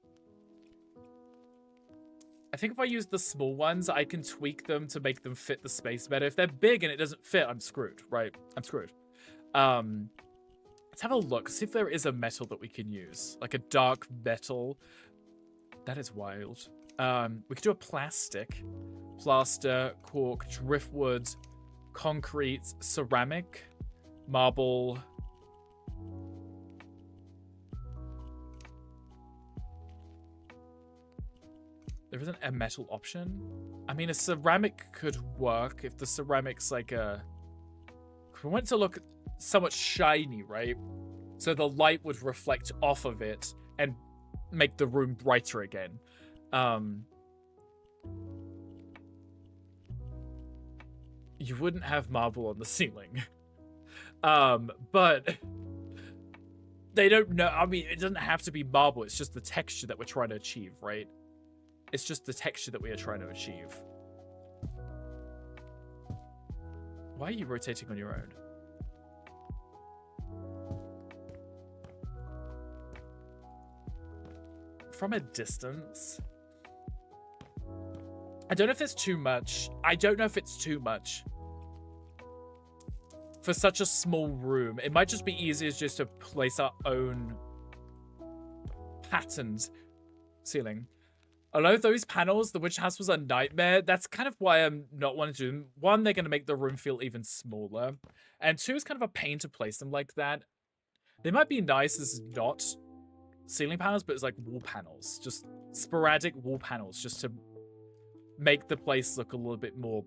I think if I use the small ones, I can tweak them to make them fit the space better. If they're big and it doesn't fit, I'm screwed, right? I'm screwed. Let's have a look. See if there is a metal that we can use. Like a dark metal. That is wild. We could do a plastic. Plaster, cork, driftwood, concrete, ceramic, marble. There isn't a metal option. I mean, a ceramic could work if the ceramic's like a... We want it to look somewhat shiny, right? So the light would reflect off of it and make the room brighter again. You wouldn't have marble on the ceiling. But they don't know. I mean, it doesn't have to be marble. It's just the texture that we're trying to achieve, right? It's just the texture that we are trying to achieve. Why are you rotating on your own? From a distance. I don't know if it's too much. I don't know if it's too much. For such a small room. It might just be easier just to place our own patterned ceiling. Although those panels, the witch house was a nightmare. That's kind of why I'm not wanting to do them. One, they're going to make the room feel even smaller. And two, it's kind of a pain to place them like that. They might be nice as not ceiling panels, but it's like wall panels. Just sporadic wall panels just to make the place look a little bit more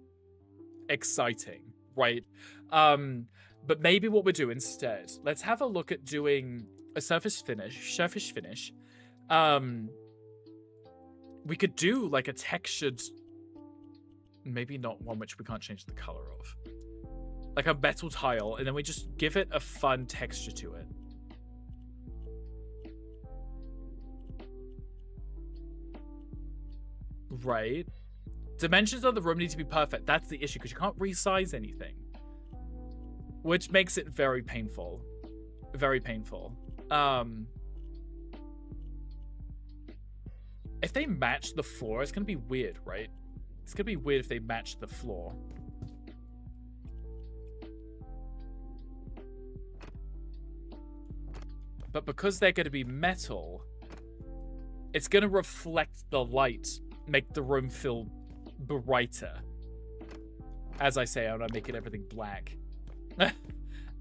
exciting, right? But maybe what we do instead, let's have a look at doing a surface finish. We could do like a textured, maybe not one which we can't change the color of, like a metal tile, and then we just give it a fun texture to it. Right. Dimensions of the room need to be perfect. That's the issue, because you can't resize anything, which makes it very painful. Very painful. If they match the floor, it's going to be weird, right? It's going to be weird if they match the floor. But because they're going to be metal, it's going to reflect the light, make the room feel brighter. As I say, I'm making everything black.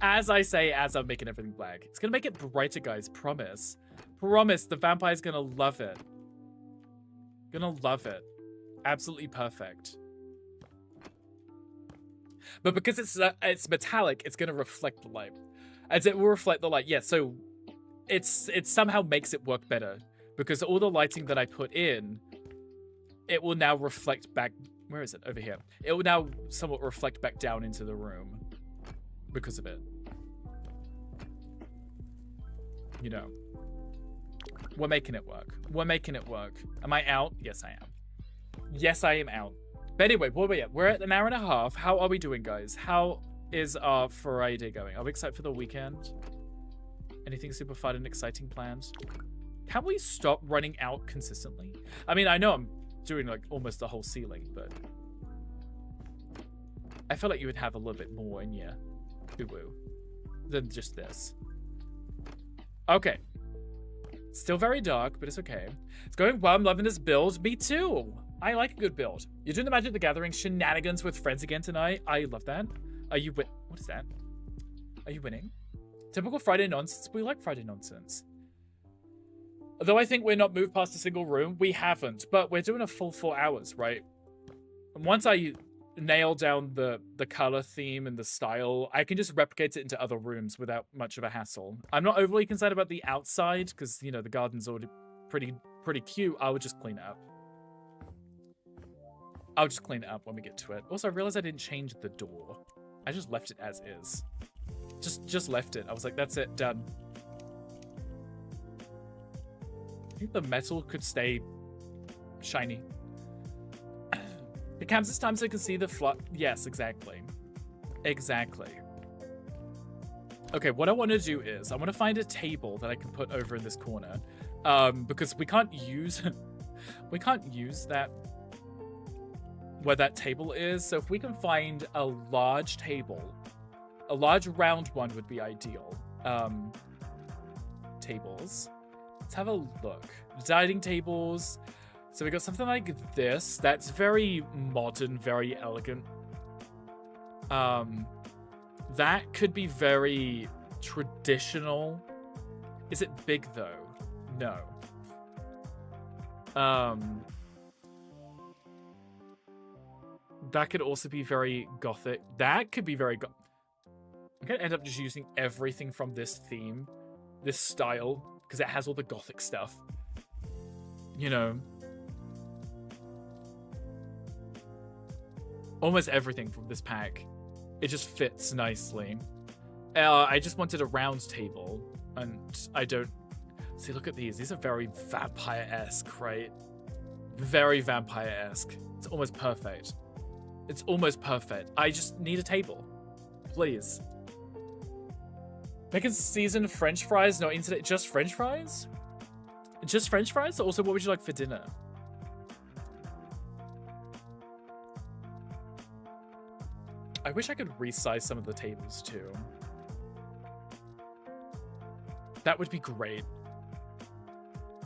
As I say, as I'm making everything black. It's going to make it brighter, guys. Promise. Promise. The vampire's going to love it. Gonna love it. Absolutely perfect. But because it's metallic, it's gonna reflect the light. As it will reflect the light. Yeah, so it somehow makes it work better. Because all the lighting that I put in, it will now reflect back. Where is it? Over here. It will now somewhat reflect back down into the room. Because of it. You know. We're making it work. We're making it work. Am I out? Yes, I am. Yes, I am out. But anyway, where are we at? We're at an hour and a half. How are we doing, guys? How is our Friday going? Are we excited for the weekend? Anything super fun and exciting planned? Can we stop running out consistently? I mean, I know I'm doing like almost the whole ceiling, but I feel like you would have a little bit more in your boo-boo than just this. Okay. Still very dark, but it's okay. It's going well. I'm loving this build. Me too. I like a good build. You're doing the Magic the Gathering shenanigans with friends again tonight. I love that. Are you what is that? Are you winning? Typical Friday nonsense. We like Friday nonsense. Though I think we're not moved past a single room. We haven't, but we're doing a full 4 hours, right? And once I nail down the color theme and the style, I can just replicate it into other rooms without much of a hassle. I'm not overly concerned about the outside because, you know, the garden's already pretty cute. I would just clean it up. I'll just clean it up when we get to it. Also, I realized I didn't change the door. I just left it as is. Just left it. I was like, that's it, done. I think the metal could stay shiny. It comes this time so I can see the flood. Yes, exactly. Exactly. Okay, what I want to do is I want to find a table that I can put over in this corner. Because we can't use that where that table is. So if we can find a large table, a large round one would be ideal. Tables. Let's have a look. Dining tables. So we got something like this. That's very modern, very elegant. That could be very traditional. Is it big though? No. That could also be very gothic. That could be very I'm gonna end up just using everything from this theme, this style, because it has all the gothic stuff. You know. Almost everything from this pack. It just fits nicely. I just wanted a round table, and I don't... See, look at these. These are very vampire-esque, right? Very vampire-esque. It's almost perfect. It's almost perfect. I just need a table. Please. Making seasoned French fries, not internet, just French fries? Just French fries? Also, what would you like for dinner? I wish I could resize some of the tables too. That would be great.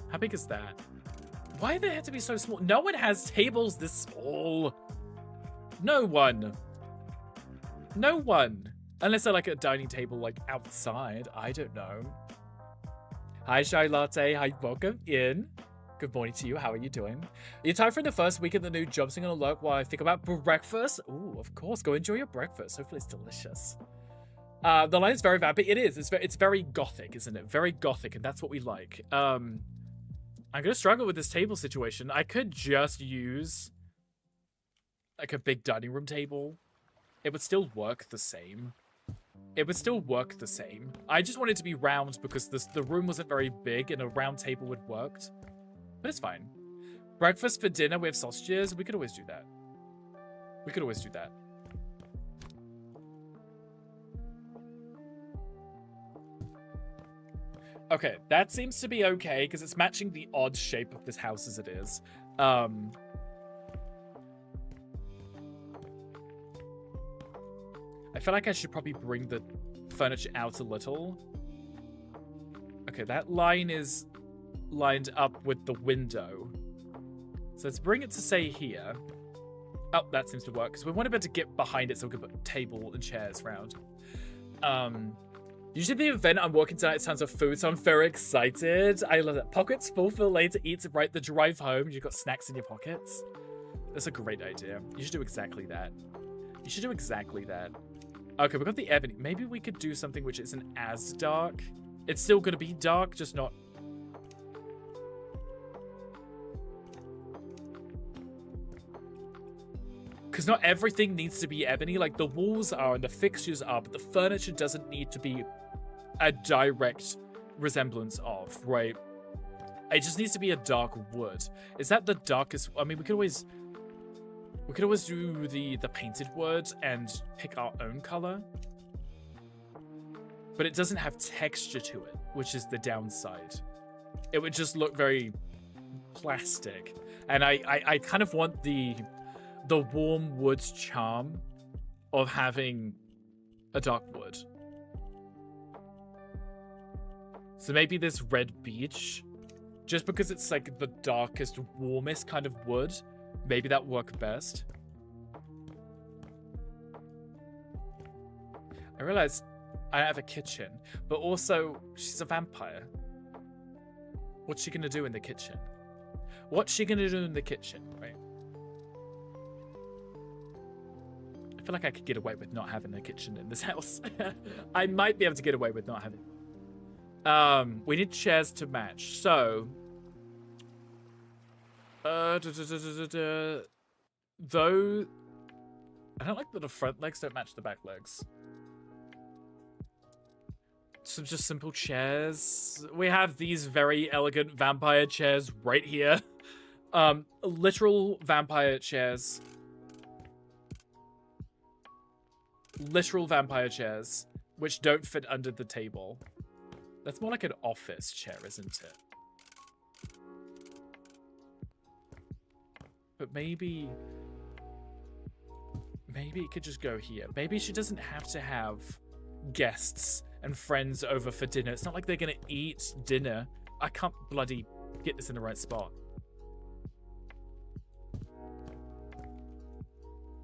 How big is that? Why do they have to be so small? No one has tables this small. No one. No one. Unless they're like a dining table like outside. I don't know. Hi, Shy Latte. Hi, welcome in. Good morning to you. How are you doing? Are you tired for the first week of the new job? So I'm gonna lurk while I think about breakfast. Ooh, of course. Go enjoy your breakfast. Hopefully it's delicious. The line is very vapid. It is. It's very gothic, isn't it? Very gothic, and that's what we like. I'm gonna struggle with this table situation. I could just use like a big dining room table. It would still work the same. It would still work the same. I just wanted it to be round because the room wasn't very big and a round table would work. But it's fine. Breakfast for dinner, we have sausages. We could always do that. We could always do that. Okay, that seems to be okay because it's matching the odd shape of this house as it is. I feel like I should probably bring the furniture out a little. Okay, that line is lined up with the window. So let's bring it to say here. Oh, that seems to work because we want to be able to get behind it so we can put a table and chairs around. Usually the event I'm working tonight sounds of food, so I'm very excited. I love that. Pockets full for later eats right the drive home. You've got snacks in your pockets. That's a great idea. You should do exactly that. You should do exactly that. Okay, we've got the ebony. Maybe we could do something which isn't as dark. It's still going to be dark, just not... Because not everything needs to be ebony. Like, the walls are and the fixtures are, but the furniture doesn't need to be a direct resemblance of, right? It just needs to be a dark wood. Is that the darkest? I mean, we could always do the painted wood and pick our own color. But it doesn't have texture to it, which is the downside. It would just look very plastic. And I kind of want the warm wood's charm of having a dark wood. So maybe this red beech, just because it's like the darkest, warmest kind of wood, Maybe that worked best. I realized I have a kitchen, but also she's a vampire. What's she gonna do in the kitchen? What's she gonna do in the kitchen, right? I feel like I could get away with not having a kitchen in this house. I might be able to get away with not having. We need chairs to match. So, though, I don't like that the front legs don't match the back legs. Some just simple chairs. We have these very elegant vampire chairs right here. Literal vampire chairs. Literal vampire chairs, which don't fit under the table. That's more like an office chair, isn't it? But maybe it could just go here. Maybe she doesn't have to have guests and friends over for dinner. It's not like they're gonna eat dinner. I can't bloody get this in the right spot.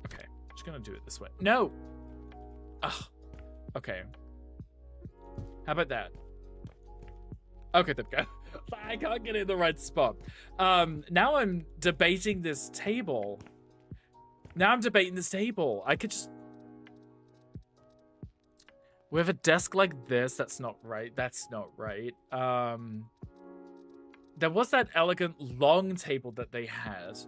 Okay, just gonna do it this way. No! Ugh. Okay. How about that? Okay, there we go. I can't get it in the right spot. Now I'm debating this table. I could just... We have a desk like this. That's not right. There was that elegant long table that they had.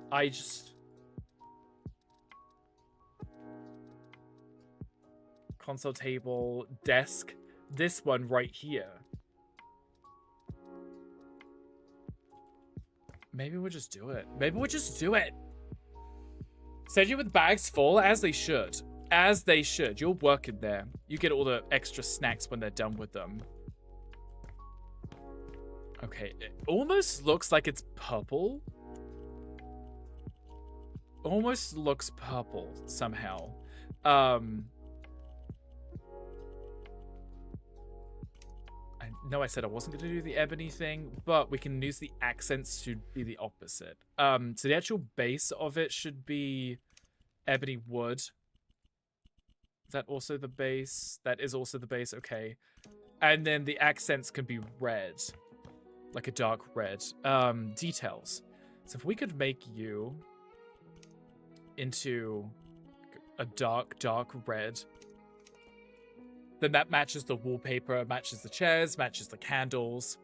Console table, desk. This one right here. Maybe we'll just do it. Send you with bags full, as they should. You'll work in there. You get all the extra snacks when they're done with them. Okay, it almost looks like it's purple. Almost looks purple somehow. I know I said I wasn't going to do the ebony thing, but we can use the accents to be the opposite. So the actual base of it should be ebony wood. Is that also the base? That is also the base, okay. And then the accents can be red, like a dark red. Details. So if we could make you into a dark red, then that matches the wallpaper, matches the chairs, matches the candles.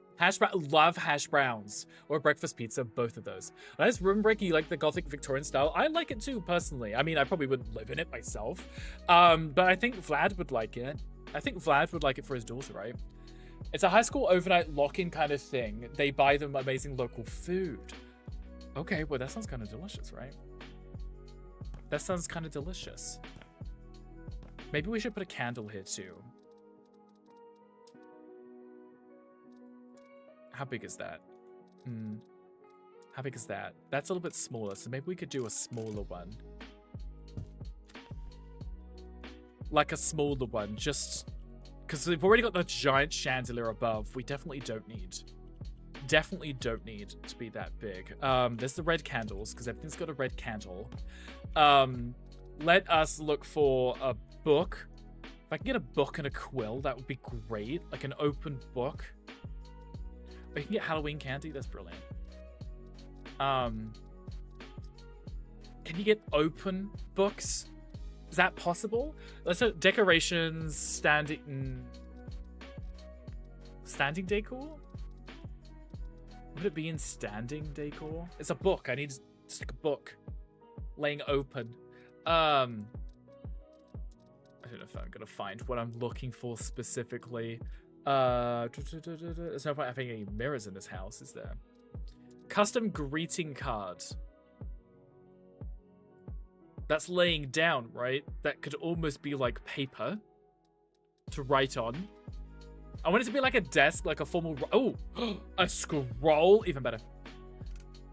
Love hash browns or breakfast pizza, both of those. Nice room break. You like the Gothic Victorian style? I like it too, personally. I mean, I probably wouldn't live in it myself, but I think Vlad would like it. I think Vlad would like it for his daughter, right? It's a high school overnight lock-in kind of thing. They buy them amazing local food. Okay, well, that sounds kind of delicious, right? That sounds kind of delicious. Maybe we should put a candle here too. How big is that? How big is that? That's a little bit smaller, so maybe we could do a smaller one. Like a smaller one, just because we've already got the giant chandelier above. We definitely don't need to be that big. There's the red candles, because everything's got a red candle. Let us look for a book. If I can get a book and a quill, that would be great. Like an open book. Oh, you can get Halloween candy. That's brilliant. Can you get open books? Is that possible? Let's do decorations, standing decor? Would it be in standing decor? It's a book. I need just like a book laying open. I don't know if I'm gonna find what I'm looking for specifically. There's no point having any mirrors in this house, is there? Custom greeting card. That's laying down, right? That could almost be like paper to write on. I want it to be like a desk, like a formal... Oh, a scroll. Even better.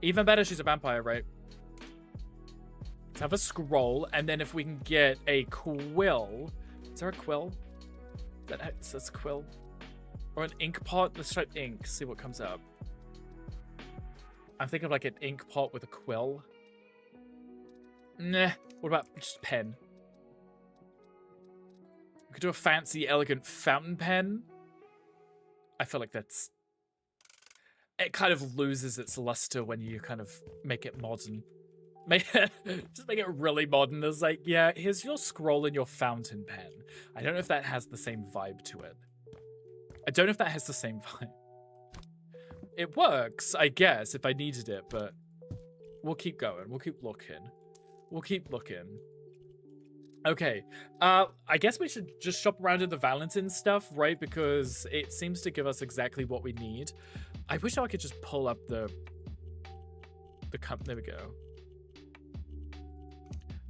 Even better, she's a vampire, right? Let's have a scroll, and then if we can get a quill... Is there a quill? That's a quill. Or an ink pot. Let's try ink, see what comes up. I'm thinking of like an ink pot with a quill. Nah. What about just pen? We could do a fancy, elegant fountain pen. I feel like that's... It kind of loses its luster when you kind of make it modern. Just make it really modern. It's like, yeah, here's your scroll and your fountain pen. I don't know if that has the same vibe to it. I don't know if that has the same vibe. It works, I guess, if I needed it, but we'll keep going. We'll keep looking. We'll keep looking. Okay, I guess we should just shop around at the Valentine stuff, right? Because it seems to give us exactly what we need. I wish I could just pull up the there we go.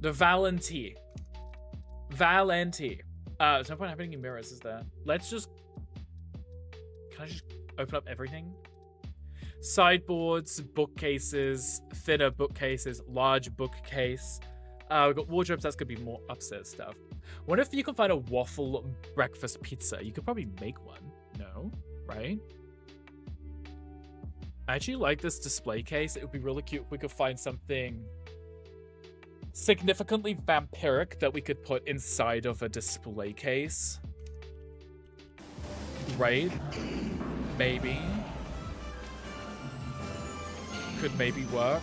The Valenti. There's no point having any mirrors, is there? Let's just... Can I just open up everything? Sideboards, bookcases, thinner bookcases, large bookcase. We've got wardrobes, that's gonna be more upstairs stuff. What if you can find a waffle breakfast pizza? You could probably make one. No? Right? I actually like this display case. It would be really cute if we could find something significantly vampiric that we could put inside of a display case. Right? Maybe. Could maybe work.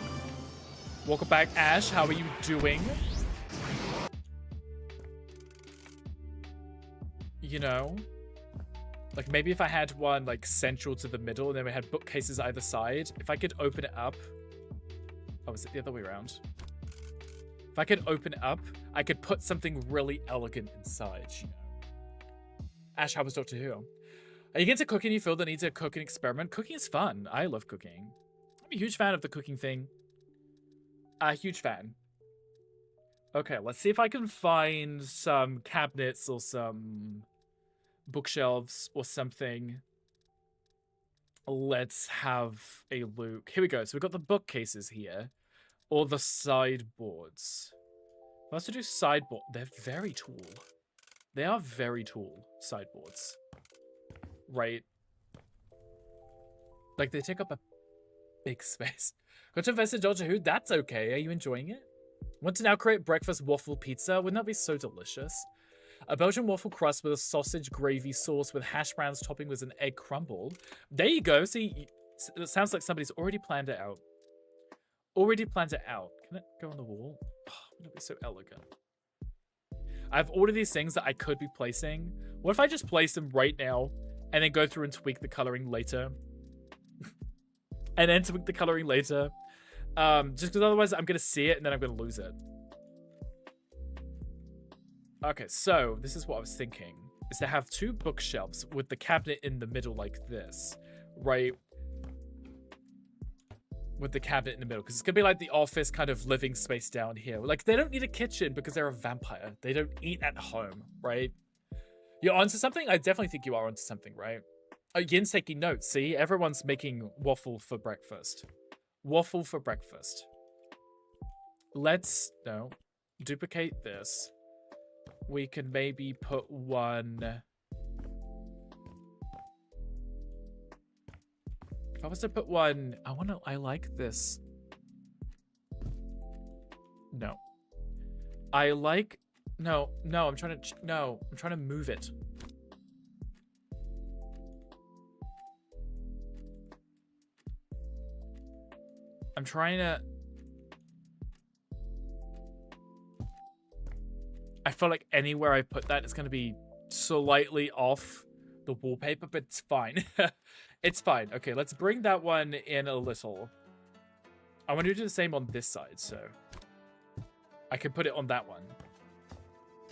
Welcome back, Ash. How are you doing? You know? Like, maybe if I had one, like, central to the middle, and then we had bookcases either side. If I could open it up... Oh, is it the other way around? If I could open it up, I could put something really elegant inside, you know? Ash, how was Doctor Who? Are you into cooking? You feel the need to cook and experiment? Cooking is fun. I love cooking. I'm a huge fan of the cooking thing. A huge fan. Okay, let's see if I can find some cabinets or some bookshelves or something. Let's have a look. Here we go. So we've got the bookcases here. Or the sideboards. Let's do sideboard. They're very tall. They are very tall sideboards. Right? Like, they take up a big space. Got to invest in Doctor Who? That's okay. Are you enjoying it? Want to now create breakfast waffle pizza? Wouldn't that be so delicious? A Belgian waffle crust with a sausage gravy sauce with hash browns topping with an egg crumble. There you go. See, it sounds like somebody's already planned it out. Already planned it out. Can it go on the wall? Oh, wouldn't it be so elegant? I have all of these things that I could be placing. What if I just place them right now and then go through and tweak the coloring later? And then tweak the coloring later. Just because otherwise I'm going to see it and then I'm going to lose it. Okay, so this is what I was thinking. Is to have two bookshelves with the cabinet in the middle like this. Right? With the cabinet in the middle. Because it's going to be like the office kind of living space down here. Like, they don't need a kitchen because they're a vampire. They don't eat at home, right? You're onto something? I definitely think you are onto something, right? Oh, Yin's taking notes. See? Everyone's making waffle for breakfast. Waffle for breakfast. Let's, no, duplicate this. We can maybe put one... If I was to put one... I like this. No. I like... No, I'm trying to move it. I'm trying to... I feel like anywhere I put that, it's going to be slightly off the wallpaper, but it's fine. It's fine. Okay, let's bring that one in a little. I want to do the same on this side, so... I can put it on that one.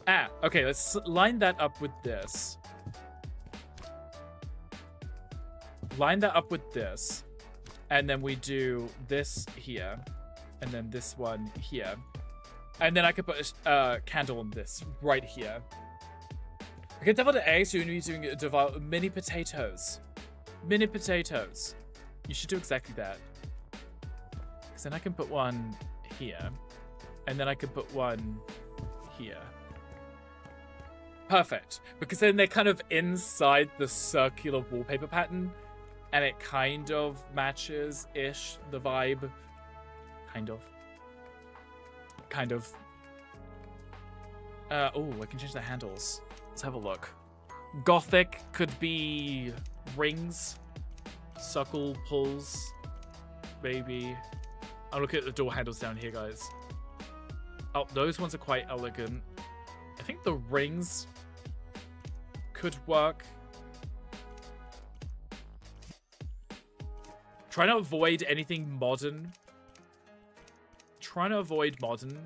Ah, okay, let's line that up with this. Line that up with this. And then we do this here. And then this one here. And then I could put a candle on this right here. I can double the eggs, so you're using mini potatoes. Mini potatoes. You should do exactly that. Because then I can put one here. And then I can put one here. Perfect. Because then they're kind of inside the circular wallpaper pattern. And it kind of matches-ish the vibe. Kind of. kind of... oh, I can change the handles. Let's have a look. Gothic could be rings. Suckle pulls. Maybe. I'm looking at the door handles down here, guys. Oh, those ones are quite elegant. I think the rings could work. Trying to avoid anything modern. Trying to avoid modern.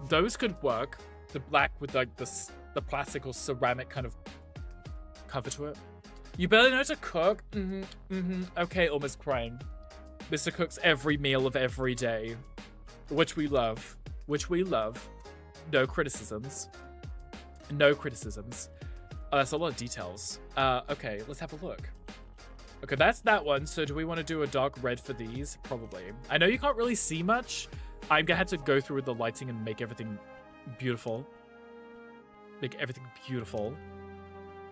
Those could work. The black with like the plastic or ceramic kind of cover to it. You barely know how to cook? Okay, almost crying. Mr. Cooks every meal of every day. Which we love. Which we love. No criticisms. No criticisms. Oh, that's a lot of details. Okay, let's have a look. Okay, that's that one. So do we want to do a dark red for these? Probably. I know you can't really see much. I'm gonna have to go through with the lighting and make everything beautiful. Make everything beautiful.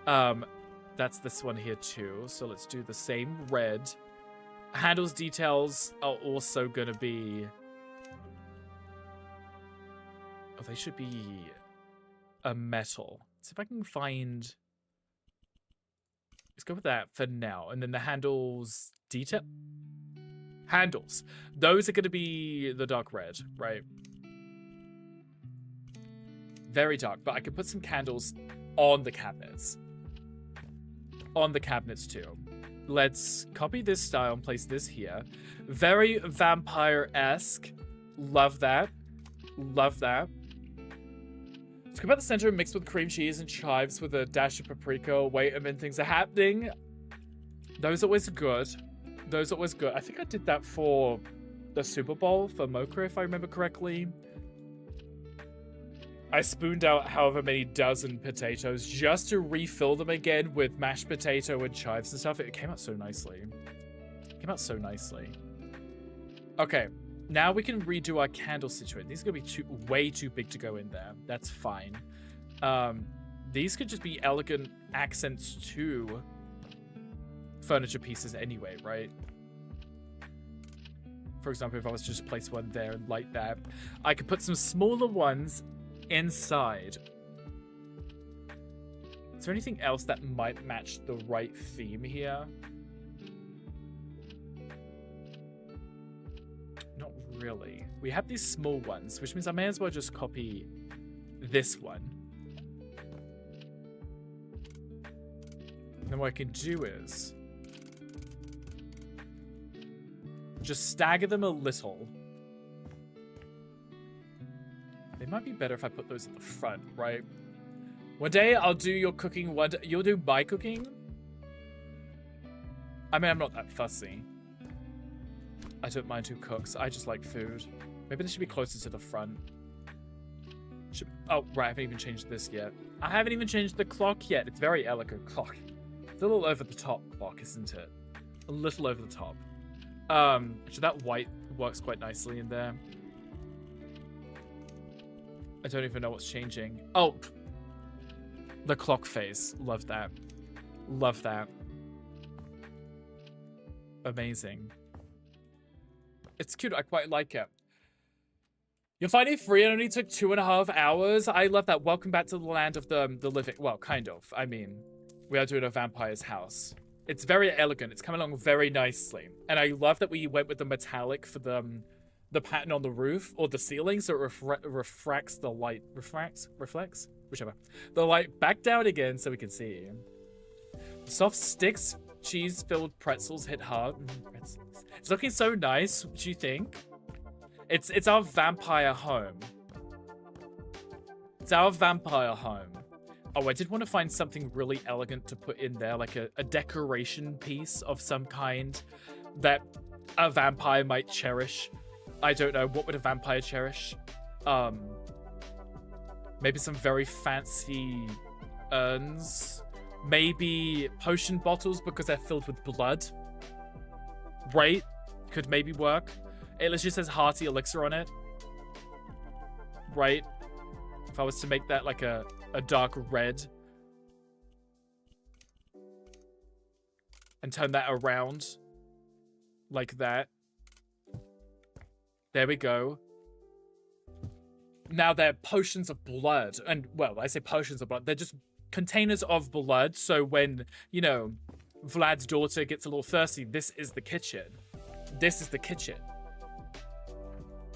That's this one here too. So let's do the same red. Handles details are also gonna be... Oh, they should be a metal. See if I can find... Let's go with that for now. And then the handles detail... Handles. Those are going to be the dark red, right? Very dark. But I could put some candles on the cabinets. On the cabinets too. Let's copy this style and place this here. Very vampire-esque. Love that. Love that. Let's go about the center mixed with cream cheese and chives with a dash of paprika. Wait a minute, things are happening. Those are always good. Those are always good. I think I did that for the Super Bowl for Mocha, if I remember correctly. I spooned out however many dozen potatoes just to refill them again with mashed potato and chives and stuff. It came out so nicely. It came out so nicely. Okay. Now we can redo our candle situation. These are going to be way too big to go in there. That's fine. These could just be elegant accents to furniture pieces anyway, right? For example, if I was to just place one there and light that, I could put some smaller ones inside. Is there anything else that might match the right theme here? Not really. We have these small ones, which means I may as well just copy this one. And then what I can do is just stagger them a little. They might be better if I put those at the front, right? One day I'll do your cooking, one day you'll do my cooking. I mean, I'm not that fussy. I don't mind who cooks. I just like food. Maybe they should be closer to the front. Oh, right. I haven't even changed this yet. I haven't even changed the clock yet. It's very elegant clock. It's a little over the top clock, isn't it? A little over the top. So that white works quite nicely in there. I don't even know what's changing. Oh, the clock face. Love that. Love that. Amazing. It's cute. I quite like it. You'll find it free. It only took 2.5 hours. I love that. Welcome back to the land of the living. Well, kind of. I mean, we are doing a vampire's house. It's very elegant. It's coming along very nicely. And I love that we went with the metallic for the pattern on the roof or the ceiling, so it refracts the light. Reflects? Whichever. The light back down again so we can see. Soft sticks, cheese-filled pretzels hit hard. It's looking so nice. What do you think? It's our vampire home. It's our vampire home. Oh, I did want to find something really elegant to put in there, like a decoration piece of some kind that a vampire might cherish. I don't know. What would a vampire cherish? Maybe some very fancy urns. Maybe potion bottles because they're filled with blood. Right? Could maybe work. It just says hearty elixir on it. Right? If I was to make that like a dark red. And turn that around. Like that. There we go. Now they're potions of blood. And, well, I say potions of blood. They're just containers of blood. So when, you know, Vlad's daughter gets a little thirsty, this is the kitchen. This is the kitchen.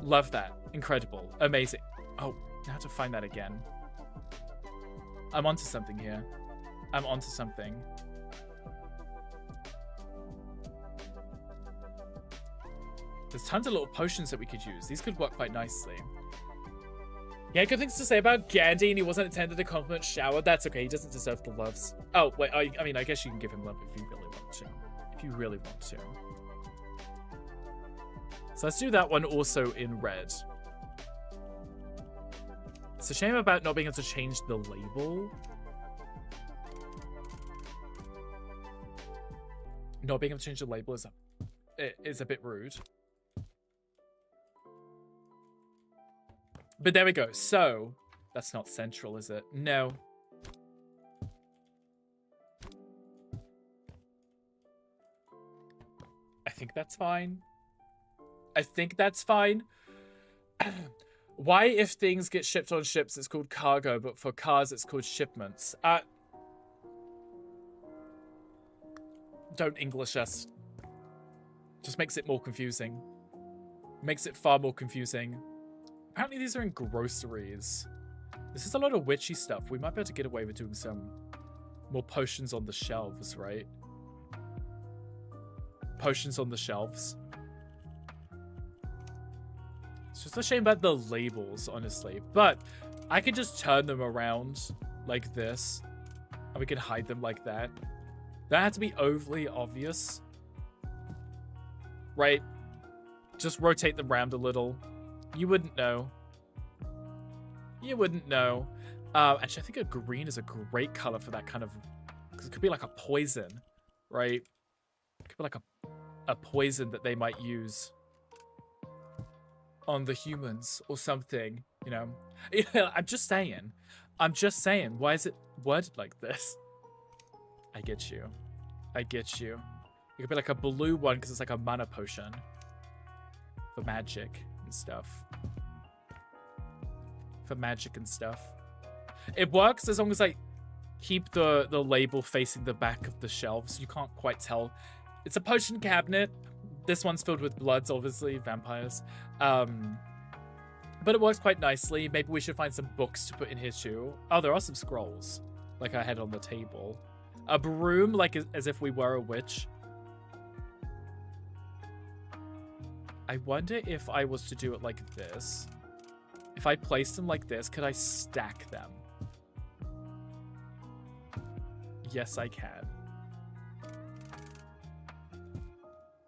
Love that. Incredible. Amazing. Oh, now to find that again. I'm onto something here. I'm onto something. There's tons of little potions that we could use. These could work quite nicely. He had good things to say about Gandhi, and he wasn't attended a compliment shower. That's okay. He doesn't deserve the loves. Oh, wait. I mean, I guess you can give him love if you really want to. If you really want to. So let's do that one also in red. It's a shame about not being able to change the label. Not being able to change the label is a bit rude. But there we go. So, that's not central, is it? No. I think that's fine. I think that's fine. Why, if things get shipped on ships, it's called cargo, but for cars, it's called shipments? Don't English us. Just makes it more confusing. Makes it far more confusing. Apparently these are in groceries. This is a lot of witchy stuff. We might be able to get away with doing some more potions on the shelves, right? Potions on the shelves. It's just a shame about the labels, honestly. But I could just turn them around like this. And we can hide them like that. That had to be overly obvious. Right? Just rotate them around a little. You wouldn't know. You wouldn't know. Actually, I think a green is a great color for that kind of... Because it could be like a poison, right? It could be like a poison that they might use on the humans or something, you know? I'm just saying. I'm just saying. Why is it worded like this? I get you. I get you. It could be like a blue one because it's like a mana potion for magic and stuff. For magic and stuff. It works as long as I keep the label facing the back of the shelves. You can't quite tell. It's a potion cabinet. This one's filled with bloods, obviously, vampires. But it works quite nicely. Maybe we should find some books to put in here too. Oh, there are some scrolls, like I had on the table. A broom, like as if we were a witch. I wonder if I was to do it like this. If I placed them like this, could I stack them? Yes, I can.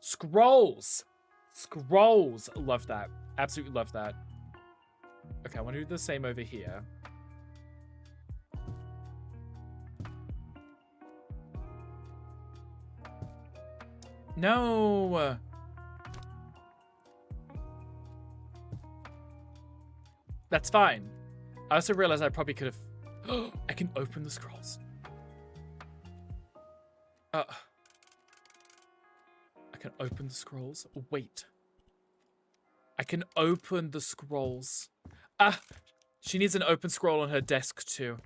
Scrolls! Scrolls! Love that. Absolutely love that. Okay, I want to do the same over here. No! That's fine. I also realized I probably could have... I can open the scrolls. I can open the scrolls. Wait. I can open the scrolls. Ah! She needs an open scroll on her desk too.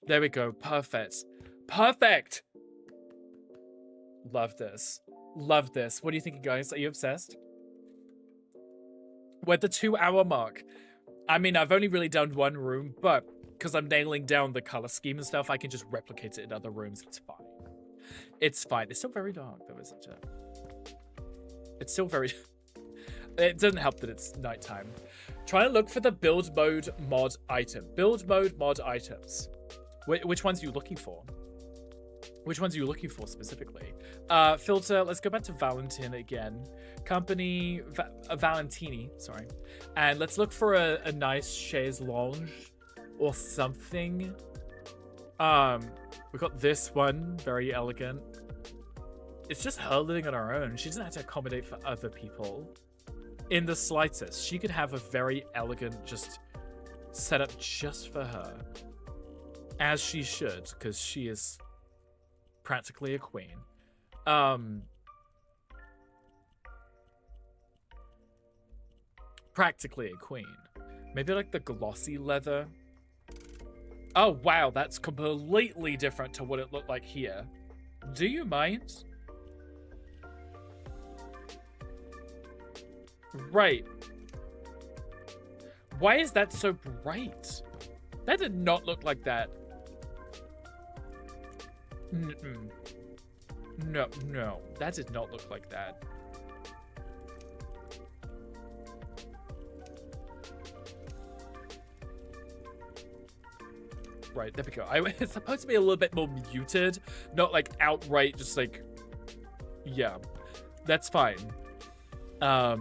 There we go. Perfect. Perfect! Love this. Love this. What are you thinking, guys? Are you obsessed? We're at the 2-hour mark. I mean, I've only really done one room, but because I'm nailing down the color scheme and stuff, I can just replicate it in other rooms. It's fine. It's fine. It's still very dark, though, isn't it? It's still very... It doesn't help that it's nighttime. Try to look for the build mode mod item. Build mode mod items. Which ones are you looking for? Which ones are you looking for specifically? Filter, let's go back to Valentin again. Company, Valentini, sorry. And let's look for a nice chaise lounge or something. We've got this one, very elegant. It's just her living on her own. She doesn't have to accommodate for other people in the slightest. She could have a very elegant, just set up just for her. As she should, because she is practically a queen. practically a queen. Maybe like the glossy leather. Oh, wow, that's completely different to what it looked like here. Do you mind? Right. Why is that so bright? That did not look like that. No, no, that did not look like that. Right, there we go. It's supposed to be a little bit more muted, not like outright, just like, yeah, that's fine. I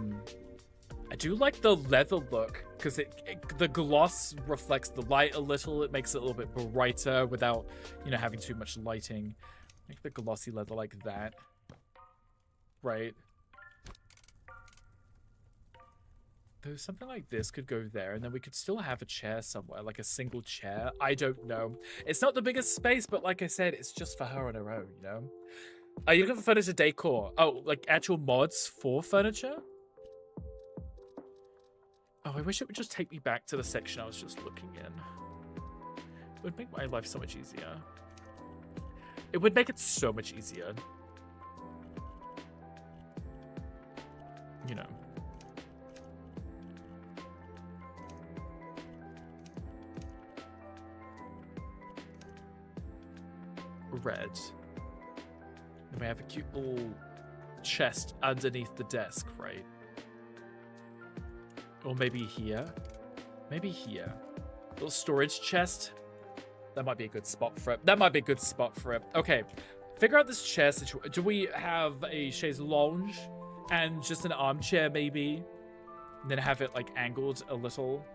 do like the leather look because the gloss reflects the light a little. It makes it a little bit brighter without, you know, having too much lighting. Make the glossy leather like that. Right. Though something like this could go there, and then we could still have a chair somewhere, like a single chair. I don't know. It's not the biggest space, but like I said, it's just for her on her own, you know? Are you looking for furniture decor? Oh, like actual mods for furniture? Oh, I wish it would just take me back to the section I was just looking in. It would make my life so much easier. It would make it so much easier. You know. Red. And we have a cute little chest underneath the desk, right? Or maybe here. Maybe here. Little storage chest. That might be a good spot for it. That might be a good spot for it. Okay. Figure out this chair situation. Do we have a chaise lounge and just an armchair maybe? And then have it like angled a little.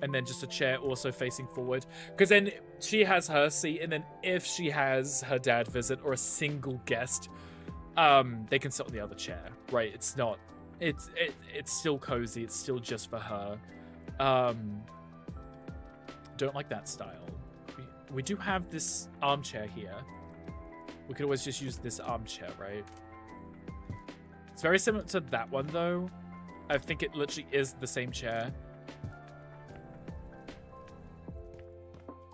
And then just a chair also facing forward. Because then she has her seat, and then if she has her dad visit or a single guest, they can sit on the other chair, right? It's not, it's still cozy. It's still just for her. Don't like that style. We do have this armchair here. We could always just use this armchair, right? It's very similar to that one though. I think it literally is the same chair.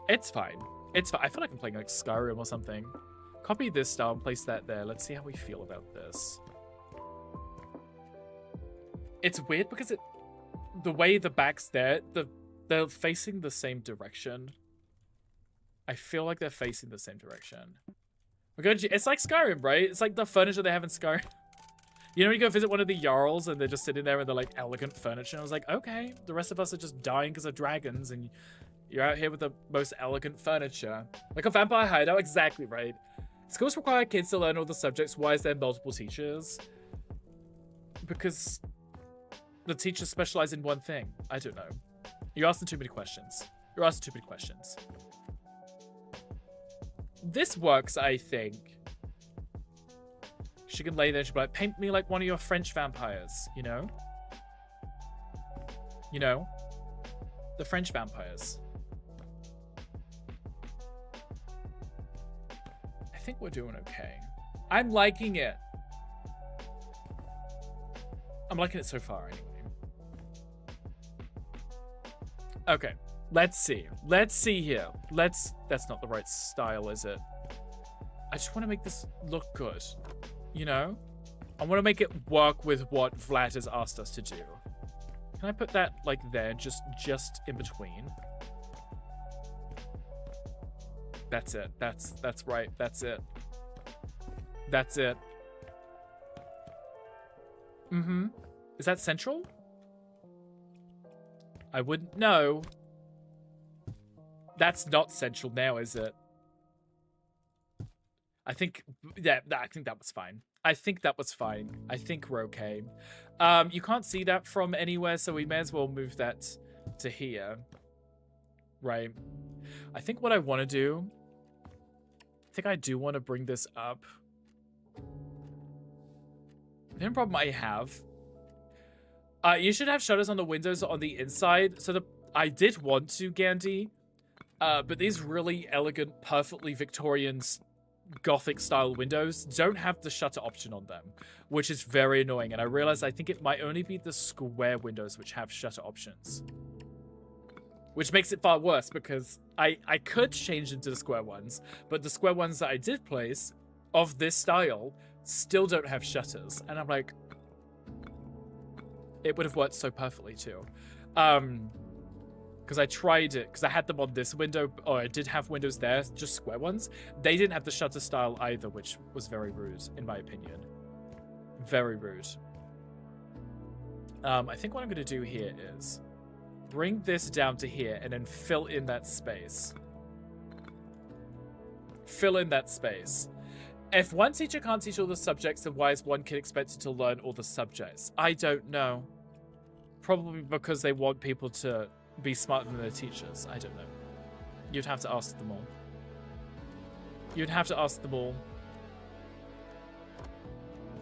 It's fine. It's fine. I feel like I'm playing like Skyrim or something. Copy this style and place that there. Let's see how we feel about this. It's weird because the way the back's there, they're facing the same direction. I feel like they're facing the same direction. We're going to, it's like Skyrim, right? It's like the furniture they have in Skyrim. You know, when you go visit one of the Jarls and they're just sitting there with the like elegant furniture. I was like, okay, the rest of us are just dying because of dragons and you're out here with the most elegant furniture. Like a vampire hideout, exactly right. Schools require kids to learn all the subjects. Why is there multiple teachers? Because the teachers specialize in one thing. I don't know. You're asking too many questions. You're asking too many questions. This works, I think. She can lay there and she'll be like, paint me like one of your French vampires, you know? You know? The French vampires. I think we're doing okay. I'm liking it. I'm liking it so far anyway. Okay, let's see. Let's see here. That's not the right style, is it? I just want to make this look good. You know? I want to make it work with what Vlad has asked us to do. Can I put that like there, just in between? That's it. That's right. That's it. That's it. Mm-hmm. Is that central? I wouldn't know. That's not central now, is it? I think, yeah, I think that was fine. I think that was fine. I think we're okay. You can't see that from anywhere, so we may as well move that to here. Right. I think what I want to do, I think I do want to bring this up. The only problem I have, you should have shutters on the windows on the inside. So I did want to, Gandhi, but these really elegant, perfectly Victorian Gothic style windows don't have the shutter option on them, which is very annoying. And I realized I think it might only be the square windows which have shutter options, which makes it far worse because I could change them to the square ones, but the square ones that I did place of this style still don't have shutters. And I'm like, it would have worked so perfectly too. Because I tried it, because I had them on this window, or I did have windows there, just square ones. They didn't have the shutter style either, which was very rude, in my opinion. Very rude. I think what I'm going to do here is bring this down to here and then fill in that space. Fill in that space. If one teacher can't teach all the subjects, then why is one kid expected to learn all the subjects? I don't know. Probably because they want people to be smarter than their teachers. I don't know. You'd have to ask them all. You'd have to ask them all.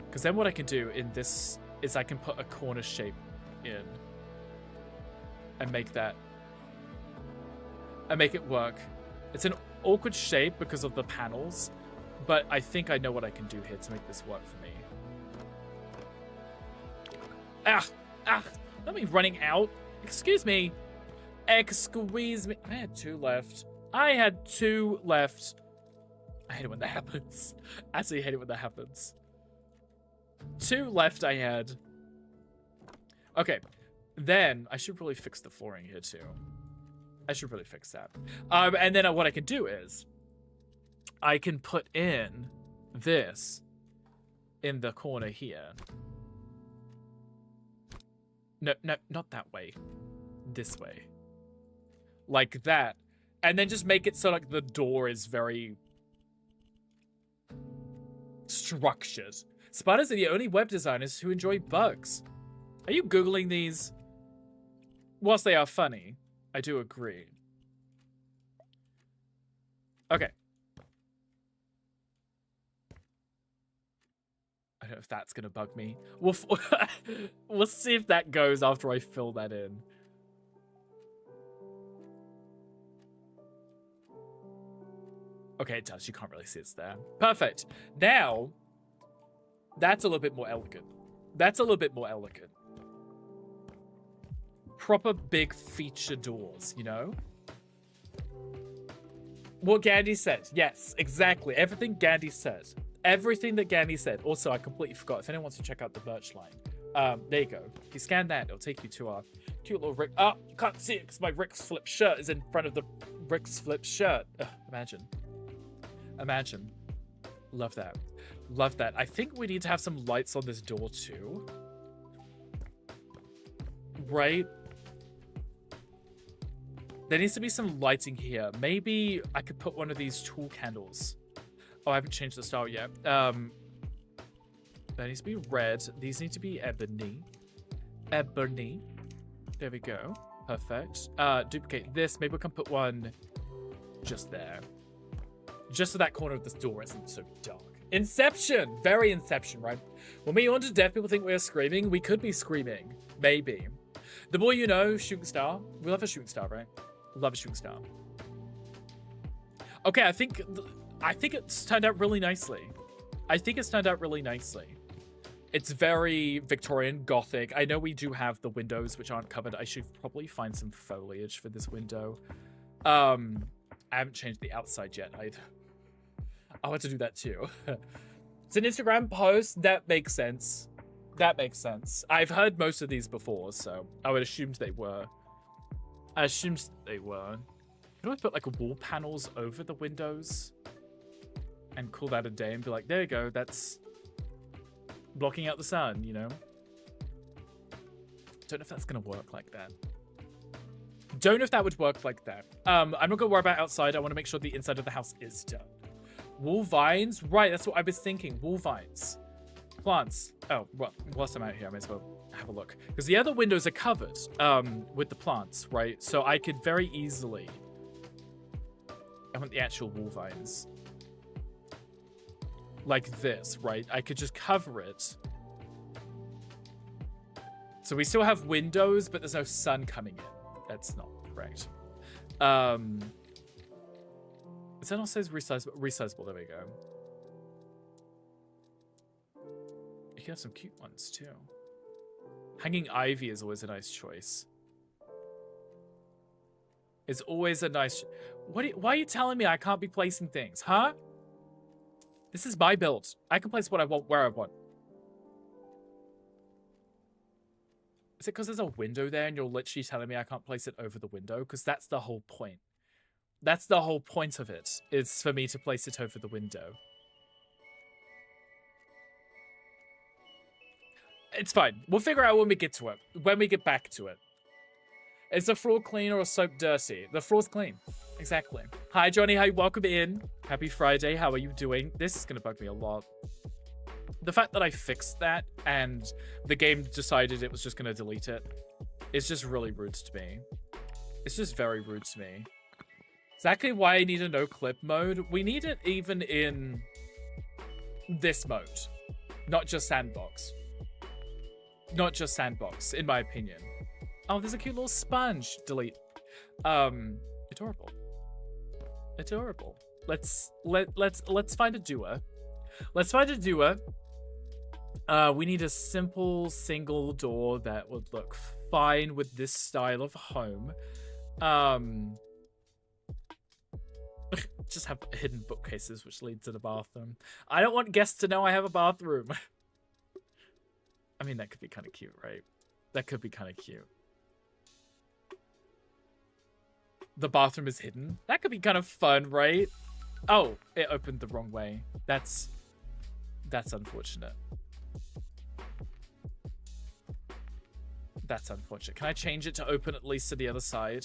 Because then what I can do in this is I can put a corner shape in. And make that... and make it work. It's an awkward shape because of the panels. But I think I know what I can do here to make this work for me. Not me running out. Excuse me. Excuse me. I had 2 left. I had 2 left. I hate it when that happens. I actually hate it when that happens. 2 left I had. Okay. Then I should really fix the flooring here too. I should really fix that. And then what I can do is I can put in this in the corner here. No, not that way. This way. Like that. And then just make it so like the door is very structured. Spiders are the only web designers who enjoy bugs. Are you Googling these? Whilst they are funny, I do agree. Okay. I don't know if that's going to bug me. We'll see if that goes after I fill that in. Okay, it does. You can't really see it's there. Perfect. Now, that's a little bit more elegant. That's a little bit more elegant. Proper big feature doors, you know? What Gandhi said. Yes, exactly. Everything Gandhi said. Everything that Gandhi said. Also, I completely forgot. If anyone wants to check out the merch line, there you go. If you scan that, it'll take you to our cute little Rick. Oh, you can't see it because my Rick's Flip shirt is in front of the Rick's Flip shirt. Ugh, imagine. Imagine. Love that. Love that. I think we need to have some lights on this door too. Right? There needs to be some lighting here. Maybe I could put one of these tool candles. Oh, I haven't changed the style yet. That needs to be red. These need to be ebony. Ebony. There we go. Perfect. Duplicate this. Maybe we can put one just there. Just so that corner of this door isn't so dark. Inception! Very Inception, right? When we yawn to death, people think we're screaming. We could be screaming. Maybe. The more you know, shooting star. We love a shooting star, right? Love a shooting star. Okay, I think it's turned out really nicely. I think it's turned out really nicely. It's very Victorian, Gothic. I know we do have the windows which aren't covered. I should probably find some foliage for this window. I haven't changed the outside yet either. I want to do that too. It's an Instagram post. That makes sense. That makes sense. I've heard most of these before, so I would assume they were. I assumed they were. Could I put like wall panels over the windows and call that a day and be like, there you go, that's blocking out the sun, you know? Don't know if that's gonna work like that. Don't know if that would work like that. I'm not gonna worry about outside. I want to make sure the inside of the house is done. Wall vines, right? That's what I was thinking. Wall vines, plants. Oh, well, whilst I'm out here, I may as well have a look because the other windows are covered with the plants, right? So I could very easily. I want the actual wall vines like this, right? I could just cover it. So we still have windows, but there's no sun coming in. That's not correct. Is that not says resizable? There we go. You can have some cute ones too. Hanging ivy is always a nice choice. It's always a nice... Why are you telling me I can't be placing things, huh? This is my build. I can place what I want where I want. Is it because there's a window there and you're literally telling me I can't place it over the window? Because that's the whole point. That's the whole point of it, is for me to place it over the window. It's fine. We'll figure out when we get to it. When we get back to it. Is the floor clean or soap dirty? The floor's clean. Exactly. Hi, Johnny. Hi, welcome in. Happy Friday. How are you doing? This is going to bug me a lot. The fact that I fixed that and the game decided it was just going to delete it is just really rude to me. It's just very rude to me. Exactly why I need a no-clip mode. We need it even in this mode. Not just sandbox. Not just sandbox, in my opinion. Oh, there's a cute little sponge. Delete. Adorable. Adorable. Let's find a doer. Let's find a doer. We need a simple single door that would look fine with this style of home. Just have hidden bookcases which lead to the bathroom. I don't want guests to know I have a bathroom. I mean, that could be kind of cute, right? That could be kind of cute. The bathroom is hidden. That could be kind of fun, right? Oh, it opened the wrong way. That's unfortunate. That's unfortunate. Can I change it to open at least to the other side?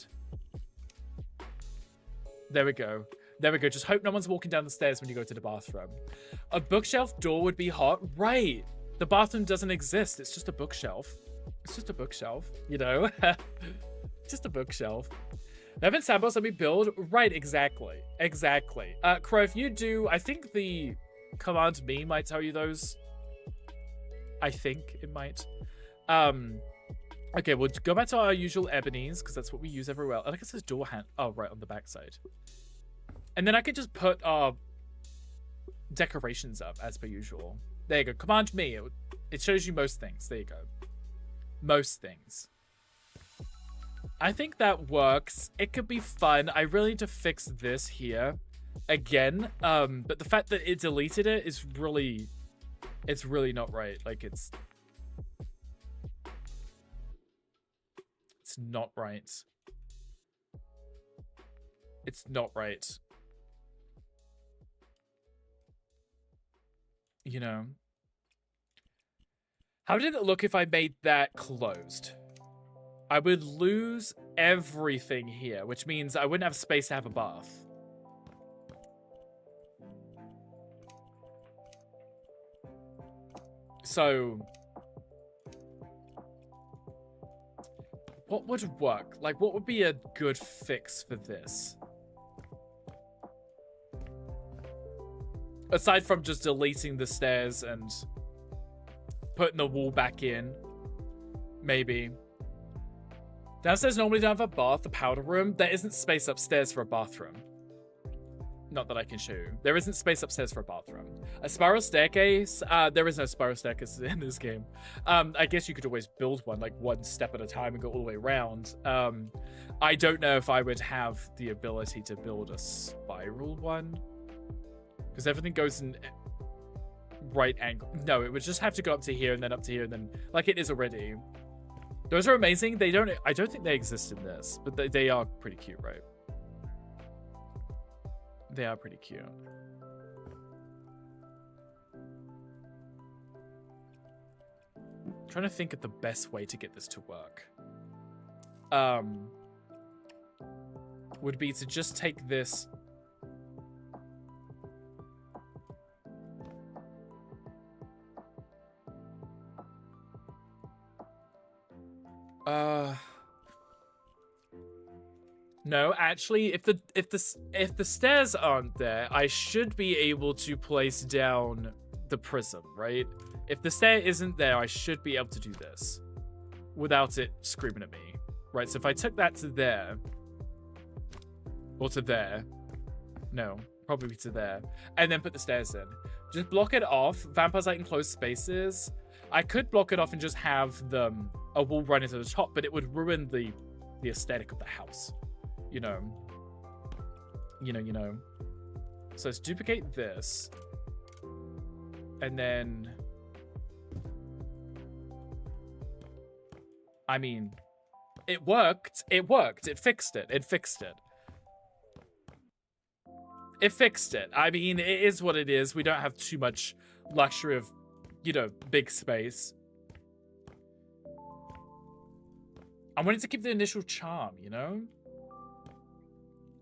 There we go. There we go. Just hope no one's walking down the stairs when you go to the bathroom. A bookshelf door would be hot. Right. The bathroom doesn't exist. It's just a bookshelf. It's just a bookshelf, you know? Just a bookshelf. Haven't sandbox, let me build. Right, exactly. Exactly. Crow, if you do, I think the command me might tell you those. I think it might. Okay, we'll go back to our usual ebonies, because that's what we use everywhere. I think it says door hand. Oh, right, on the back side. And then I could just put our decorations up, as per usual. There you go. Command me. It shows you most things. There you go. Most things. I think that works. It could be fun. I really need to fix this here again. But the fact that it deleted it is really... It's really not right. Like, it's not right. It's not right. You know. How did it look if I made that closed? I would lose everything here, which means I wouldn't have space to have a bath. So, what would work? Like, what would be a good fix for this? Aside from just deleting the stairs and putting the wall back in, maybe. Downstairs normally don't have a bath, the powder room. There isn't space upstairs for a bathroom. Not that I can show you. There isn't space upstairs for a bathroom. A spiral staircase? There is no spiral staircase in this game. I guess you could always build one, like one step at a time and go all the way around. I don't know if I would have the ability to build a spiral one. Because everything goes in right angle. No, it would just have to go up to here and then up to here and then, like it is already. Those are amazing. I don't think they exist in this, but they are pretty cute, right? They are pretty cute. I'm trying to think of the best way to get this to work. Would be to just take this. No, actually, if the stairs aren't there, I should be able to place down the prism, right? If the stair isn't there, I should be able to do this without it screaming at me, right? So if I took that to there, or to there, no, probably to there, and then put the stairs in, just block it off. Vampires like enclosed spaces. I could block it off and just have a wall run into the top, but it would ruin the aesthetic of the house. You know. So let's duplicate this. And then... I mean, it worked. It worked. It fixed it. It fixed it. It fixed it. I mean, it is what it is. We don't have too much luxury of, you know, big space. I wanted to keep the initial charm, you know?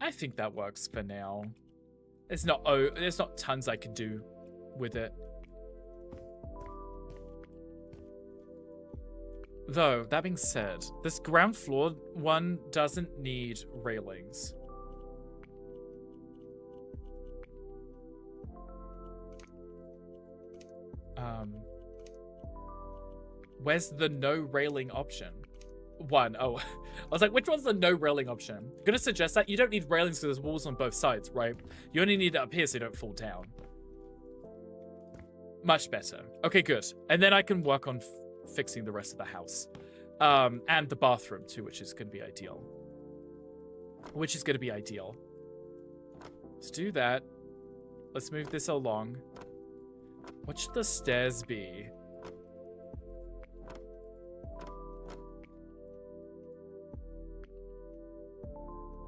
I think that works for now. There's not tons I can do with it. Though, that being said, this ground floor one doesn't need railings. Where's the no railing option? One. Oh, I was like, which one's the no railing option? I'm gonna suggest that you don't need railings because there's walls on both sides, right? You only need it up here so you don't fall down. Much better. Okay, good. And then I can work on fixing the rest of the house. And the bathroom too, which is gonna be ideal. Let's do that. Let's move this along. What should the stairs be?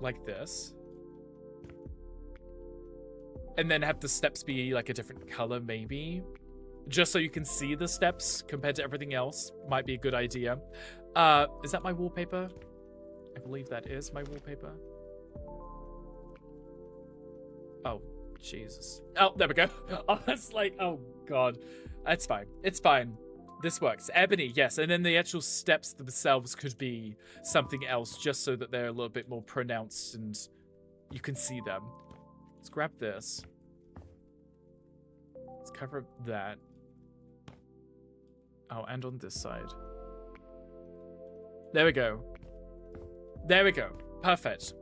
Like this. And then have the steps be like a different color, maybe. Just so you can see the steps compared to everything else. Might be a good idea. Is that my wallpaper? I believe that is my wallpaper. Oh, Jesus. Oh, there we go. I was like, oh, God. It's fine. It's fine. This works. Ebony, yes. And then the actual steps themselves could be something else, just so that they're a little bit more pronounced and you can see them. Let's grab this. Let's cover that. Oh, and on this side. There we go. There we go. Perfect.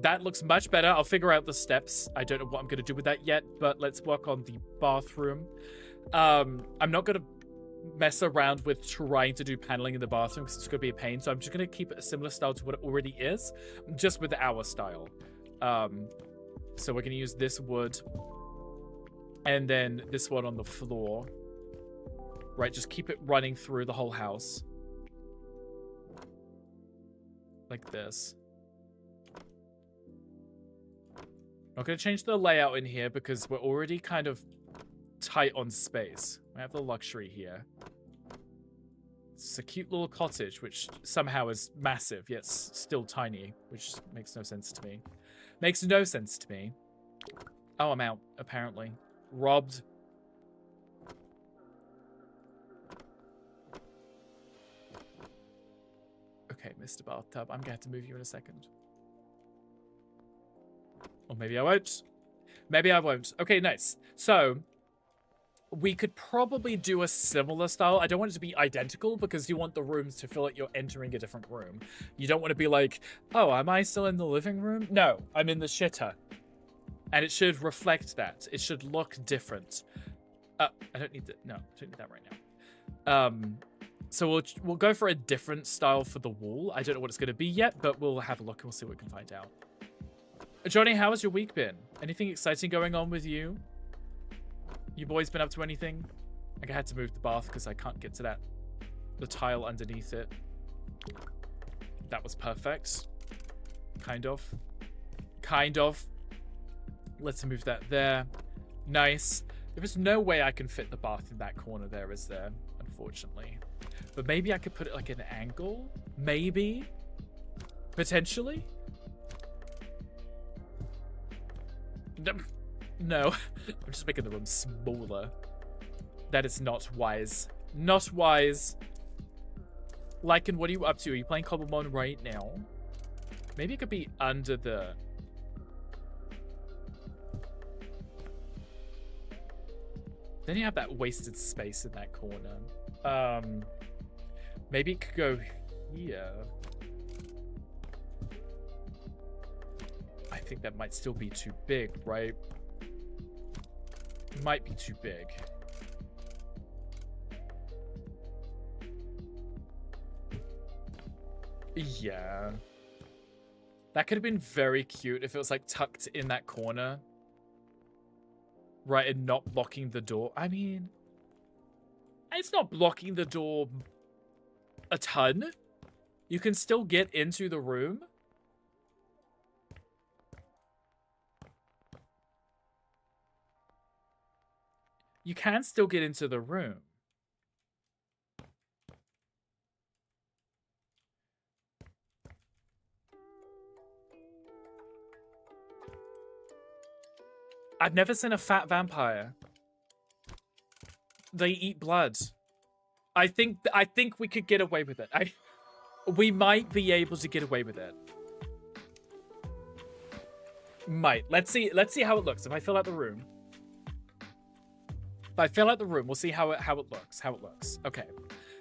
That looks much better. I'll figure out the steps. I don't know what I'm going to do with that yet, but let's work on the bathroom. I'm not going to mess around with trying to do paneling in the bathroom because it's going to be a pain, so I'm just going to keep it a similar style to what it already is, just with our style. So we're going to use this wood and then this one on the floor. Right, just keep it running through the whole house. Like this. Not going to change the layout in here because we're already kind of tight on space. We have the luxury here. It's a cute little cottage, which somehow is massive, yet still tiny, which makes no sense to me. Makes no sense to me. Oh, I'm out, apparently. Robbed. Okay, Mr. Bathtub, I'm going to have to move you in a second. Or maybe I won't. Maybe I won't. Okay, nice. So, we could probably do a similar style. I don't want it to be identical because you want the rooms to feel like you're entering a different room. You don't want to be like, oh, am I still in the living room? No, I'm in the shitter. And it should reflect that. It should look different. I don't need that. No, I don't need that right now. So we'll go for a different style for the wall. I don't know what it's going to be yet, but we'll have a look and we'll see what we can find out. Johnny, how has your week been? Anything exciting going on with you? You boys been up to anything? I had to move the bath because I can't get to the tile underneath it. That was perfect. Kind of. Kind of. Let's move that there. Nice. There is no way I can fit the bath in that corner there, is there? Unfortunately. But maybe I could put it like an angle? Maybe? Potentially? No. I'm just making the room smaller. That is not wise. Not wise. Lycan, what are you up to? Are you playing Cobblemon right now? Maybe it could be under the... Then you have that wasted space in that corner. Maybe it could go here. I think that might still be too big, right? It might be too big. Yeah. That could have been very cute if it was like tucked in that corner. Right, and not blocking the door. I mean, it's not blocking the door a ton. You can still get into the room. You can still get into the room. I've never seen a fat vampire. They eat blood. I think we could get away with it. We might be able to get away with it. Might. Let's see how it looks. If I fill out the room. If I fill out the room, we'll see how it looks. Okay.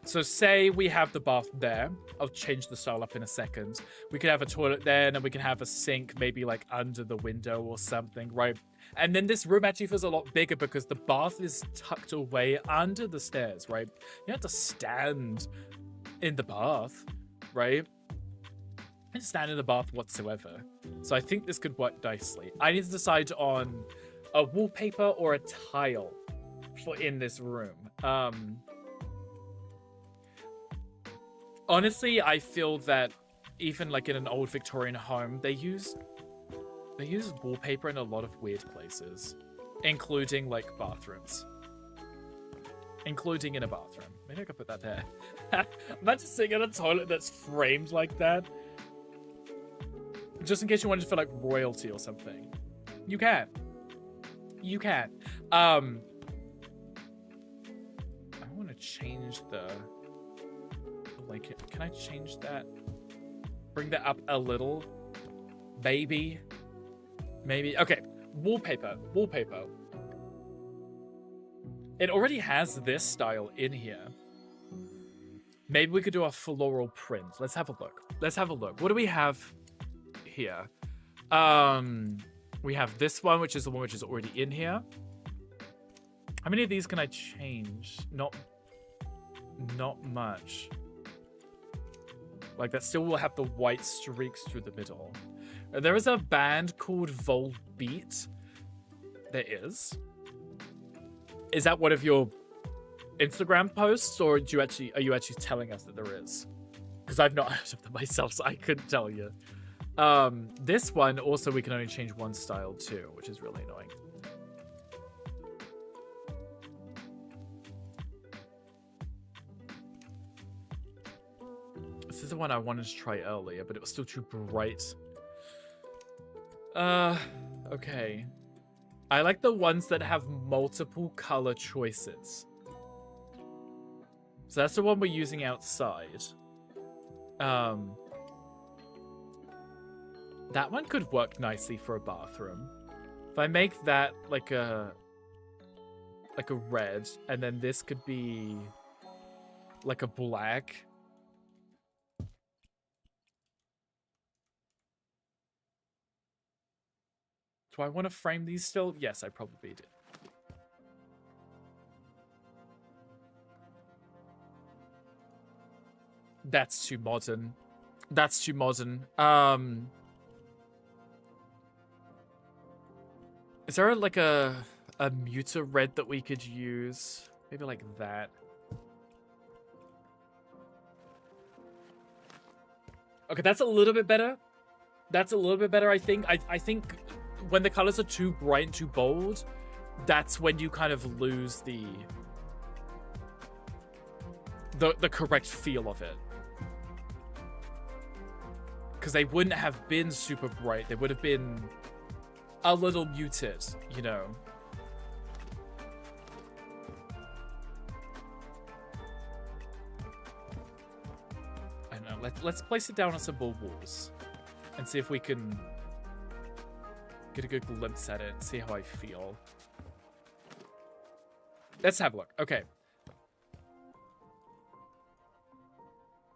So say we have the bath there. I'll change the style up in a second. We could have a toilet there, and then we can have a sink maybe like under the window or something, right? And then this room actually feels a lot bigger because the bath is tucked away under the stairs, right? You don't have to stand in the bath, right? You don't stand in the bath whatsoever. So I think this could work nicely. I need to decide on a wallpaper or a tile for in this room. Honestly, I feel that even like in an old Victorian home, they use wallpaper in a lot of weird places, including like bathrooms. Including in a bathroom. Maybe I could put that there. Imagine sitting in a toilet that's framed like that. Just in case you wanted to feel like royalty or something. You can. You can. I want to change the... Like, can I change that? Bring that up a little? Maybe. Okay, wallpaper. It already has this style in here. Maybe we could do a floral print. Let's have a look. What do we have here? We have this one, which is the one which is already in here. How many of these can I change? Not much. Like, that still will have the white streaks through the middle. There is a band called Volbeat. There is. Is that one of your Instagram posts, or are you actually telling us that there is? Because I've not heard of them myself, so I couldn't tell you. This one, also, we can only change one style too, which is really annoying. This is the one I wanted to try earlier, but it was still too bright. Okay. I like the ones that have multiple color choices. So that's the one we're using outside. That one could work nicely for a bathroom. If I make that like a red, and then this could be like a black. Do I want to frame these still? Yes, I probably do. That's too modern. That's too modern. Is there like a muter red that we could use? Maybe like that. Okay, that's a little bit better. That's a little bit better, I think. I think when the colors are too bright and too bold, that's when you kind of lose the correct feel of it. Because they wouldn't have been super bright. They would have been a little muted, you know. I don't know. Let's place it down on some walls and see if we can get a good glimpse at it and see how I feel. Let's have a look. Okay.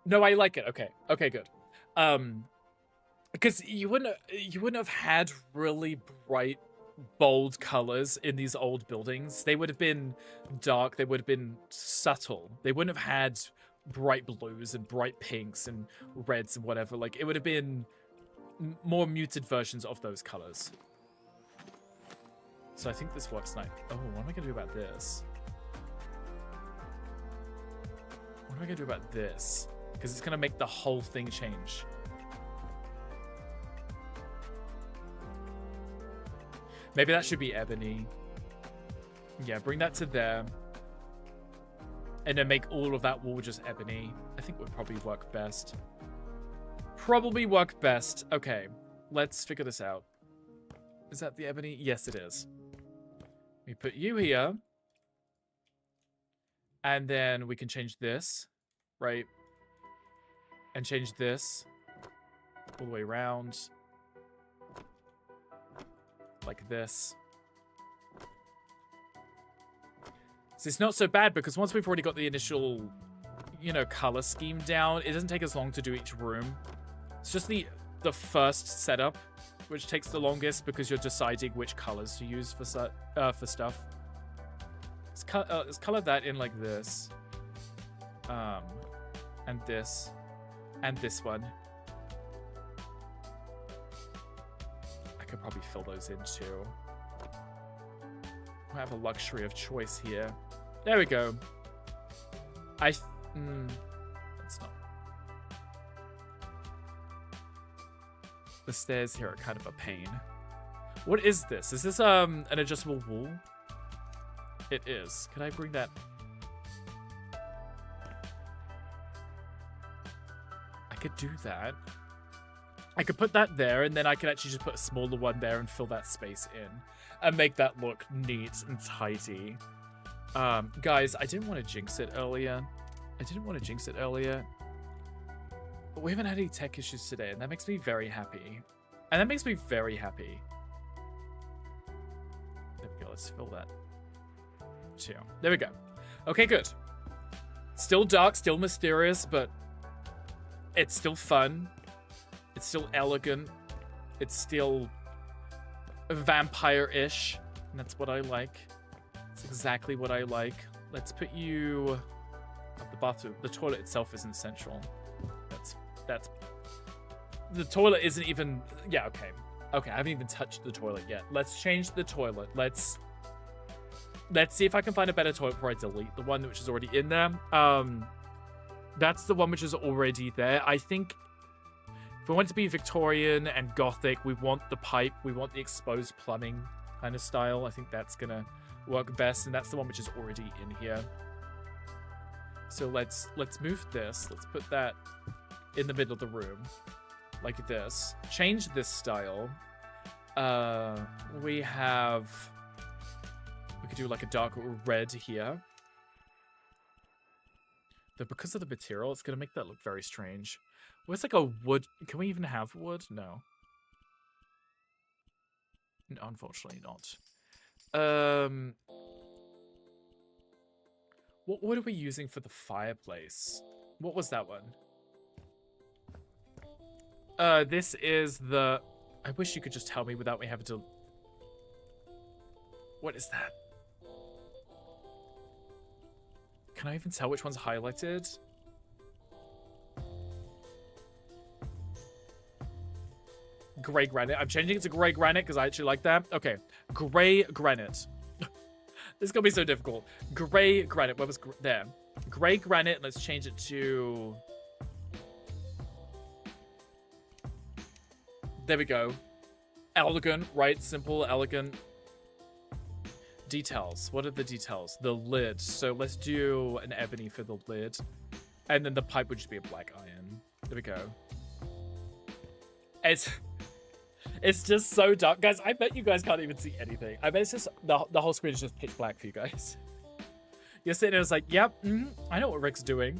No, I like it. Okay. Okay, good. Because you wouldn't have had really bright, bold colors in these old buildings. They would have been dark. They would have been subtle. They wouldn't have had bright blues and bright pinks and reds and whatever. Like, it would have been more muted versions of those colors. So I think this works nice. Oh, what am I going to do about this? What am I going to do about this? Because it's going to make the whole thing change. Maybe that should be ebony. Yeah, bring that to there. And then make all of that wall just ebony. I think would probably work best. Probably work best. Okay, let's figure this out. Is that the ebony? Yes, it is. We put you here. And then we can change this, right? And change this all the way around. Like this. So it's not so bad because once we've already got the initial, you know, color scheme down, it doesn't take as long to do each room. It's just the first setup, which takes the longest because you're deciding which colors to use for stuff. Let's color that in like this. And this. And this one. I could probably fill those in too. I have a luxury of choice here. There we go. That's not. The stairs here are kind of a pain. What is this? Is this an adjustable wall? It is. Can I bring that? I could do that. I could put that there, and then I could actually just put a smaller one there and fill that space in. And make that look neat and tidy. Guys, I didn't want to jinx it earlier. But we haven't had any tech issues today, and that makes me very happy. There we go, let's fill that too. There we go. Okay, good. Still dark, still mysterious, but it's still fun. It's still elegant. It's still vampire-ish. And that's what I like. It's exactly what I like. Let's put you up the bathroom. The toilet itself isn't central. That's the toilet isn't even. Yeah, okay. Okay, I haven't even touched the toilet yet. Let's change the toilet. Let's see if I can find a better toilet before I delete the one which is already in there. That's the one which is already there. I think if we want it to be Victorian and Gothic, we want the pipe, we want the exposed plumbing kind of style. I think that's gonna work best, and that's the one which is already in here. So let's move this. Let's put that in the middle of the room, like this. Change this style. We could do like a dark red here. But because of the material, it's gonna make that look very strange. Well, it's like a wood. Can we even have wood? No. No, unfortunately not. What are we using for the fireplace? What was that one? This is the... I wish you could just tell me without me having to... What is that? Can I even tell which one's highlighted? Gray granite. I'm changing it to gray granite because I actually like that. Okay. Gray granite. This is going to be so difficult. Gray granite. Where was... There. Gray granite. Let's change it to... There we go. Elegant, right? Simple, elegant. Details. What are the details? The lid. So let's do an ebony for the lid. And then the pipe would just be a black iron. There we go. It's just so dark. Guys, I bet you guys can't even see anything. I bet it's just... The whole screen is just pitch black for you guys. You're sitting there, it's like, yep, I know what Rick's doing.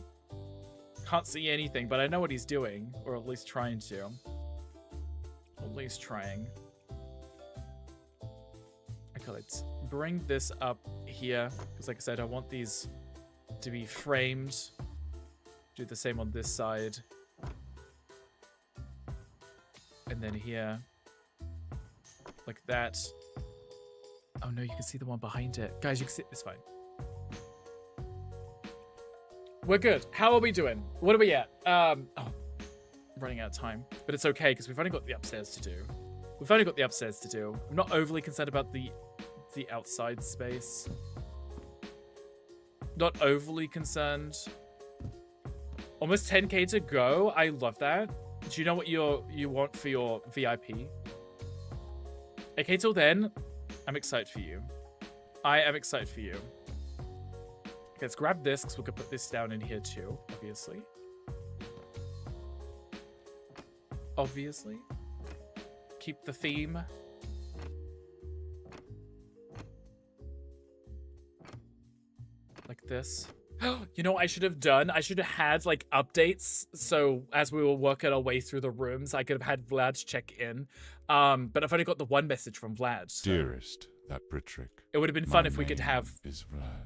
Can't see anything, but I know what he's doing. Or at least trying to. At least trying. Okay, let's bring this up here. Because like I said, I want these to be framed. Do the same on this side. And then here. Like that. Oh no, you can see the one behind it. Guys, you can see... It's fine. We're good. How are we doing? What are we at? Oh, running out of time. But it's okay, because we've only got the upstairs to do. I'm not overly concerned about the outside space. Not overly concerned. Almost 10k to go. I love that. Do you know what you want for your VIP? Okay, till then, I'm excited for you. I am excited for you. Okay, let's grab this, because we could put this down in here too, obviously. Obviously. Keep the theme. Like this. You know what I should have done? I should have had, like, updates, so as we were working our way through the rooms, I could have had Vlad check in. But I've only got the one message from Vlad. So. Dearest, ThatBritRick. It would have been fun if we could have... Is Vlad.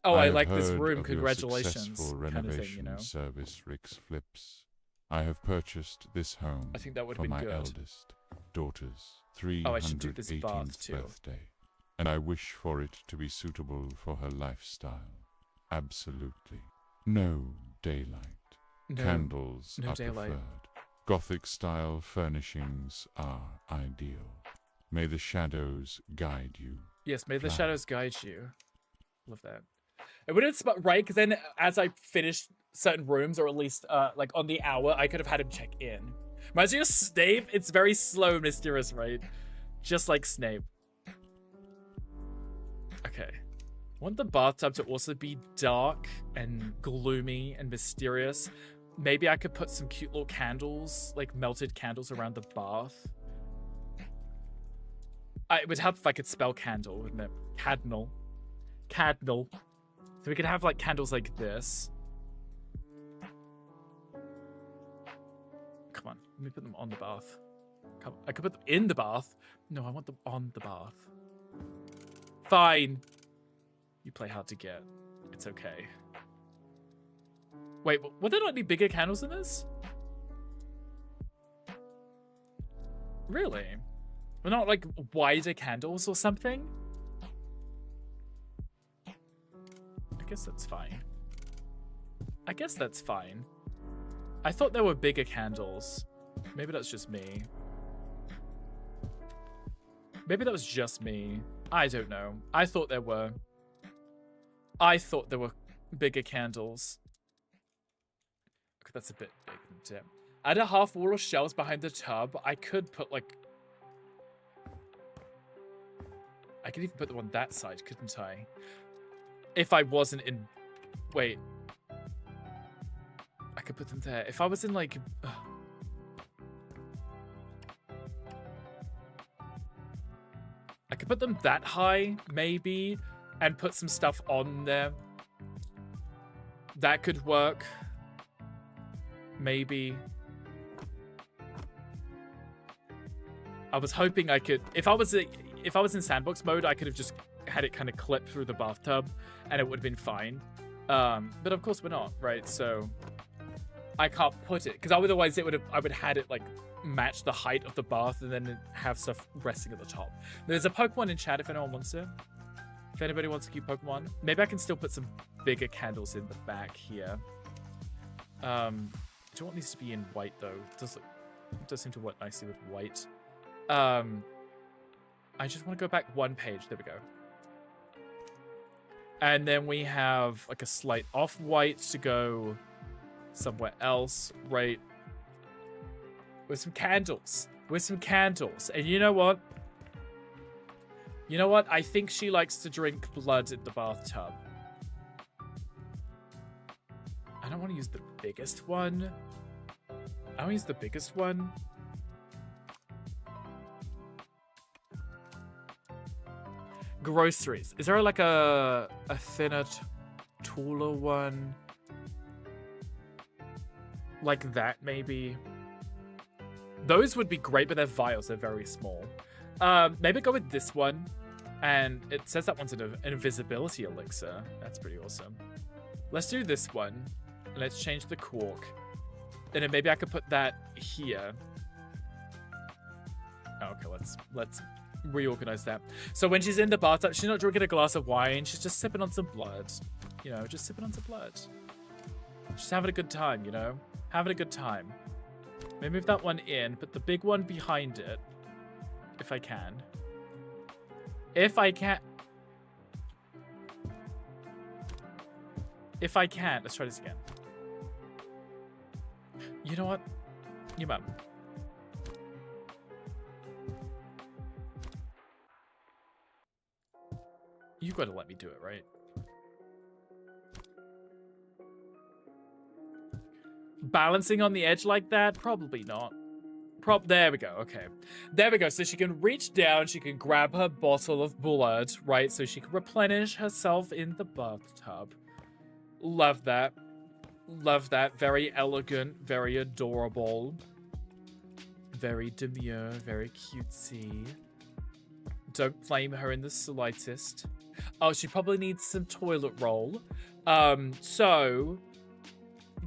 Oh, I like heard this room. of Congratulations. Your kind of thing, you know. service, Rick's Flips. I have purchased this home I think that would for have been my good. eldest daughter's I should do this bath 318th too. birthday, and I wish for it to be suitable for her lifestyle. Absolutely. No daylight. No, Candles no are daylight. preferred. Gothic-style furnishings are ideal. May the shadows guide you. Yes, may the Plan. shadows guide you. Love that. It would have been right, because then as I finished certain rooms, or at least like on the hour, I could have had him check in. Reminds me of Snape. It's very slow and mysterious, right? Just like Snape. Okay. I want the bathtub to also be dark and gloomy and mysterious. Maybe I could put some cute little candles, like melted candles around the bath. It would help if I could spell candle, wouldn't it? Cardinal. Cardinal. So we could have like candles like this. Come on, let me put them on the bath. Come, I could put them in the bath. No, I want them on the bath. Fine. You play hard to get. It's okay. Wait, would there not be bigger candles in this? Really? Well, not like wider candles or something? I guess that's fine. I guess that's fine. I thought there were bigger candles. Maybe that's just me. Maybe that was just me. I don't know. I thought there were bigger candles. Okay, that's a bit big, isn't it? Add a half wall of shelves behind the tub. I could put like... I could even put them on that side, couldn't I? If I wasn't in... Wait. I could put them there. If I was in like... I could put them that high, maybe, and put some stuff on there. That could work. Maybe. I was hoping I could... If I was in sandbox mode, I could have just had it kind of clip through the bathtub, and it would have been fine. But of course we're not, right? So I can't put it, because otherwise I would have had it like match the height of the bath and then have stuff resting at the top. There's a Pokemon in chat if anyone wants it. If anybody wants a cute Pokemon. Maybe I can still put some bigger candles in the back here. I don't want these to be in white though. It does seem to work nicely with white. I just want to go back one page. There we go. And then we have like a slight off-white to go somewhere else, right? With some candles. With some candles. And you know what? You know what? I think she likes to drink blood in the bathtub. I don't want to use the biggest one. I want to use the biggest one. Groceries. Is there like a thinner, taller one? Like that, maybe? Those would be great, but they're vials. They're very small. Maybe go with this one. And it says that one's an invisibility elixir. That's pretty awesome. Let's do this one. And let's change the cork. And then maybe I could put that here. Okay, let's reorganize that. So when she's in the bathtub, she's not drinking a glass of wine. She's just sipping on some blood. You know, just sipping on some blood. Just having a good time, you know? Having a good time. Maybe move that one in, put the big one behind it. If I can. If I can. If I can. Let's try this again. You know what? You man. You gotta let me do it, right? Balancing on the edge like that? Probably not. There we go. Okay. There we go. So she can reach down. She can grab her bottle of blood, right? So she can replenish herself in the bathtub. Love that. Love that. Very elegant. Very adorable. Very demure. Very cutesy. Don't blame her in the slightest. Oh, she probably needs some toilet roll. So...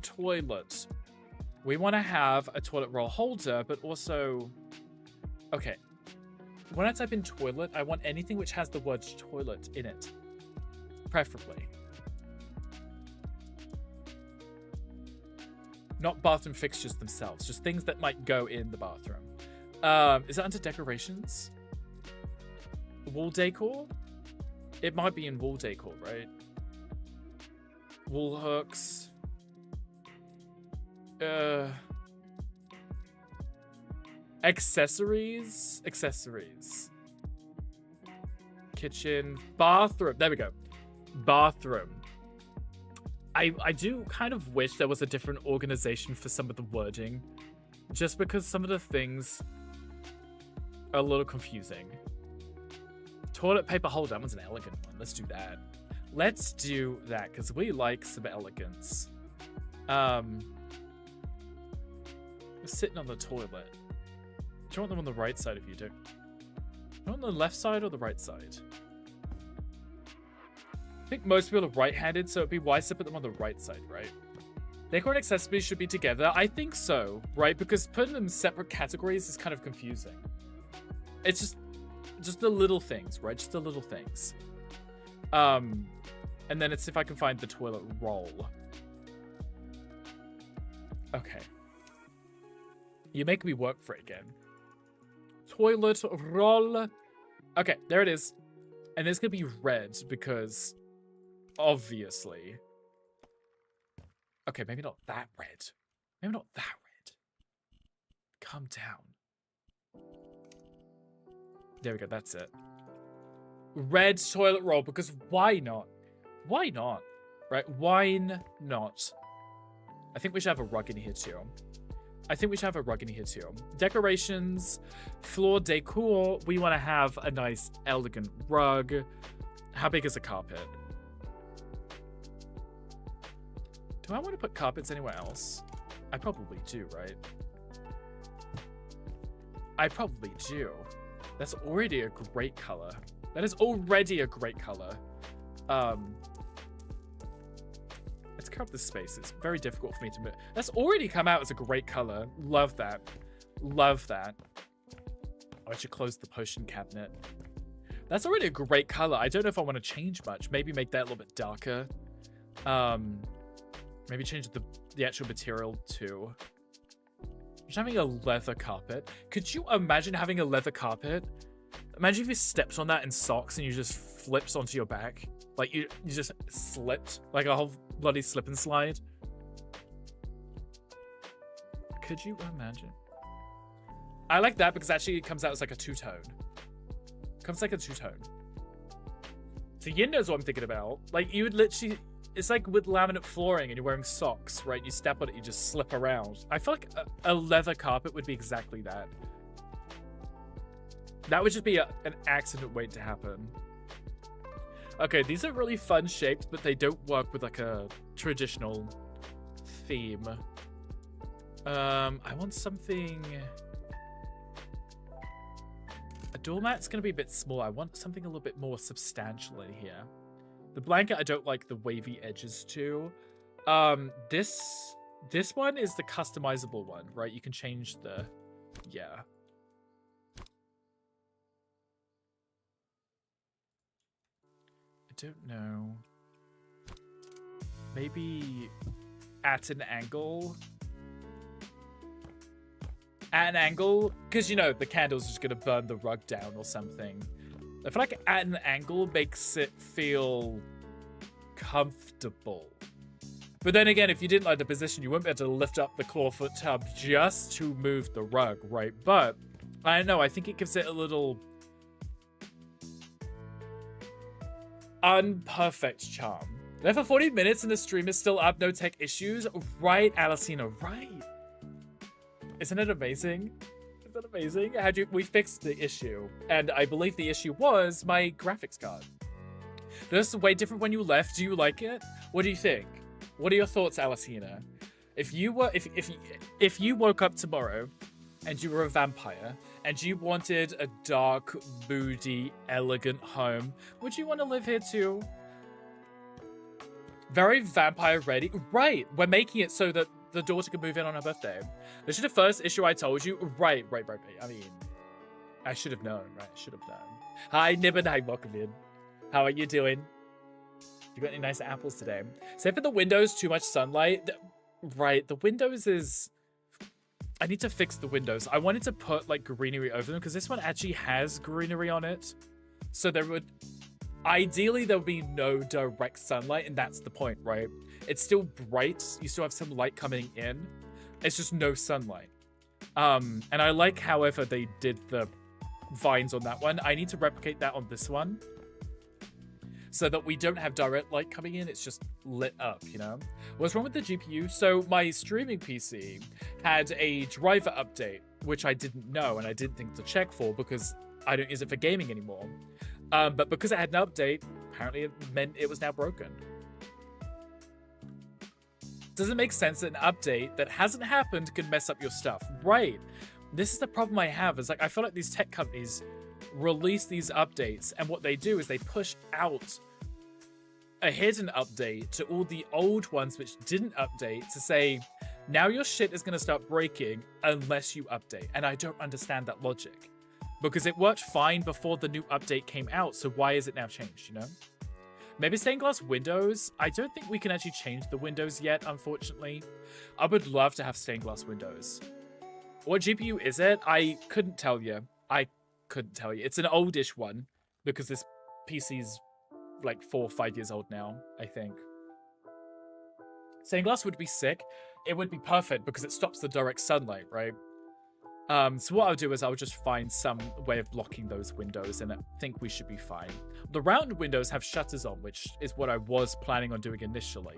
toilet. We want to have a toilet roll holder, but also... Okay. When I type in toilet, I want anything which has the word toilet in it. Preferably. Not bathroom fixtures themselves, just things that might go in the bathroom. Is that under decorations? Wall decor? It might be in wall decor, right? Wall hooks. Accessories. Kitchen. Bathroom. There we go. Bathroom. I do kind of wish there was a different organization for some of the wording. Just because some of the things are a little confusing. Toilet paper holder. That one's an elegant one. Let's do that. Let's do that, because we like some elegance. Sitting on the toilet. Do you want them on the right side if you do? Do you want them on the left side or the right side? I think most people are right-handed, so it'd be wise to put them on the right side, right? Decor and accessories should be together. I think so, right? Because putting them in separate categories is kind of confusing. It's just the little things, right? Just the little things. And then it's if I can find the toilet roll. Okay. You make me work for it again. Toilet roll. Okay, there it is. And it's going to be red because, obviously. Okay, maybe not that red. Maybe not that red. Calm down. There we go, that's it. Red toilet roll, because why not? Why not? Right, why not? I think we should have a rug in here too. Decorations, floor decor. We want to have a nice, elegant rug. How big is a carpet? Do I want to put carpets anywhere else? I probably do, right? I probably do. That's already a great color. That is already a great color. Let's cover up the space. It's very difficult for me to move. That's already come out as a great color. Love that. Love that. Oh, I should close the potion cabinet. That's already a great color. I don't know if I want to change much. Maybe make that a little bit darker. Maybe change the actual material too. Just having a leather carpet. Could you imagine having a leather carpet? Imagine if you stepped on that in socks and you just flips onto your back. Like you just slipped. Like a whole bloody slip and slide. Could you imagine? I like that because actually it comes out as like a two-tone. Comes like a two-tone. So Yin knows what I'm thinking about. Like you would literally, it's like with laminate flooring and you're wearing socks, right? You step on it, you just slip around. I feel like a leather carpet would be exactly that. That would just be an accident waiting to happen. Okay, these are really fun shapes, but they don't work with like a traditional theme. I want something... A doormat's going to be a bit small. I want something a little bit more substantial in here. The blanket, I don't like the wavy edges to. This one is the customizable one, right? You can change the... Yeah. I don't know. Maybe at an angle. At an angle, because, you know, the candle's just going to burn the rug down or something. I feel like at an angle makes it feel comfortable. But then again, if you didn't like the position, you wouldn't be able to lift up the clawfoot tub just to move the rug, right? But, I don't know, I think it gives it a little unperfect charm. There for 40 minutes and the stream is still up, no tech issues. Right, Alicina, right. Isn't it amazing? Isn't it amazing? We fixed the issue. And I believe the issue was my graphics card. This is way different when you left. Do you like it? What do you think? What are your thoughts, Alicina? If you woke up tomorrow and you were a vampire and you wanted a dark, moody, elegant home, would you want to live here too? Very vampire ready. Right, we're making it so that the daughter can move in on her birthday. This is the first issue I told you. Right. I mean, I should have known, right? I should have known. Hi, Nibbin. Hi, welcome in. How are you doing? You got any nice apples today? Except for the windows, too much sunlight. Right, the windows is... I need to fix the windows. I wanted to put, like, greenery over them, because this one actually has greenery on it. So there would... Ideally, there would be no direct sunlight, and that's the point, right? It's still bright. You still have some light coming in. It's just no sunlight. And I like, however, they did the vines on that one. I need to replicate that on this one, so that we don't have direct light coming in. It's just lit up, you know? What's wrong with the GPU? So my streaming PC had a driver update, which I didn't know, and I didn't think to check for because I don't use it for gaming anymore. But because it had an update, apparently it meant it was now broken. Doesn't make sense that an update that hasn't happened could mess up your stuff. Right. This is the problem I have, is like, I feel like these tech companies release these updates, and what they do is they push out a hidden update to all the old ones which didn't update to say, now your shit is going to start breaking unless you update. And I don't understand that logic, because it worked fine before the new update came out, so why is it now changed, you know? Maybe stained glass windows. I don't think we can actually change the windows yet, unfortunately. I would love to have stained glass windows. What GPU is it? I couldn't tell you. It's an oldish one, because this PC's like 4 or 5 years old now, I think. Stained glass would be sick. It would be perfect because it stops the direct sunlight, right? So what I'll do is I'll just find some way of blocking those windows, and I think we should be fine. The round windows have shutters on, which is what I was planning on doing initially.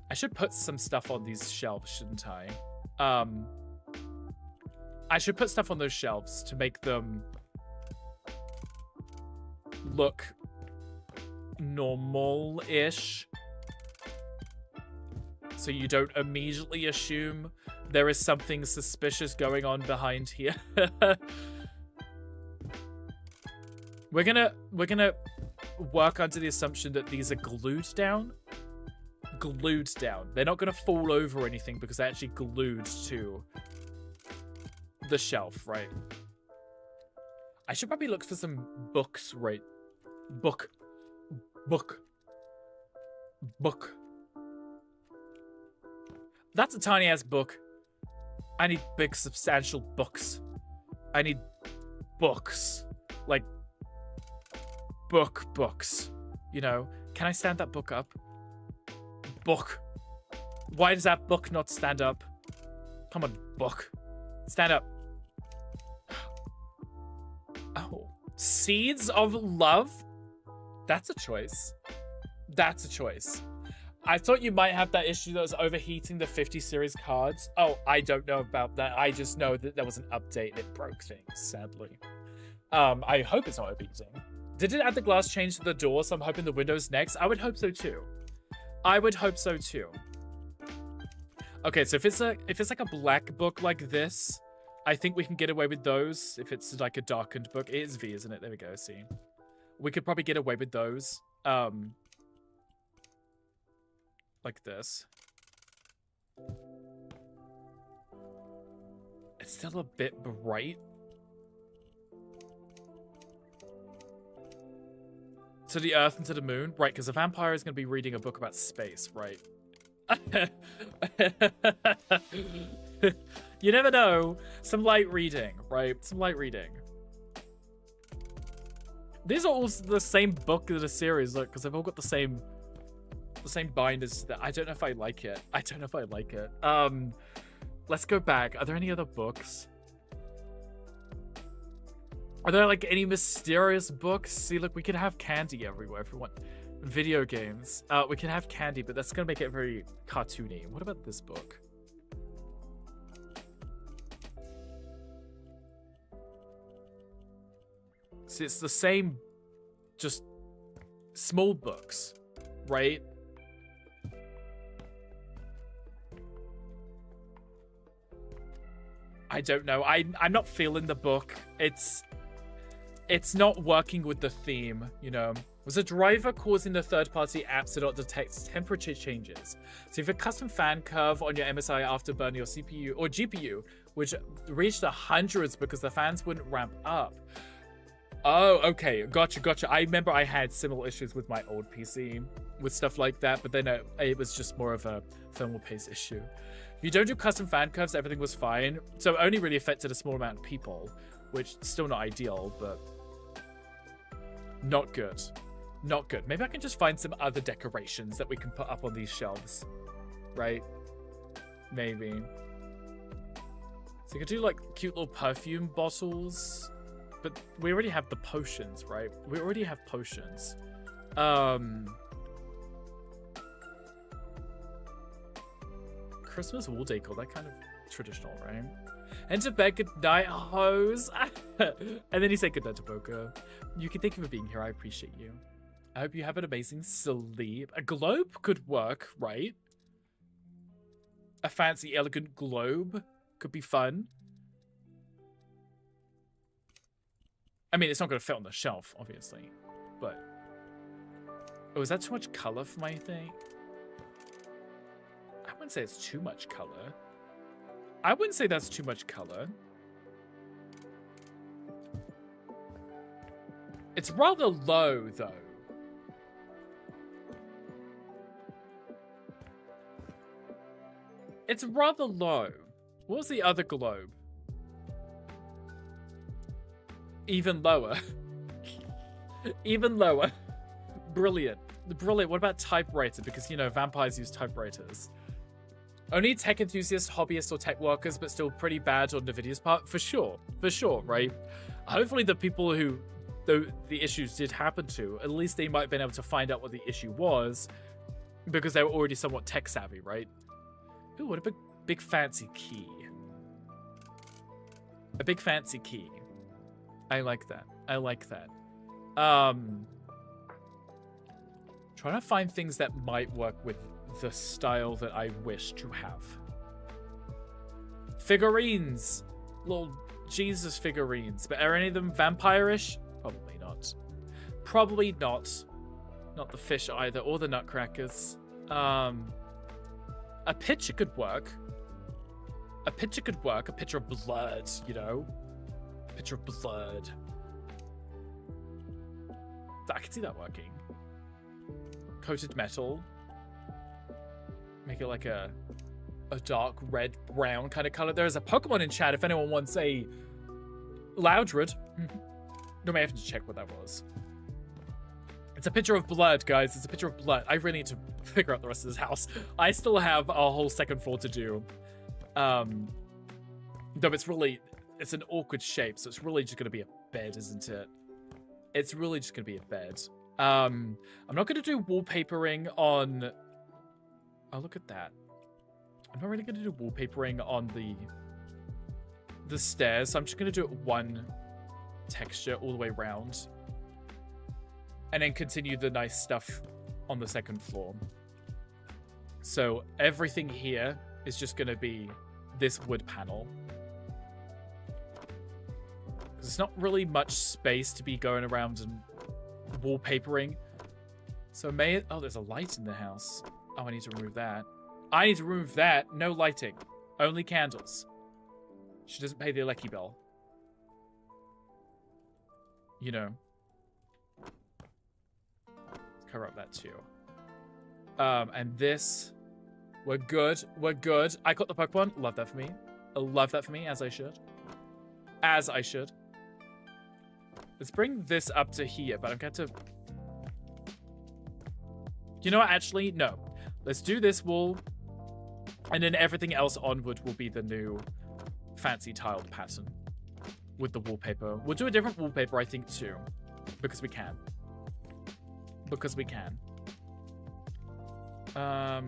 I should put some stuff on these shelves, shouldn't I? I should put stuff on those shelves to make them look normal-ish, so you don't immediately assume there is something suspicious going on behind here. We're gonna work under the assumption that these are glued down. Glued down. They're not gonna fall over or anything because they're actually glued to the shelf, right? I should probably look for some books, right? Book. That's a tiny ass book. I need big, substantial books. I need books. Like, books. You know? Can I stand that book up? Book. Why does that book not stand up? Come on, book. Stand up. Oh. Seeds of Love? That's a choice. That's a choice. I thought you might have that issue that was overheating the 50 series cards. Oh, I don't know about that. I just know that there was an update and it broke things, sadly. I hope it's not overheating. Did it add the glass change to the door, so I'm hoping the window's next? I would hope so too. I would hope so too. Okay, so if it's like a black book like this, I think we can get away with those. If it's like a darkened book, it is V, isn't it? There we go, see. We could probably get away with those. Like this. It's still a bit bright. To the Earth and to the Moon? Right, because a vampire is going to be reading a book about space, right? You never know. Some light reading, right? Some light reading. These are all the same book of the series, look, because they've all got the same binders. That I don't know if I like it. I don't know if I like it. Let's go back. Are there any other books? Are there like any mysterious books? See, look, we could have candy everywhere if we want. Video games. We can have candy, but that's gonna make it very cartoony. What about this book? See, it's the same, just small books, right? I don't know. I'm not feeling the book. It's not working with the theme, you know. Was a driver causing the third-party apps to not detect temperature changes? So if a custom fan curve on your MSI afterburner your CPU or GPU, which reached the hundreds because the fans wouldn't ramp up. Oh, okay, gotcha. I remember I had similar issues with my old PC with stuff like that, but then it was just more of a thermal paste issue. If you don't do custom fan curves, everything was fine. So it only really affected a small amount of people, which is still not ideal, but not good. Not good. Maybe I can just find some other decorations that we can put up on these shelves, right? Maybe. So you could do like cute little perfume bottles. But we already have the potions, right? We already have potions. Christmas wall decor, that kind of traditional, right? Enter bed, good night, hoes. And then he said good night to Boca. You can thank you for being here. I appreciate you. I hope you have an amazing sleep. A globe could work, right? A fancy, elegant globe could be fun. I mean, it's not going to fit on the shelf, obviously, but... Oh, is that too much color for my thing? I wouldn't say it's too much color. I wouldn't say that's too much color. It's rather low, though. It's rather low. What was the other globe? Even lower. Even lower. Brilliant. Brilliant. What about typewriter? Because, you know, vampires use typewriters. Only tech enthusiasts, hobbyists, or tech workers, but still pretty bad on NVIDIA's part? For sure. For sure, right? Hopefully the people who the issues did happen to, at least they might have been able to find out what the issue was because they were already somewhat tech savvy, right? Ooh, what a big fancy key. A big fancy key. I like that. I like that. Trying to find things that might work with the style that I wish to have. Figurines! Little Jesus figurines. But are any of them vampire-ish? Probably not. Probably not. Not the fish either, or the nutcrackers. A picture could work. A picture could work. A picture of blood, you know? A picture of blood. I can see that working. Coated metal. Make it like a dark red brown kind of color. There's a Pokemon in chat if anyone wants a Loudred. No, may have to check what that was. It's a picture of blood, guys. It's a picture of blood. I really need to figure out the rest of this house. I still have a whole second floor to do. Though it's an awkward shape, so it's really just gonna be a bed, isn't it? It's really just gonna be a bed. I'm not gonna do wallpapering on... Oh, look at that. I'm not really gonna do wallpapering on the stairs, so I'm just gonna do it one texture all the way around. And then continue the nice stuff on the second floor. So everything here is just gonna be this wood panel. Because there's not really much space to be going around and wallpapering. So oh, there's a light in the house. Oh, I need to remove that. I need to remove that. No lighting. Only candles. She doesn't pay the Lecky bill. You know. Cover up that too. And this We're good. We're good. I caught the Pokemon. Love that for me. I love that for me, as I should. As I should. Let's bring this up to here, but I'm going to... You know what? Actually, no. Let's do this wall, and then everything else onward will be the new fancy tiled pattern with the wallpaper. We'll do a different wallpaper, I think, too, because we can. Because we can. I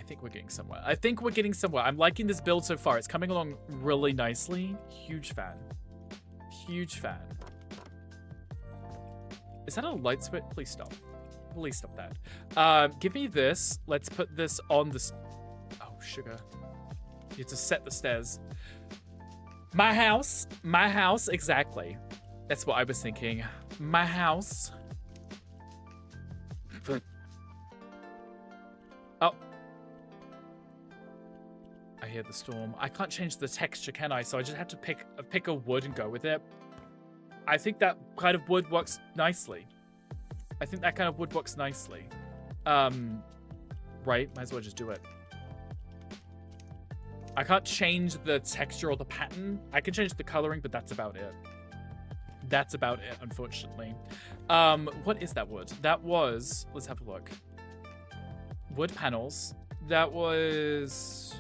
think we're getting somewhere. I think we're getting somewhere. I'm liking this build so far. It's coming along really nicely. Huge fan. Huge fan. Is that a light switch? Please stop. Please stop that. Give me this. Let's put this on the... Oh, sugar. You have to set the stairs. My house. My house. Exactly. That's what I was thinking. My house. Oh. I hear the storm. I can't change the texture, can I? So I just have to pick a wood and go with it. I think that kind of wood works nicely. I think that kind of wood works nicely. Right? Might as well just do it. I can't change the texture or the pattern. I can change the coloring, but that's about it. That's about it, unfortunately. What is that wood? That was... Let's have a look. Wood panels. That was...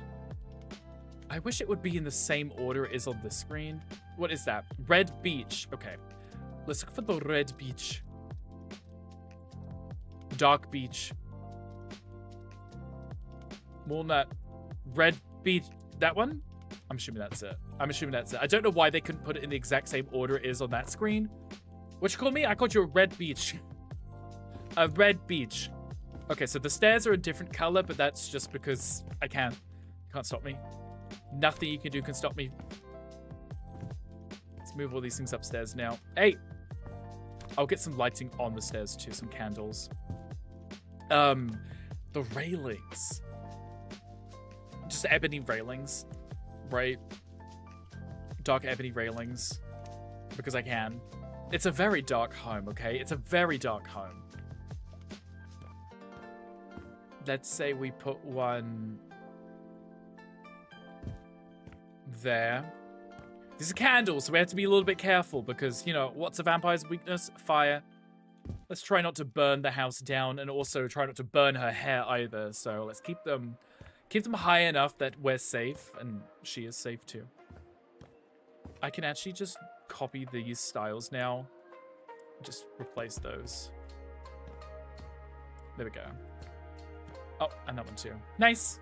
I wish it would be in the same order as on the screen. What is that? Red beach. Okay. Let's look for the red beach. Dark beach. Walnut. Red beach. That one? I'm assuming that's it. I'm assuming that's it. I don't know why they couldn't put it in the exact same order as on that screen. What you call me? I called you a red beach. A red beach. Okay, so the stairs are a different color, but that's just because I can. Can't stop me. Nothing you can do can stop me. Let's move all these things upstairs now. Hey! I'll get some lighting on the stairs too, some candles. The railings. Just ebony railings, right? Dark ebony railings, because I can. It's a very dark home, okay? It's a very dark home. Let's say we put one there. These are candles, so we have to be a little bit careful because, you know, what's a vampire's weakness? Fire. Let's try not to burn the house down and also try not to burn her hair either. So let's keep them high enough that we're safe and she is safe too. I can actually just copy these styles now. Just replace those. There we go. Oh, and that one too. Nice.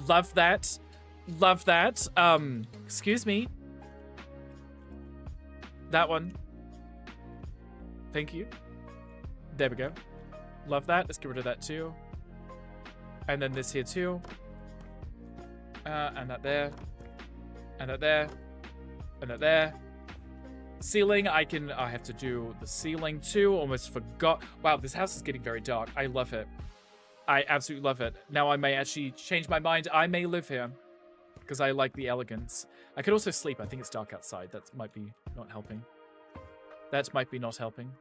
Love that. Love that. Excuse me. That one. Thank you. There we go. Love that. Let's get rid of that too. And then this here too. And that there. And that there. And that there. Ceiling, I have to do the ceiling too. Almost forgot. Wow, this house is getting very dark. I love it. I absolutely love it. Now I may actually change my mind. I may live here. Because I like the elegance. I could also sleep. I think it's dark outside. That might be not helping. That might be not helping.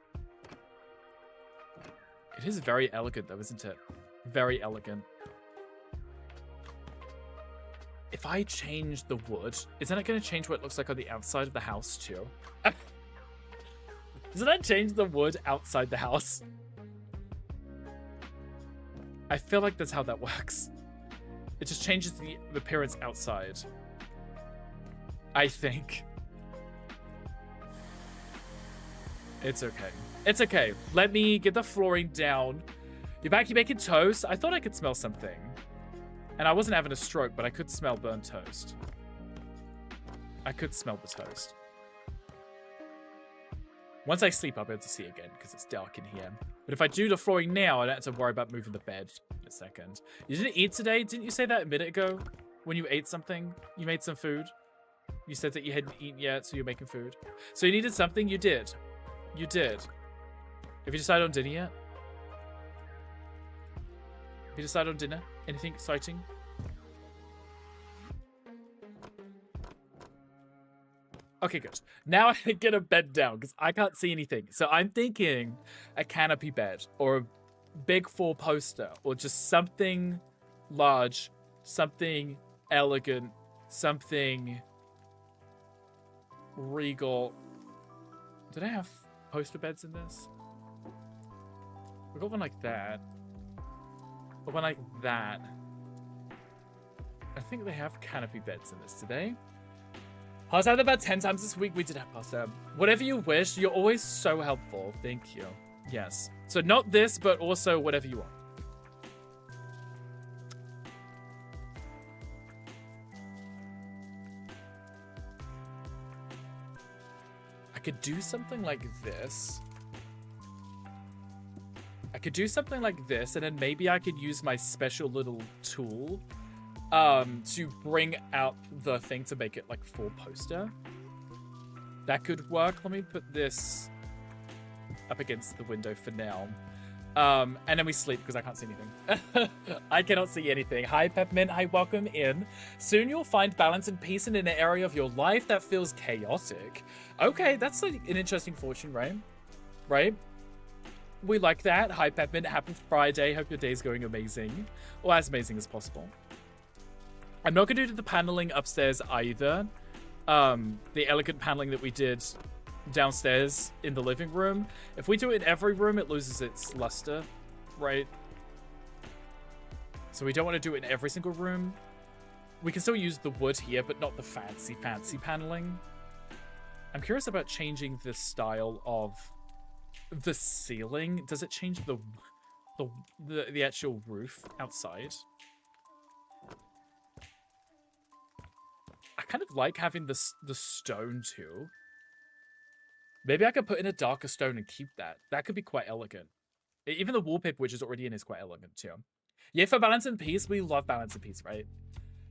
It is very elegant though, isn't it? Very elegant. If I change the wood, isn't that going to change what it looks like on the outside of the house too? Doesn't that change the wood outside the house? I feel like that's how that works. It just changes the appearance outside. I think. It's okay. It's okay. Let me get the flooring down. You're back, you making toast? I thought I could smell something. And I wasn't having a stroke, but I could smell burnt toast. I could smell the toast. Once I sleep, I'll be able to see again because it's dark in here. But if I do the flooring now, I don't have to worry about moving the bed in a second. You didn't eat today? Didn't you say that a minute ago? When you ate something? You made some food? You said that you hadn't eaten yet, so you're making food. So you needed something? You did. You did. Have you decided on dinner yet? Have you decided on dinner? Anything exciting? Okay, good. Now I can get a bed down because I can't see anything. So I'm thinking a canopy bed or a big 4-poster or just something large, something elegant, something regal. Did I have poster beds in this? We got one like that. Or one like that. I think they have canopy beds in this, do they? Passed out about 10 times this week. We did have passed out. Whatever you wish, you're always so helpful. Thank you. Yes. So not this, but also whatever you want. I could do something like this. I could do something like this, and then maybe I could use my special little tool to bring out the thing to make it like 4-poster. That could work. Let me put this up against the window for now. And then we sleep because I can't see anything. I cannot see anything. Hi, Peppermint. Hi, welcome in. Soon you'll find balance and peace in an area of your life that feels chaotic. Okay, that's like an interesting fortune, right? Right? We like that. Hi, Peppermint. Happy Friday. Hope your day's going amazing. Or as amazing as possible. I'm not going to do the paneling upstairs either. The elegant paneling that we did downstairs in the living room. If we do it in every room, it loses its luster, right? So we don't want to do it in every single room. We can still use the wood here, but not the fancy paneling. I'm curious about changing the style of the ceiling. Does it change the actual roof outside? I kind of like having the stone too. Maybe I could put in a darker stone and keep that. That could be quite elegant. Even the wallpaper, which is already in, is quite elegant too. Yeah, for balance and peace, we love balance and peace, right?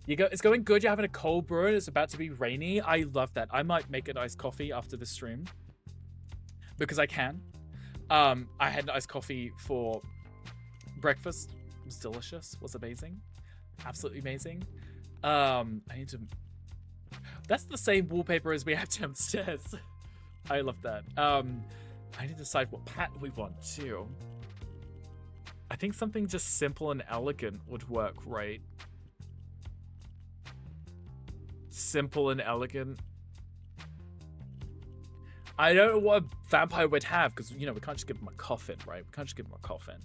It's going good. You're having a cold brew. It's about to be rainy. I love that. I might make an iced coffee after the stream because I can. I had an iced coffee for breakfast. It was delicious. It was amazing. Absolutely amazing. I need to... That's the same wallpaper as we have downstairs. I love that. I need to decide what pattern we want too. I think something just simple and elegant would work, right? Simple and elegant. I don't know what a vampire would have, because, you know, we can't just give them a coffin, right? We can't just give them a coffin.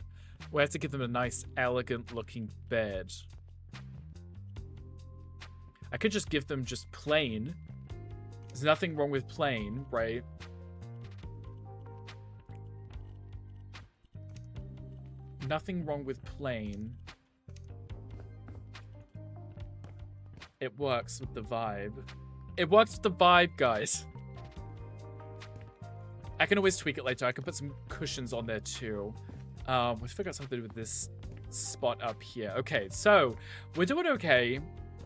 We have to give them a nice, elegant-looking bed. I could just give them just plain. There's nothing wrong with plain, right? Nothing wrong with plain. It works with the vibe. It works with the vibe, guys. I can always tweak it later. I can put some cushions on there too. We'll figure out something with this spot up here. Okay, so we're doing okay,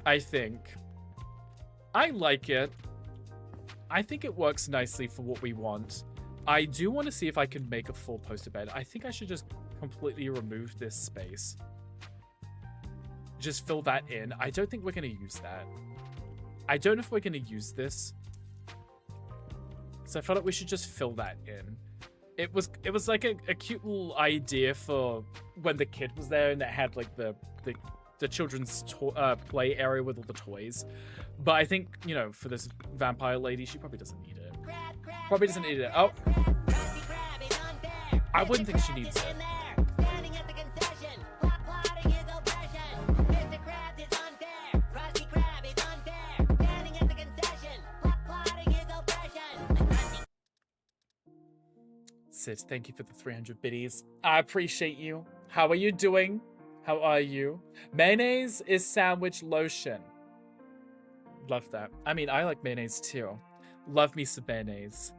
I think. I like it. I think it works nicely for what we want. I do want to see if I can make a 4-poster bed. I think I should just completely remove this space. Just fill that in. I don't think we're going to use that. I don't know if we're going to use this. So I felt like we should just fill that in. It was like a cute little idea for when the kid was there and it had like the children's play area with all the toys. But I think, you know, for this vampire lady, she probably doesn't need it. Probably doesn't need it. Oh. I wouldn't think she needs it. Sid, thank you for the 300 biddies. I appreciate you. How are you doing? How are you? Mayonnaise is sandwich lotion. Love that. I mean, I like mayonnaise too. Love me some mayonnaise.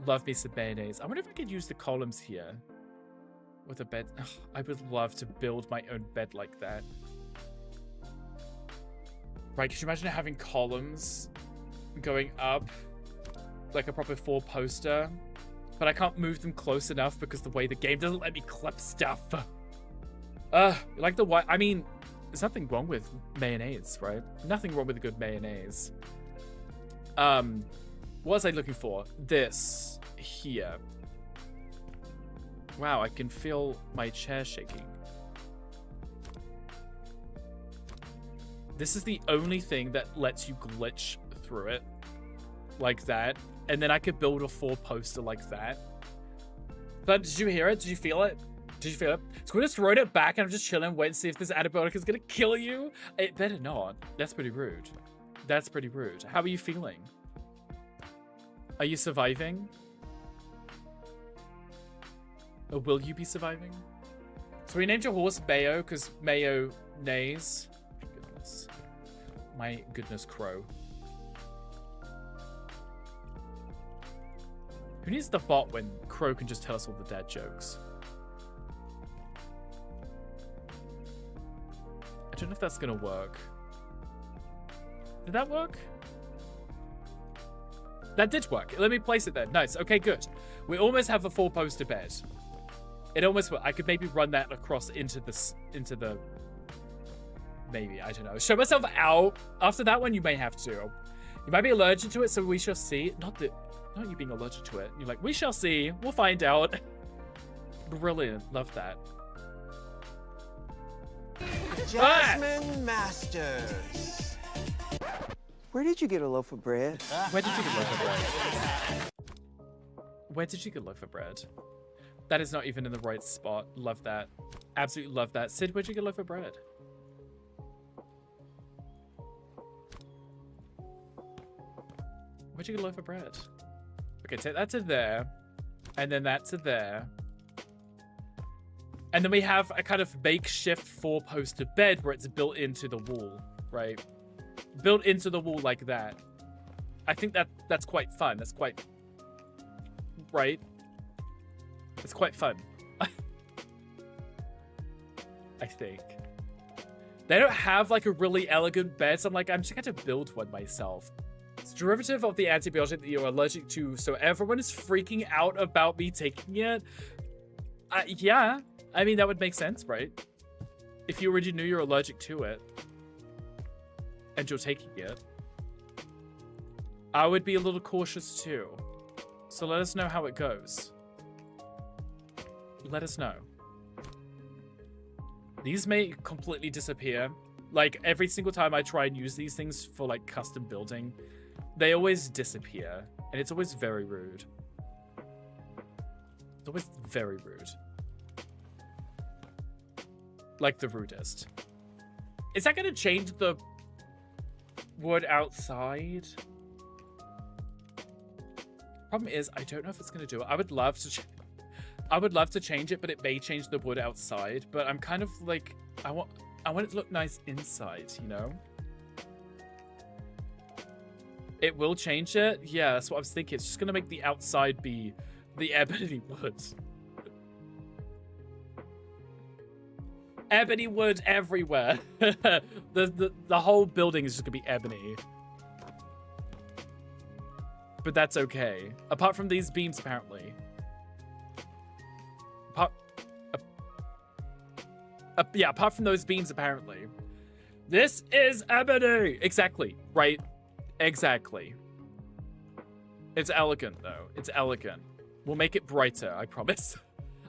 Love me some mayonnaise. I wonder if I could use the columns here with a bed. Ugh, I would love to build my own bed like that. Right, could you imagine having columns going up like a proper 4-poster? But I can't move them close enough because the way the game doesn't let me clip stuff. Like the white. I mean, there's nothing wrong with mayonnaise, right? Nothing wrong with a good mayonnaise. What was I looking for? This here. Wow, I can feel my chair shaking. This is the only thing that lets you glitch through it. Like that. And then I could build a 4-poster like that. But did you hear it? Did you feel it? Did you feel it? So we're just throwing it back and I'm just chilling, waiting to see if this antibiotic is gonna kill you. It better not. That's pretty rude. That's pretty rude. How are you feeling? Are you surviving? Or will you be surviving? So we named your horse Mayo because Mayo neighs. Goodness. My goodness, Crow. Who needs the bot when Crow can just tell us all the dad jokes? I don't know if that's gonna work. Did that work? That did work. Let me place it there. Nice. Okay, good. We almost have a 4-poster bed. It almost worked. I could maybe run that across into the... Maybe, I don't know. Show myself out. After that one, you may have to. You might be allergic to it, so we shall see. Not you being allergic to it. You're like, we shall see. We'll find out. Brilliant. Love that. Jasmine Masters. Where did you get a loaf of bread? Where did you get a loaf of bread? Where did you get a loaf of bread? That is not even in the right spot. Love that. Absolutely love that. Sid, where'd you get a loaf of bread? Where'd you get a loaf of bread? Okay, take that to there. And then that to there. And then we have a kind of makeshift 4-poster bed where it's built into the wall, right? Built into the wall like that. I think that's quite fun. That's quite... Right? It's quite fun. I think. They don't have like a really elegant bed, so I'm like, I'm just going to build one myself. It's a derivative of the antibiotic that you're allergic to, so everyone is freaking out about me taking it. Yeah, I mean, that would make sense, right? If you already knew you're allergic to it, and you're taking it, I would be a little cautious too. So let us know how it goes. Let us know. These may completely disappear. Like, every single time I try and use these things for, like, custom building, they always disappear. And it's always very rude. It's always very rude. Like, the rudest. Is that going to change the wood outside? Problem is, I don't know if it's going to do it. I would love to change it, but it may change the wood outside. But I'm kind of like, I want it to look nice inside, you know? It will change it? Yeah, that's what I was thinking. It's just going to make the outside be the ebony wood. Ebony wood everywhere. The whole building is just going to be ebony. But that's okay. Apart from these beams, apparently. Yeah, apart from those beams, apparently. This is ebony! Exactly, right? Exactly. It's elegant, though. It's elegant. We'll make it brighter, I promise.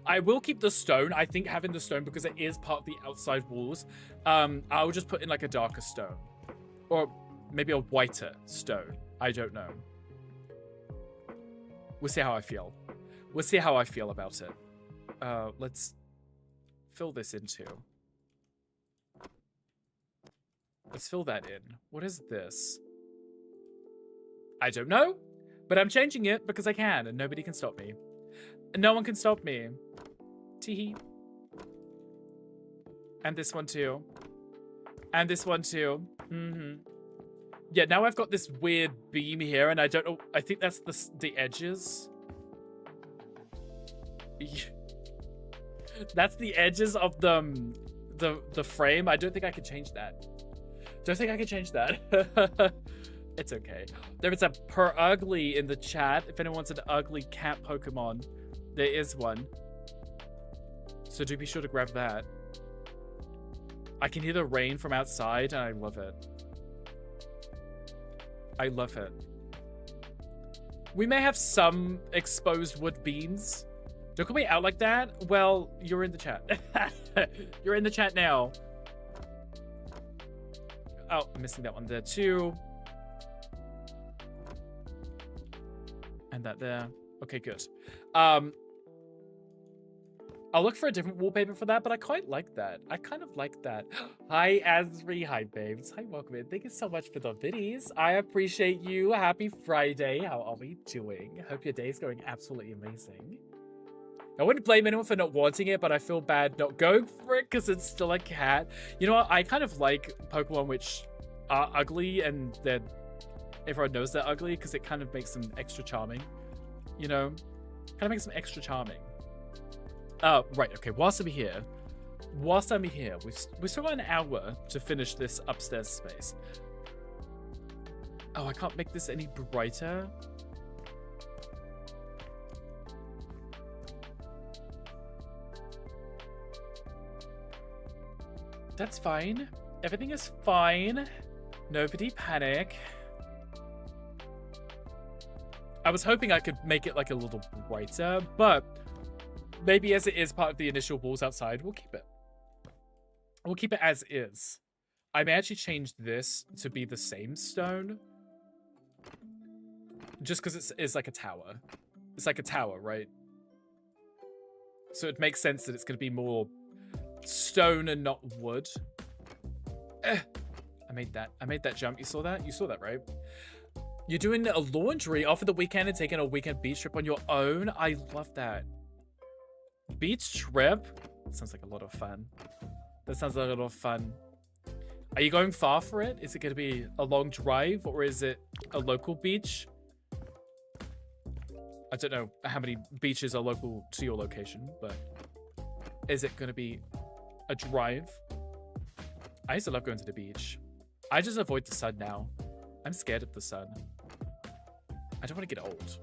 I will keep the stone. I think having the stone, because it is part of the outside walls, I'll just put in, like, a darker stone. Or maybe a whiter stone. I don't know. We'll see how I feel. We'll see how I feel about it. Let's fill this in too. Let's fill that in. What is this? I don't know, but I'm changing it because I can and nobody can stop me. No one can stop me. Teehee. And this one too. And this one too. Yeah, now I've got this weird beam here and I don't know. I think that's the edges. That's the edges of the frame. I don't think I can change that. Don't think I can change that. It's okay. There is a per ugly in the chat. If anyone wants an ugly cat Pokemon, there is one. So do be sure to grab that. I can hear the rain from outside and I love it. I love it. We may have some exposed wood beams. Don't call me out like that. Well, you're in the chat. You're in the chat now. Oh, I'm missing that one there too. And that there. Okay, good. I'll look for a different wallpaper for that, but I quite like that. I kind of like that. Hi, Asri. Hi, babes. Hi, welcome in. Thank you so much for the biddies. I appreciate you. Happy Friday. How are we doing? Hope your day's going absolutely amazing. I wouldn't blame anyone for not wanting it, but I feel bad not going for it because it's still a cat. You know what? I kind of like Pokemon which are ugly and everyone knows they're ugly because it kind of makes them extra charming. You know? Kind of makes them extra charming. Right, okay, whilst I'm here, we've still got an hour to finish this upstairs space. Oh, I can't make this any brighter. That's fine. Everything is fine. Nobody panic. I was hoping I could make it like a little brighter, but maybe as it is part of the initial walls outside, we'll keep it. We'll keep it as is. I may actually change this to be the same stone. Just because it's like a tower. It's like a tower, right? So it makes sense that it's going to be more stone and not wood. I made that jump. You saw that? You saw that, right? You're doing a laundry off of the weekend and taking a weekend beach trip on your own? I love that. Beach trip? That sounds like a lot of fun. That sounds like a lot of fun. Are you going far for it? Is it going to be a long drive or is it a local beach? I don't know how many beaches are local to your location, but is it going to be a drive? I used to love going to the beach. I just avoid the sun now. I'm scared of the sun. I don't want to get old,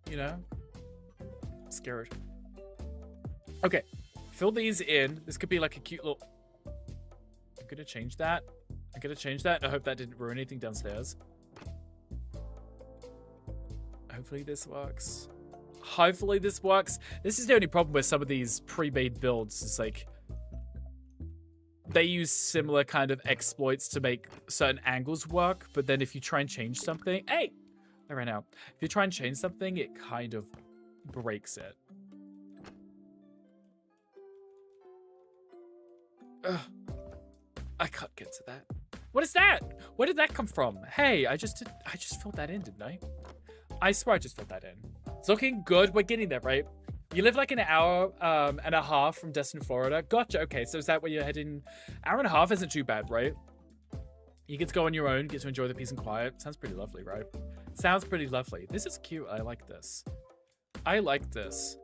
you know? I'm scared. Okay, fill these in. This could be like a cute little... I'm gonna change that. I hope that didn't ruin anything downstairs. Hopefully this works. This is the only problem with some of these pre-made builds. Is like they use similar kind of exploits to make certain angles work, but then if you try and change something, hey, I ran out. If you try and change something, it kind of breaks it. Ugh. I can't get to that. What is that? Where did that come from? Hey, I just filled that in, didn't I? I swear I just filled that in. It's looking good. We're getting there, right? You live like an hour and a half from Destin, Florida. Gotcha. Okay, so is that where you're heading? Hour and a half isn't too bad, right? You get to go on your own, get to enjoy the peace and quiet. Sounds pretty lovely, right? Sounds pretty lovely. This is cute. I like this. I like this.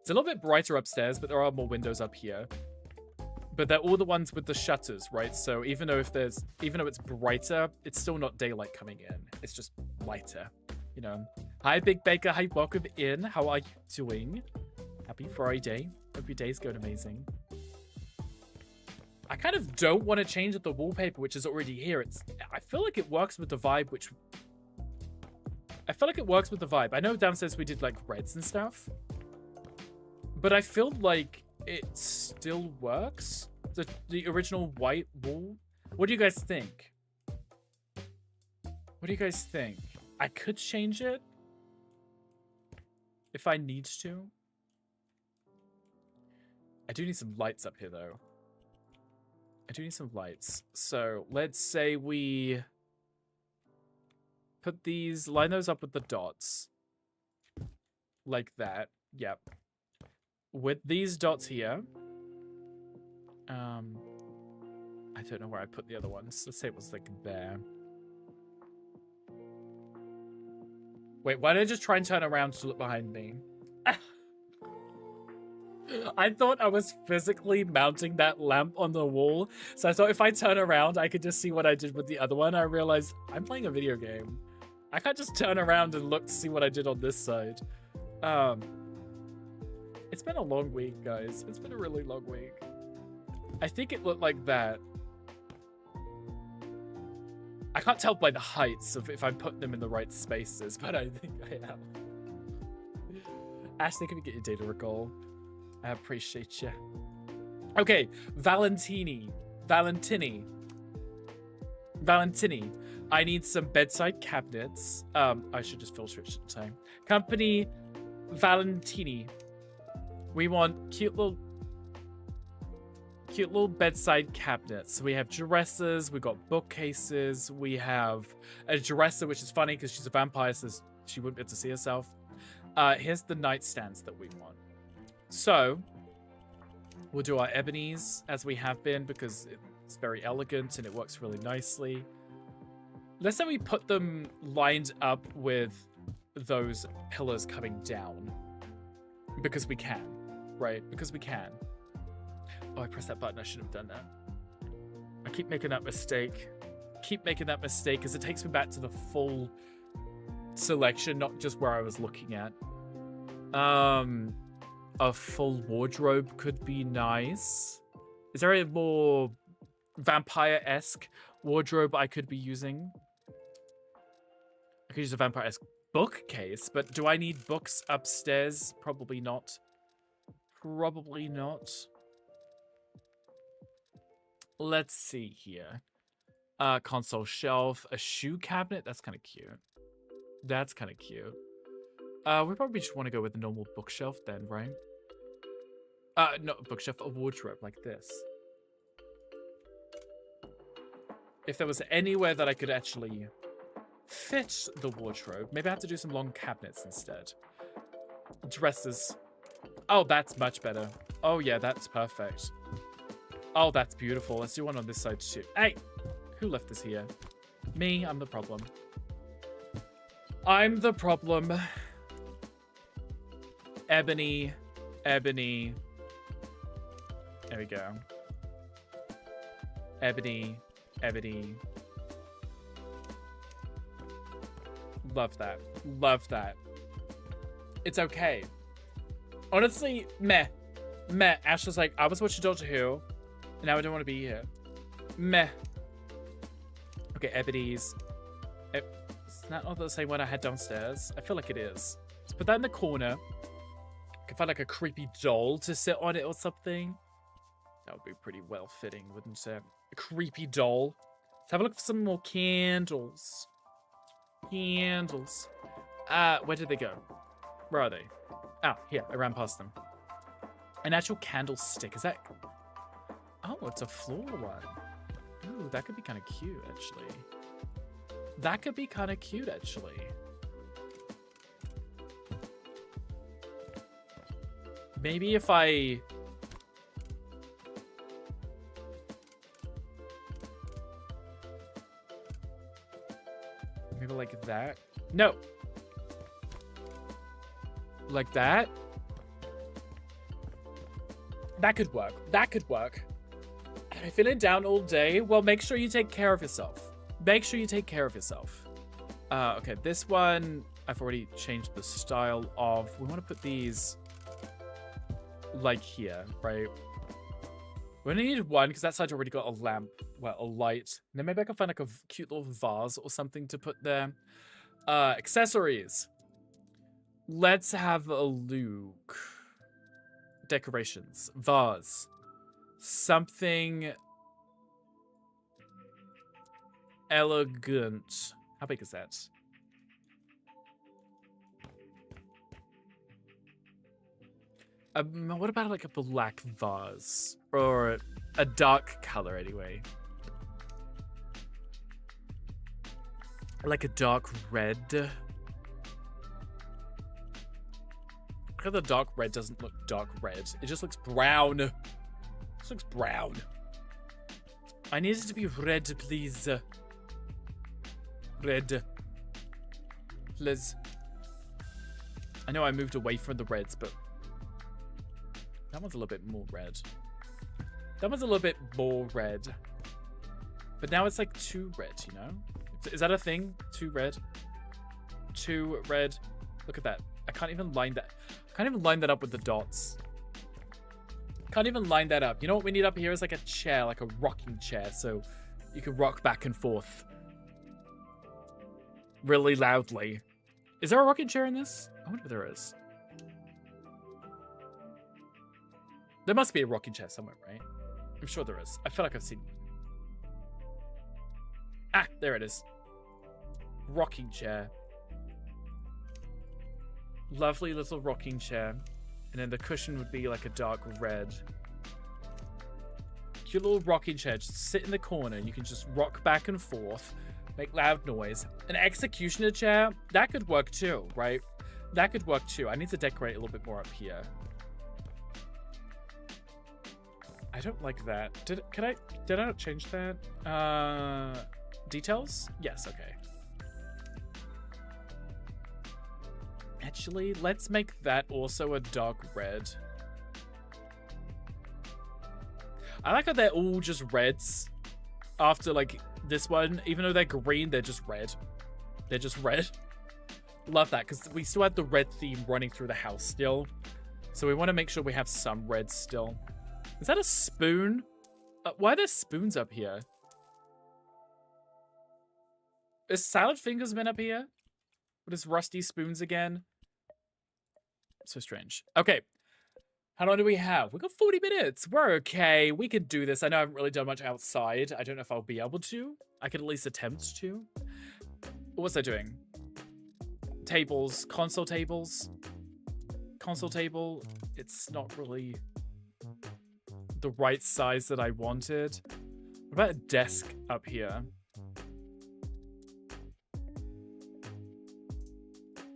It's a little bit brighter upstairs, but there are more windows up here. But they're all the ones with the shutters, right? So even though it's brighter, it's still not daylight coming in. It's just lighter, you know. Hi, Big Baker. Hi, welcome in. How are you doing? Happy Friday. Hope your day's going amazing. I kind of don't want to change the wallpaper, which is already here. I feel like it works with the vibe, I know downstairs we did like reds and stuff, but I feel like it still works. The original white wall. What do you guys think? I could change it if I need to. I do need some lights up here though. So let's say we put these, line those up with the dots. Like that. Yep. With these dots here. I don't know where I put the other ones. Let's say it was like there. Wait, why don't I just try and turn around to look behind me? I thought I was physically mounting that lamp on the wall. So I thought if I turn around, I could just see what I did with the other one. I realized I'm playing a video game. I can't just turn around and look to see what I did on this side. It's been a long week, guys. It's been a really long week. I think it looked like that. I can't tell by the heights of if I'm putting them in the right spaces, but I think I am. Ashley, can we get your data recall? I appreciate you. Okay, Valentini. I need some bedside cabinets. I should just filter it, shouldn't I? Company Valentini. We want cute little bedside cabinets. So we have dressers, we got bookcases, we have a dresser, which is funny because she's a vampire, so she wouldn't be able to see herself. Here's the nightstands that we want. So we'll do our ebonies as we have been because it's very elegant and it works really nicely. Let's say we put them lined up with those pillars coming down because we can, right? Because we can. Oh, I pressed that button. I should have done that. I keep making that mistake. Because it takes me back to the full selection, not just where I was looking at. A full wardrobe could be nice. Is there a more vampire-esque wardrobe I could be using? I could use a vampire-esque bookcase, but do I need books upstairs? Probably not. Probably not. Let's see here. Console shelf, a shoe cabinet. That's kind of cute. That's kind of cute. We probably just want to go with the normal bookshelf then, right? Not a bookshelf, a wardrobe like this. If there was anywhere that I could actually fit the wardrobe, maybe I have to do some long cabinets instead. Dresses. Oh, that's much better. Oh yeah, that's perfect. Oh, that's beautiful. Let's do one on this side too. Hey, who left this here? Me, I'm the problem. I'm the problem. Ebony. There we go. Ebony. Love that. It's okay. Honestly, meh. Ash was like, I was watching Doctor Who, and now I don't want to be here. Meh. Okay, Ebony's. It's not the same one I had downstairs. I feel like it is. Let's put that in the corner. I can find like a creepy doll to sit on it or something. That would be pretty well fitting, wouldn't it? A creepy doll. Let's have a look for some more candles. Where did they go? Where are they? Oh, here. I ran past them. An actual candlestick. Is that... Oh, it's a floor one. Ooh, that could be kind of cute, actually. Maybe if I... Maybe like that? No! Like that? That could work. Am I feeling down all day? Well, make sure you take care of yourself. Okay, this one, I've already changed the style of. We want to put these like here, right? We only need one because that side's already got a lamp, well, a light. And then maybe I can find like a cute little vase or something to put there. Accessories. Let's have a look. Decorations. Vase. Something elegant. How big is that? What about like a black vase? Or a dark color anyway. Like a dark red. Because the dark red doesn't look dark red. It just looks brown. This looks brown. I need it to be red, please. Red. Please. I know I moved away from the reds, but that one's a little bit more red. But now it's like too red, you know? Is that a thing? Too red? Too red. Look at that. I can't even line that. I can't even line that up with the dots. Can't even line that up. You know what we need up here is like a chair, like a rocking chair, so you can rock back and forth really loudly. Is there a rocking chair in this? I wonder if there is. There must be a rocking chair somewhere, right? I'm sure there is. I feel like I've seen one. Ah, there it is. Rocking chair. Lovely little rocking chair. And then the cushion would be like a dark red. Cute little rocking chair. Just sit in the corner. You can just rock back and forth. Make loud noise. An executioner chair, that could work too, right? That could work too. I need to decorate a little bit more up here. I don't like that. Did I not change that? Details? Yes, okay. Actually, let's make that also a dark red. I like how they're all just reds after like this one. Even though they're green, they're just red. They're just red. Love that, because we still have the red theme running through the house still. So we want to make sure we have some red still. Is that a spoon? Why are there spoons up here? Is salad fingers been up here? What is rusty spoons again? So strange. Okay. How long do we have? We got 40 minutes. We're okay. We can do this. I know I haven't really done much outside. I don't know if I'll be able to. I could at least attempt to. What's I doing? Tables. Console tables. Console table. It's not really the right size that I wanted. What about a desk up here?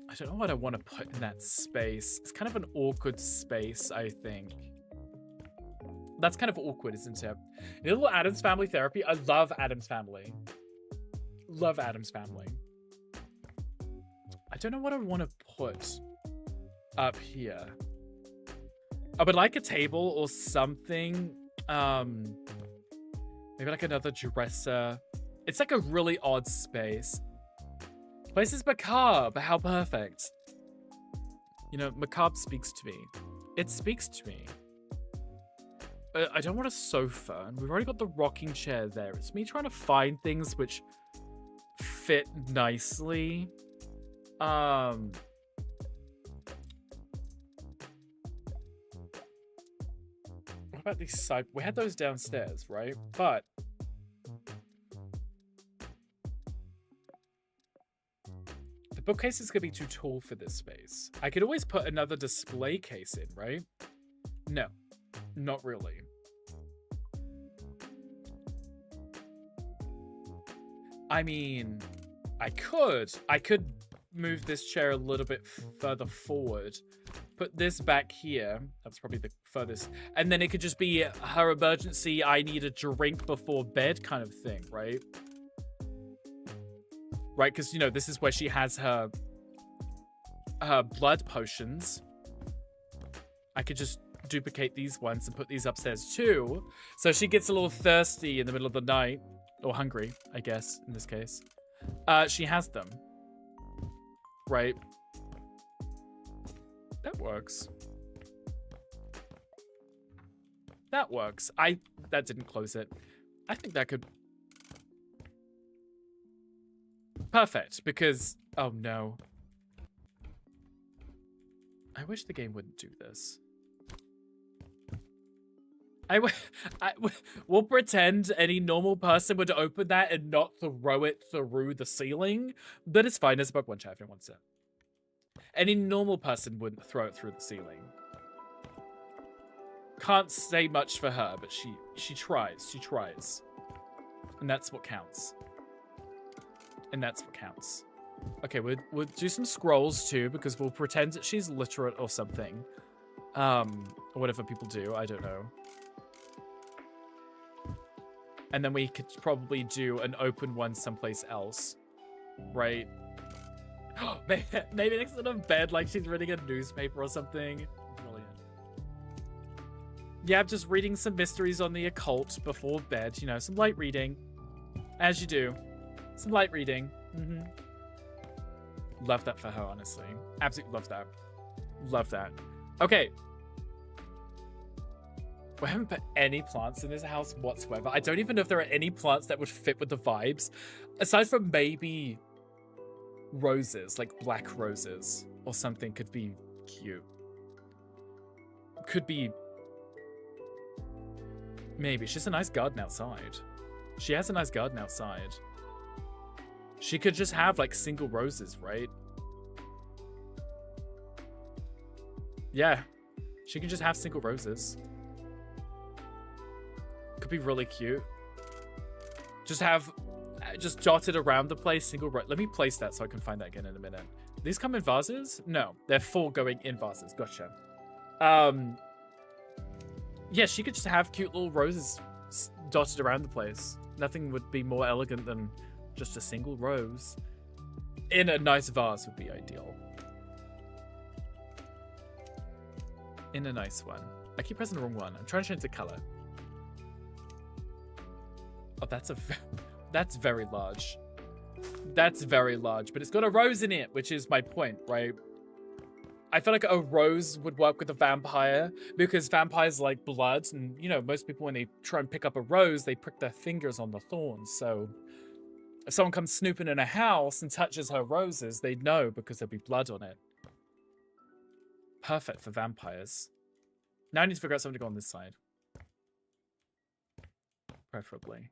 I don't know what I want to put in that space. It's kind of an awkward space, I think. That's kind of awkward, isn't it? A little Addams Family therapy. I love Addams Family. Love Addams Family. I don't know what I want to put up here. I would like a table or something. Maybe like another dresser. It's like a really odd space. Place is macabre. How perfect. You know, macabre speaks to me. It speaks to me. I don't want a sofa. And we've already got the rocking chair there. It's me trying to find things which fit nicely. What about these side? We had those downstairs, right? But the bookcase is going to be too tall for this space. I could always put another display case in, right? No, not really. I mean, I could move this chair a little bit further forward. Put this back here. That's probably the furthest. And then it could just be her emergency, I need a drink before bed kind of thing, right? Right, because, you know, this is where she has her blood potions. I could just duplicate these ones and put these upstairs too. So she gets a little thirsty in the middle of the night. Or hungry, I guess, in this case. She has them. Right? That works. That works. That didn't close it. I think that could... Perfect, because... Oh, no. I wish the game wouldn't do this. We'll pretend any normal person would open that and not throw it through the ceiling. But it's fine. There's a bug one chat if anyone wants it. Any normal person wouldn't throw it through the ceiling. Can't say much for her, but she tries. She tries. And that's what counts. And that's what counts. Okay, we'll do some scrolls too, because we'll pretend that she's literate or something. Or whatever people do, I don't know. And then we could probably do an open one someplace else. Right? Maybe next to the bed, like she's reading a newspaper or something. Brilliant. Yeah, I'm just reading some mysteries on the occult before bed. You know, some light reading. As you do. Some light reading. Mm-hmm. Love that for her, honestly. Absolutely love that. Love that. Okay. We haven't put any plants in this house whatsoever. I don't even know if there are any plants that would fit with the vibes. Aside from maybe roses, like black roses or something could be cute. Could be Maybe. She's a nice garden outside. She has a nice garden outside. She could just have, like, single roses, right? Yeah. She can just have single roses. Could be really cute. Just have... just jotted around the place, single rose. Let me place that so I can find that again in a minute. These come in vases? No. They're full going in vases. Gotcha. Yeah, she could just have cute little roses dotted around the place. Nothing would be more elegant than just a single rose. In a nice vase would be ideal. In a nice one. I keep pressing the wrong one. I'm trying to change the color. Oh, that's very large. That's very large, but it's got a rose in it, which is my point, right? I feel like a rose would work with a vampire because vampires like blood, and you know, most people when they try and pick up a rose, they prick their fingers on the thorns. So if someone comes snooping in a house and touches her roses, they'd know because there'd be blood on it. Perfect for vampires. Now I need to figure out something to go on this side. Preferably.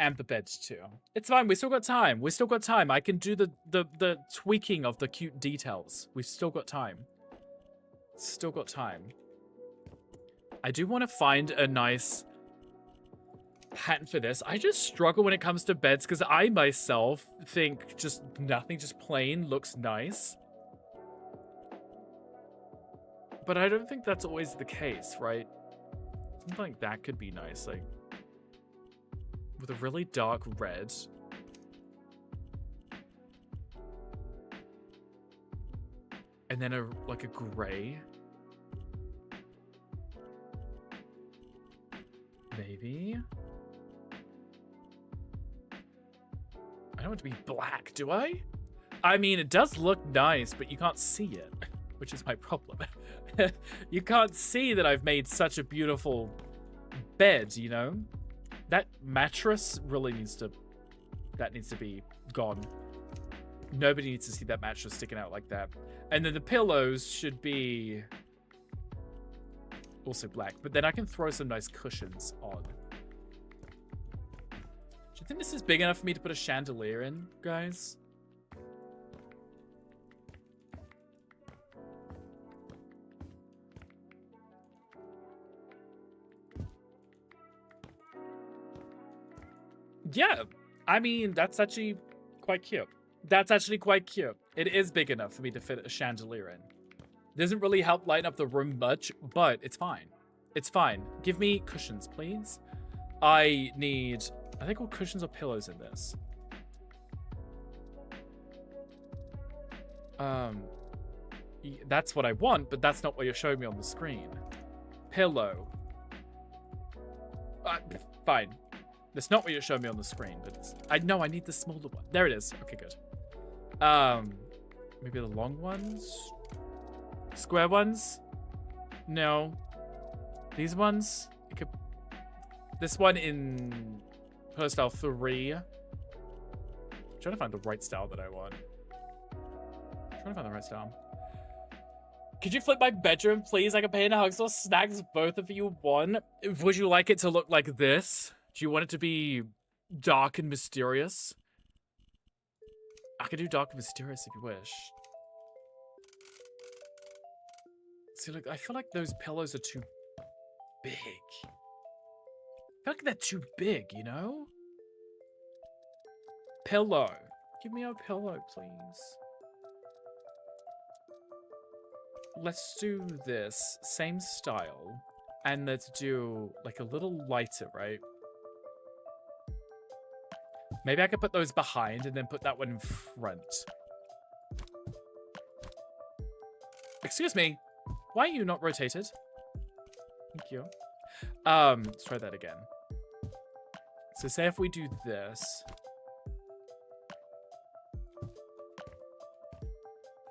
And the beds too. It's fine, we still got time. We still got time. I can do the tweaking of the cute details. We've still got time. Still got time. I do want to find a nice pattern for this. I just struggle when it comes to beds because I myself think just nothing, just plain looks nice. But I don't think that's always the case, right? Something like that could be nice, like with a really dark red. And then like a gray. Maybe. I don't want it to be black, do I? I mean, it does look nice, but you can't see it, which is my problem. You can't see that I've made such a beautiful bed, you know? That mattress really needs to be gone. Nobody needs to see that mattress sticking out like that. And then the pillows should be also black, but then I can throw some nice cushions on. Do you think this is big enough for me to put a chandelier in, guys? Yeah, I mean, that's actually quite cute. That's actually quite cute. It is big enough for me to fit a chandelier in. Doesn't really help lighten up the room much, but it's fine. It's fine. Give me cushions, please. I think all cushions or pillows in this. That's what I want, but that's not what you're showing me on the screen. Pillow. Fine. That's not what you're showing me on the screen, but I know I need the smaller one. There it is. Okay, good. Maybe the long ones? Square ones? No. These ones? This one in Pillow Style 3. I'm trying to find the right style that I want. Could you flip my bedroom, please? I can pay in hugs or snacks both of you want. Would you like it to look like this? Do you want it to be dark and mysterious? I could do dark and mysterious if you wish. See, look, I feel like those pillows are too big. I feel like they're too big, you know? Pillow. Give me a pillow, please. Let's do this. Same style. And let's do, like, a little lighter, right? Maybe I could put those behind and then put that one in front. Excuse me. Why are you not rotated? Thank you. Let's try that again. So say if we do this.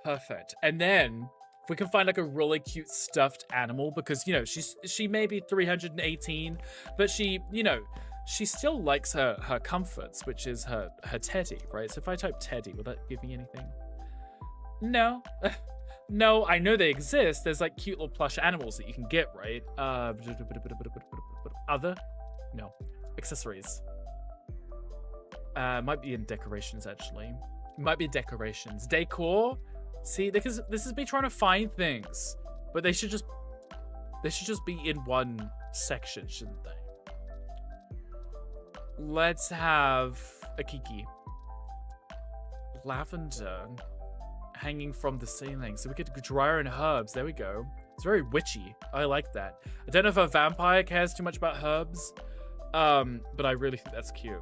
Perfect. And then if we can find like a really cute stuffed animal, because, you know, she may be 318, but she, you know, she still likes her comforts, which is her teddy, right? So if I type teddy, will that give me anything? No. No, I know they exist. There's like cute little plush animals that you can get, right? other? No. Accessories. Might be in decorations, actually. Might be decorations. Decor? See, because this is me trying to find things. But they should just be in one section, shouldn't they? Let's have a Kiki. Lavender hanging from the ceiling. So we could dry our own herbs. There we go. It's very witchy. I like that. I don't know if a vampire cares too much about herbs. But I really think that's cute.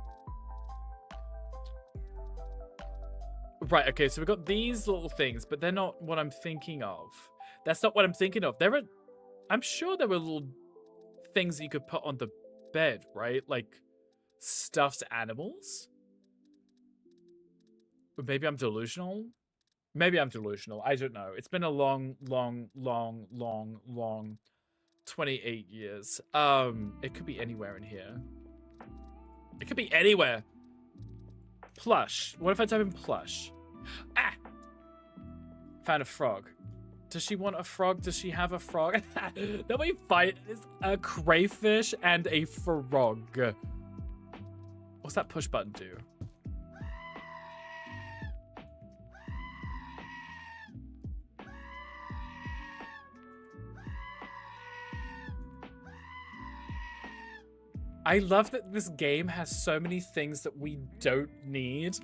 Right, okay, so we've got these little things, but they're not what I'm thinking of. That's not what I'm thinking of. I'm sure there were little things that you could put on the bed, right? Like stuffed animals? Or maybe I'm delusional? Maybe I'm delusional. I don't know. It's been a long 28 years. It could be anywhere in here. It could be anywhere. Plush. What if I type in plush? Ah! Found a frog. Does she want a frog? Does she have a frog? That we fight is a crayfish and a frog. What's that push button do? I love that this game has so many things that we don't need.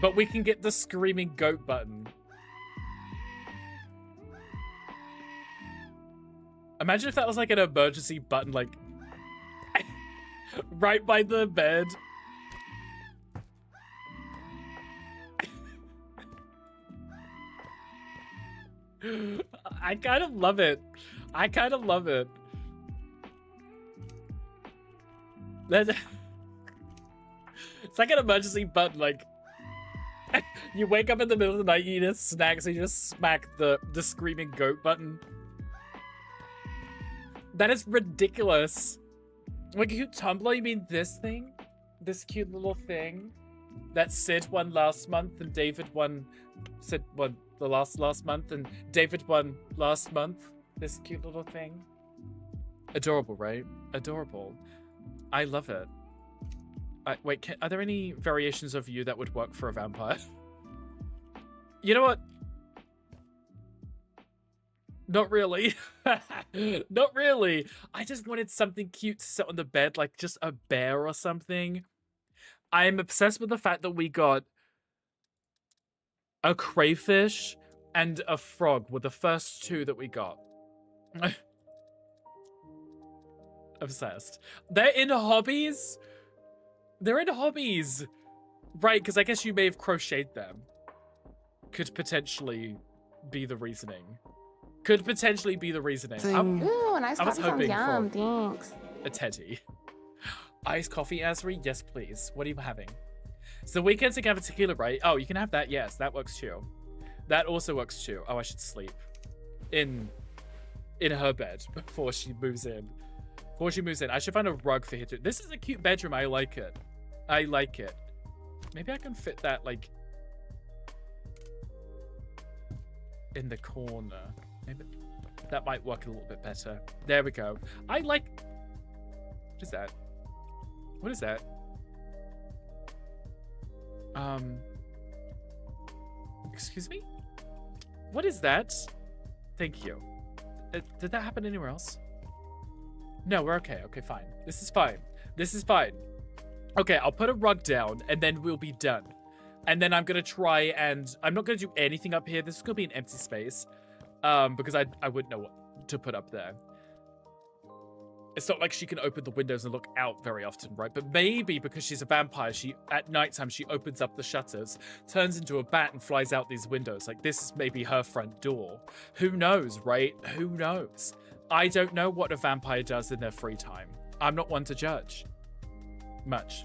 But we can get the screaming goat button. Imagine if that was like an emergency button, like right by the bed. I kind of love it. I kind of love it. It's like an emergency button, like you wake up in the middle of the night, you eat a snack, so you just smack the screaming goat button. That is ridiculous. Like a cute Tumblr, you mean this thing? This cute little thing that Sid won last month and David won, Sid won the last month and David won last month. This cute little thing. Adorable, right? Adorable. I love it. Wait, are there any variations of you that would work for a vampire? You know what? Not really. Not really. I just wanted something cute to sit on the bed, like just a bear or something. I am obsessed with the fact that we got a crayfish and a frog were the first two that we got. Obsessed. They're in hobbies? They're in hobbies. Right, because I guess you may have crocheted them. Could potentially be the reasoning. Could potentially be the reasoning. Ooh, nice I was coffee hoping sounds yum. for Thanks. a teddy. Iced coffee, Asri? Yes, please. What are you having? So the weekends you can have a tequila, right? Oh, you can have that. Yes, that works too. That also works too. Oh, I should sleep in her bed before she moves in. Before she moves in, I should find a rug for her too. This is a cute bedroom. I like it. I like it. Maybe I can fit that like in the corner. Maybe that might work a little bit better. There we go. I like. What is that? What is that? Excuse me? What is that? Thank you. Did that happen anywhere else? No, we're okay. Okay, fine. This is fine. This is fine. Okay, I'll put a rug down and then we'll be done. And then I'm going to try and... I'm not going to do anything up here. This is going to be an empty space. Because I wouldn't know what to put up there. It's not like she can open the windows and look out very often, right? But maybe because she's a vampire, at nighttime she opens up the shutters, turns into a bat and flies out these windows. Like this is maybe her front door. Who knows, right? Who knows? I don't know what a vampire does in their free time. I'm not one to judge. Much.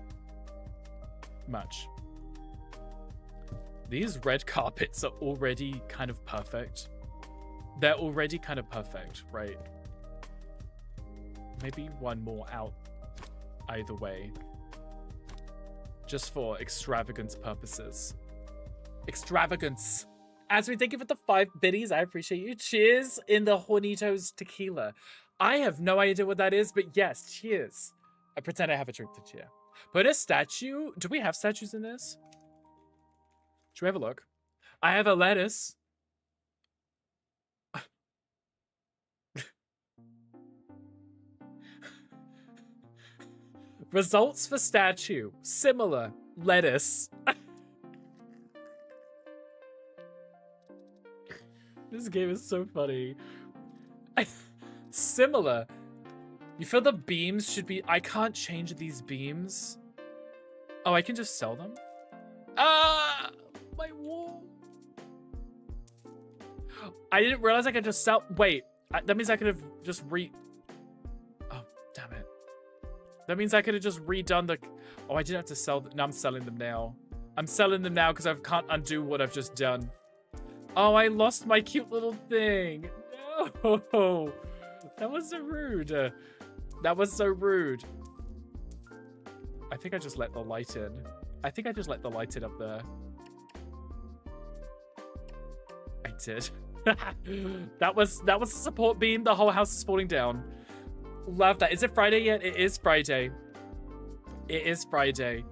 These red carpets are already kind of perfect. They're already kind of perfect, right? Maybe one more out either way. Just for extravagance purposes. Extravagance. As we thank you for the 5 biddies, I appreciate you. Cheers in the Hornitos tequila. I have no idea what that is, but yes, cheers. I pretend I have a drink to cheer. Put a statue. Do we have statues in this? Should we have a look? I have a lettuce. Results for statue. Similar. Lettuce. This game is so funny. Similar. You feel the beams should be... I can't change these beams. Oh, I can just sell them? Ah! My wall. I didn't realize I could just sell... Wait. That means I could have just Oh, damn it. That means I could have just redone the... Oh, I didn't have to sell... No, I'm selling them now. I'm selling them now because I can't undo what I've just done. Oh, I lost my cute little thing. No. That was so rude. That was so rude. I think I just let the light in. I think I just let the light in up there. I did. That was a support beam. The whole house is falling down. Love that. Is it Friday yet? It is Friday. It is Friday.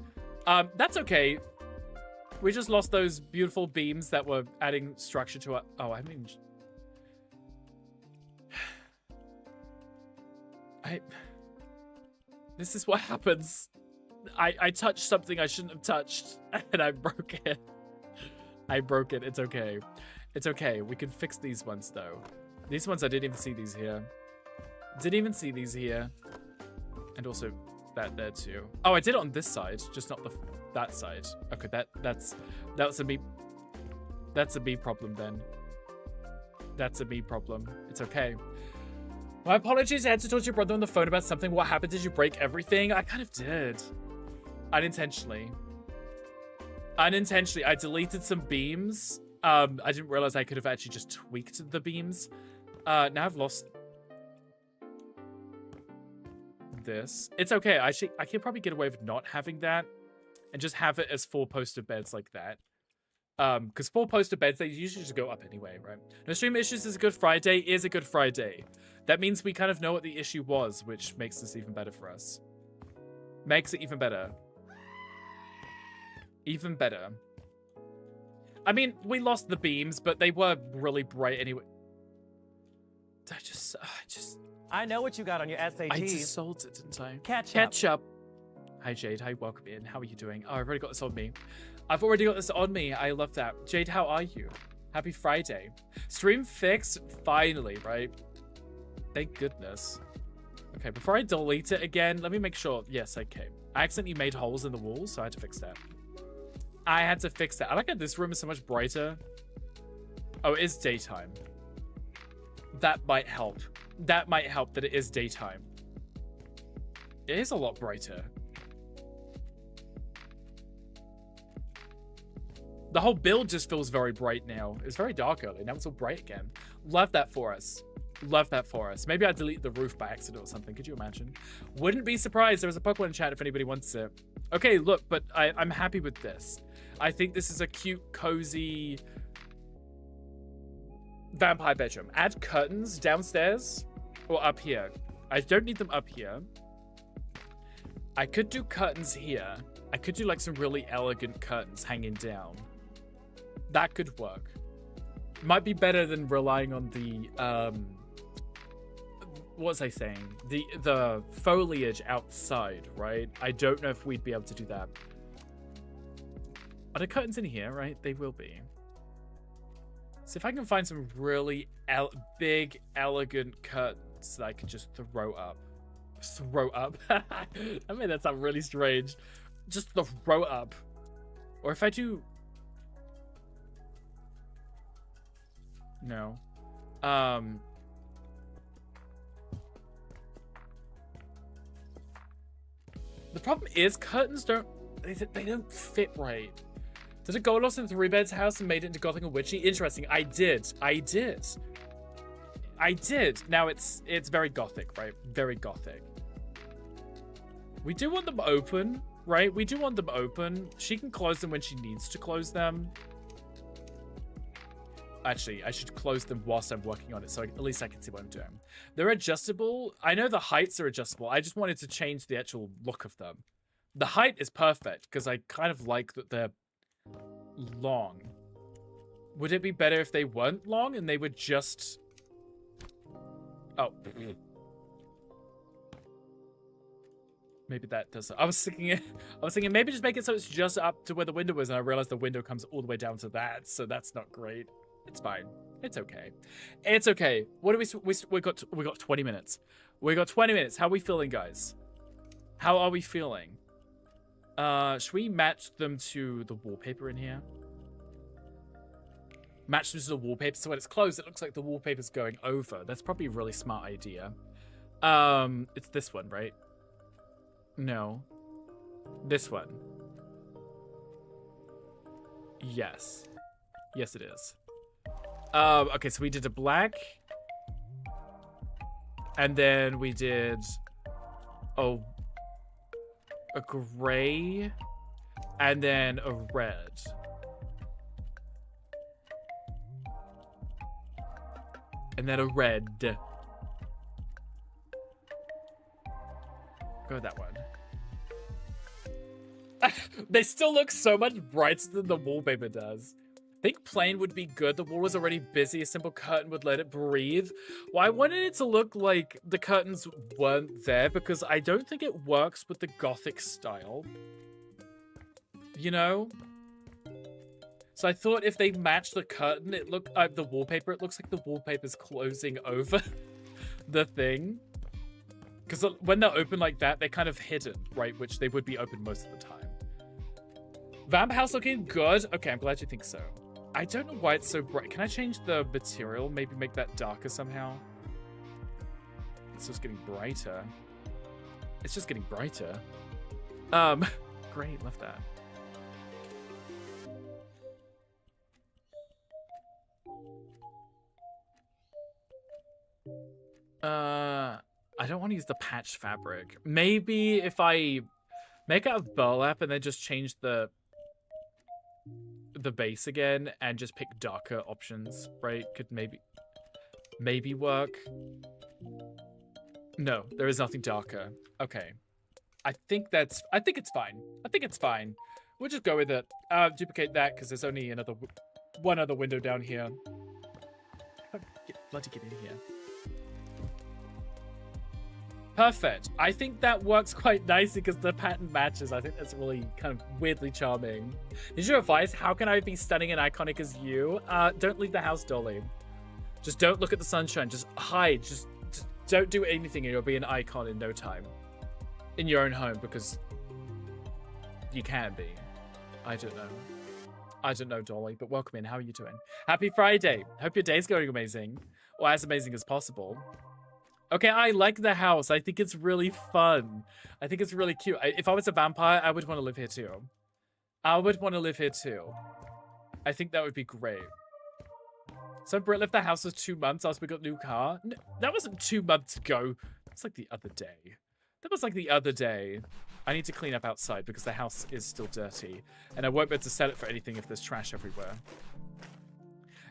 That's okay. We just lost those beautiful beams that were adding structure to our... Oh, I mean... This is what happens. I touched something I shouldn't have touched, and I broke it. I broke it. It's okay. It's okay. We can fix these ones, though. These ones, I didn't even see these here. Didn't even see these here. And also that there, too. Oh, I did it on this side, just not that side. Okay, that's a me. That's a me problem, then. That's a me problem. It's okay. My apologies, I had to talk to your brother on the phone about something. What happened? Did you break everything? I kind of did. Unintentionally. Unintentionally. I deleted some beams. I didn't realize I could have actually just tweaked the beams. Now I've lost this. It's okay. Actually, I can probably get away with not having that and just have it as 4 poster beds like that. Because 4 poster beds, they usually just go up anyway, right? No stream issues is a Good Friday. Is a Good Friday. That means we kind of know what the issue was, which makes this even better for us. Makes it even better. Even better. I mean, we lost the beams, but they were really bright anyway. I know what you got on your SATs. I just sold it, didn't I? Catch up. Hi, Jade. Hi, welcome in. How are you doing? Oh, I've already got this on me. I've already got this on me. I love that. Jade, how are you? Happy Friday. Stream fixed, finally, right? Thank goodness. Okay, before I delete it again, let me make sure. Yes, okay. I accidentally made holes in the walls, so I had to fix that. I had to fix that. I like how this room is so much brighter. Oh, it is daytime. That might help. That might help that it is daytime. It is a lot brighter. The whole build just feels very bright now. It's very dark earlier. Now it's all bright again. Love that for us. Love that for us. Maybe I delete the roof by accident or something. Could you imagine? Wouldn't be surprised. There was a Pokemon chat if anybody wants it. Okay, look, but I'm happy with this. I think this is a cute, cozy vampire bedroom. Add curtains downstairs or up here. I don't need them up here. I could do curtains here. I could do like some really elegant curtains hanging down. That could work. Might be better than relying on the what was I saying? The foliage outside, right? I don't know if we'd be able to do that. Are the curtains in here, right? They will be. See if I can find some really big, elegant curtains that I can just throw up. Throw up? I mean, that sounds really strange. Just throw up. Or if I do... No. The problem is curtains they don't fit right. Did a Golos in 3-bed's house and made it into Gothic and Witchy? Interesting. I did. Now it's very Gothic, right? Very Gothic. We do want them open, right? We do want them open. She can close them when she needs to close them. actually, I should close them whilst I'm working on it, so at least I can see what I'm doing. They're adjustable. I know the heights are adjustable. I just wanted to change the actual look of them. The height is perfect, because I kind of like that they're long. Would it be better if they weren't long and they were just... Oh. Maybe that does. I was thinking maybe just make it so it's just up to where the window is, and I realized the window comes all the way down to that, so that's not great. It's fine. It's okay. It's okay. What do we got 20 minutes. We got 20 minutes. How are we feeling, guys? How are we feeling? Should we match them to the wallpaper in here? Match them to the wallpaper so when it's closed, it looks like the wallpaper's going over. That's probably a really smart idea. It's this one, right? No. This one. Yes. Yes, it is. Okay, so we did a black. And then we did a gray. And then a red. And then a red. Go with that one. They still look so much brighter than the wallpaper does. I think plain would be good. The wall was already busy. A simple curtain would let it breathe. Well, I wanted it to look like the curtains weren't there because I don't think it works with the Gothic style. You know? So I thought if they matched the curtain, it looked the wallpaper. It looks like the wallpaper's closing over the thing. Because when they're open like that, they're kind of hidden, right? Which they would be open most of the time. Vamp house looking good. Okay, I'm glad you think so. I don't know why it's so bright. Can I change the material? Maybe make that darker somehow? It's just getting brighter. It's just getting brighter. Great, love that. I don't want to use the patch fabric. Maybe if I make out of burlap and then just change the base again and just pick darker options, right? Could maybe work. No, there is nothing darker. Okay. I think it's fine. I think it's fine. We'll just go with it. Duplicate that because there's only one other window down here. Bloody get in here. Perfect. I think that works quite nicely because the pattern matches. I think that's really kind of weirdly charming. Is your advice? How can I be stunning and iconic as you? Don't leave the house, Dolly. Just don't look at the sunshine. Just hide. Just don't do anything and you'll be an icon in no time. In your own home because you can be. I don't know. I don't know, Dolly, but welcome in. How are you doing? Happy Friday. Hope your day's going amazing. Or as amazing as possible. Okay, I like the house. I think it's really fun. I think it's really cute. If I was a vampire, I would want to live here too. I would want to live here too. I think that would be great. So Brit left the house for 2 months after we got a new car. No, that wasn't 2 months ago. That's like the other day. That was like the other day. I need to clean up outside because the house is still dirty. And I won't be able to sell it for anything if there's trash everywhere.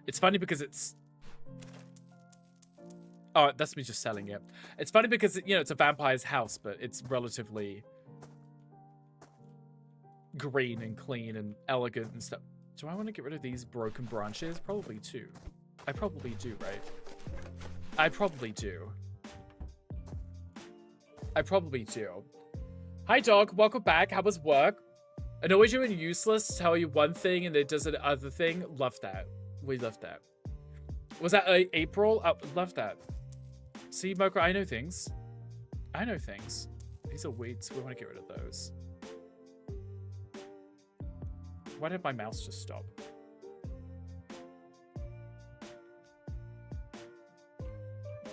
It's funny because it's... Oh, that's me just selling it. It's funny because, you know, it's a vampire's house, but it's relatively green and clean and elegant and stuff. Do I want to get rid of these broken branches? Probably too. I probably do, right? I probably do. I probably do. Hi, dog. Welcome back. How was work? Annoys you and useless. Tell you one thing and it does another thing. Love that. We love that. Was that April? Oh, love that. See, Mocha, I know things. I know things. These are weeds. We want to get rid of those. Why did my mouse just stop?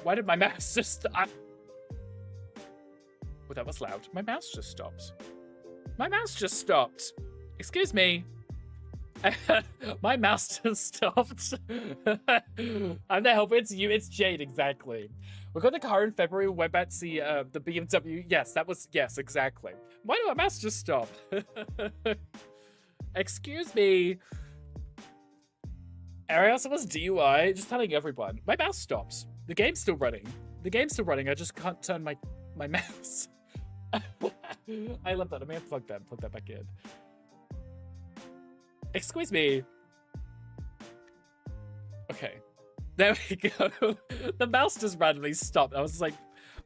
Why did my mouse just stop? Oh, that was loud. My mouse just stopped. My mouse just stopped. Excuse me. My mouse just stopped. I'm the helper. It's you. It's Jade. Exactly. We got the car in February. We went back to see the BMW. Yes, that was... Yes, exactly. Why did my mouse just stop? Excuse me. Arias was DUI. Just telling everyone. My mouse stopped. The game's still running. The game's still running. I just can't turn my mouse. I love that. I may have plug that back in. Excuse me. Okay. There we go. The mouse just randomly stopped. I was like,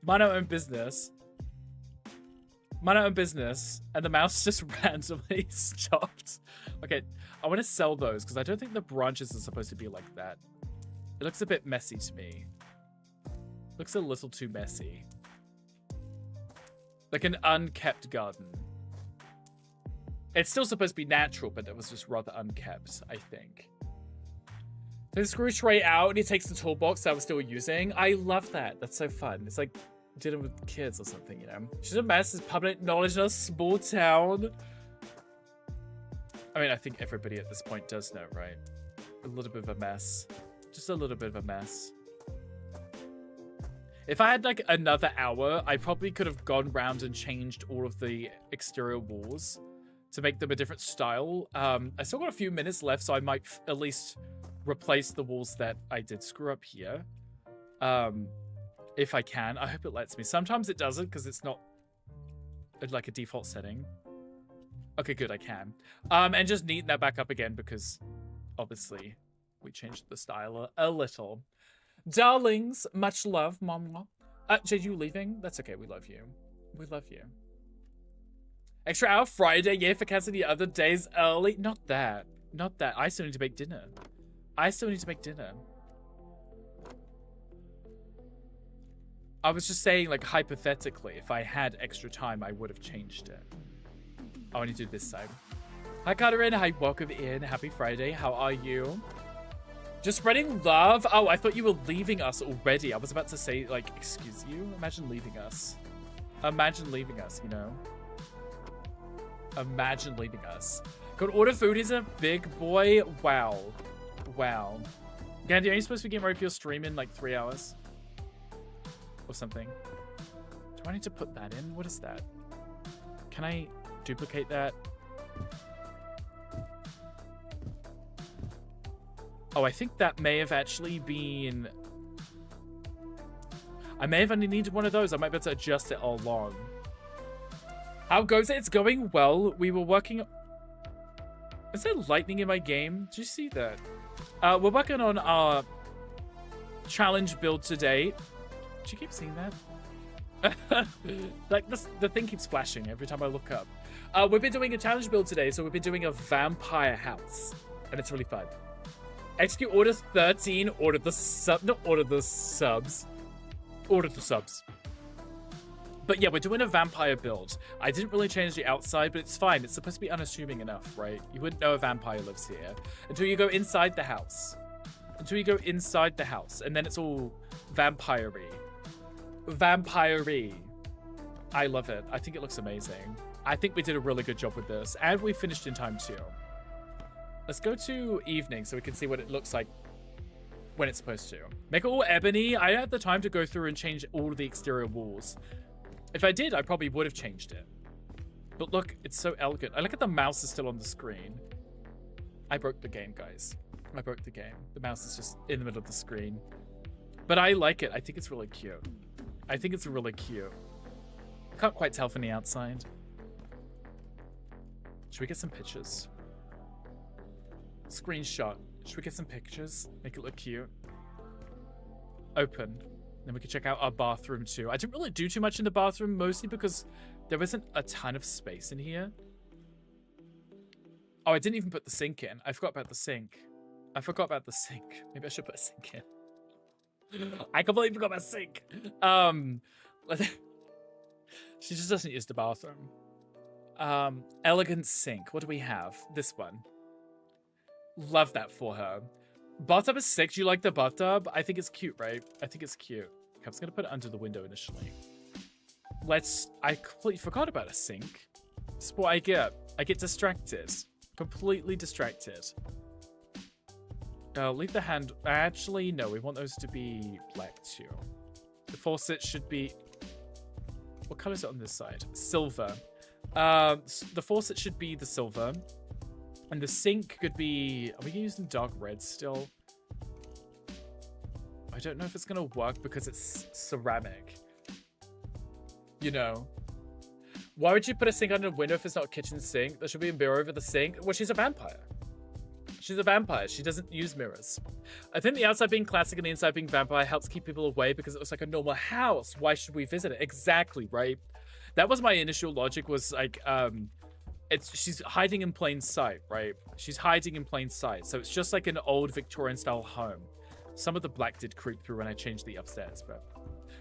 mind our own business. Mind our own business. And the mouse just randomly stopped. Okay. I want to sell those because I don't think the branches are supposed to be like that. It looks a bit messy to me. Looks a little too messy. Like an unkept garden. It's still supposed to be natural, but it was just rather unkept, I think. So the screw tray out and he takes the toolbox that I was still using. I love that. That's so fun. It's like dealing with kids or something, you know? She's a mess. Is public knowledge in a small town. I mean, I think everybody at this point does know, right? A little bit of a mess. Just a little bit of a mess. If I had like another hour, I probably could have gone round and changed all of the exterior walls to make them a different style. I still got a few minutes left, so I might at least replace the walls that I did screw up here. If I can. I hope it lets me. Sometimes it doesn't because it's not like a default setting. Okay, good, I can. And just neaten that back up again because obviously we changed the style a little. Darlings, much love, mama. Jade, you leaving? That's okay, we love you. We love you. Extra hour Friday, yeah, for Cassidy other days early. Not that. Not that. I still need to make dinner. I still need to make dinner. I was just saying, like, hypothetically, if I had extra time, I would have changed it. Oh, I need to do this side. Hi, Katerin. Hi, welcome in. Happy Friday. How are you? Just spreading love? Oh, I thought you were leaving us already. I was about to say, like, excuse you? Imagine leaving us. Imagine leaving us, you know? Imagine leaving us. Could order food is a big boy. Wow. Wow. Gandhi, are you supposed to be getting ready for your stream in like 3 hours? Or something? Do I need to put that in? What is that? Can I duplicate that? Oh, I think that may have actually been... I may have only needed one of those. I might be able to adjust it all along. How goes it? It's going well. We were working... Is there lightning in my game? Did you see that? We're working on our challenge build today. Do you keep seeing that? Like, the thing keeps flashing every time I look up. We've been doing a challenge build today, so we've been doing a vampire house. And it's really fun. Execute order 13. Order the sub... Not order the subs. Order the subs. But yeah, we're doing a vampire build. I didn't really change the outside, but it's fine. It's supposed to be unassuming enough, right? You wouldn't know a vampire lives here until you go inside the house. Until you go inside the house, and then it's all vampire-y. Vampire-y. I love it. I think it looks amazing. I think we did a really good job with this, and we finished in time too. Let's go to evening so we can see what it looks like when it's supposed to. Make it all ebony. I had the time to go through and change all of the exterior walls. If I did, I probably would have changed it. But look, it's so elegant. I look at the mouse is still on the screen. I broke the game, guys. I broke the game. The mouse is just in the middle of the screen. But I like it. I think it's really cute. I think it's really cute. I can't quite tell from the outside. Should we get some pictures? Screenshot. Should we get some pictures? Make it look cute. Open. Then we can check out our bathroom too. I didn't really do too much in the bathroom, mostly because there isn't a ton of space in here. Oh, I didn't even put the sink in. I forgot about the sink. I forgot about the sink. Maybe I should put a sink in. I completely forgot about sink. She just doesn't use the bathroom. Elegant sink. What do we have? This one. Love that for her. Bathtub is sick. Do you like the bathtub? I think it's cute, right? I think it's cute. Okay, I was going to put it under the window initially. I completely forgot about a sink. That's what I get. I get distracted. Completely distracted. Leave the hand... Actually, no. We want those to be black too. The faucet should be... What color is it on this side? Silver. The faucet should be the silver. And the sink could be... Are we using dark red still? I don't know if it's going to work because it's ceramic. You know. Why would you put a sink under a window if it's not a kitchen sink? There should be a mirror over the sink. Well, she's a vampire. She's a vampire. She doesn't use mirrors. I think the outside being classic and the inside being vampire helps keep people away because it looks like a normal house. Why should we visit it? Exactly, right? That was my initial logic, was like, she's hiding in plain sight, right? She's hiding in plain sight. So it's just like an old Victorian style home. Some of the black did creep through when I changed the upstairs, but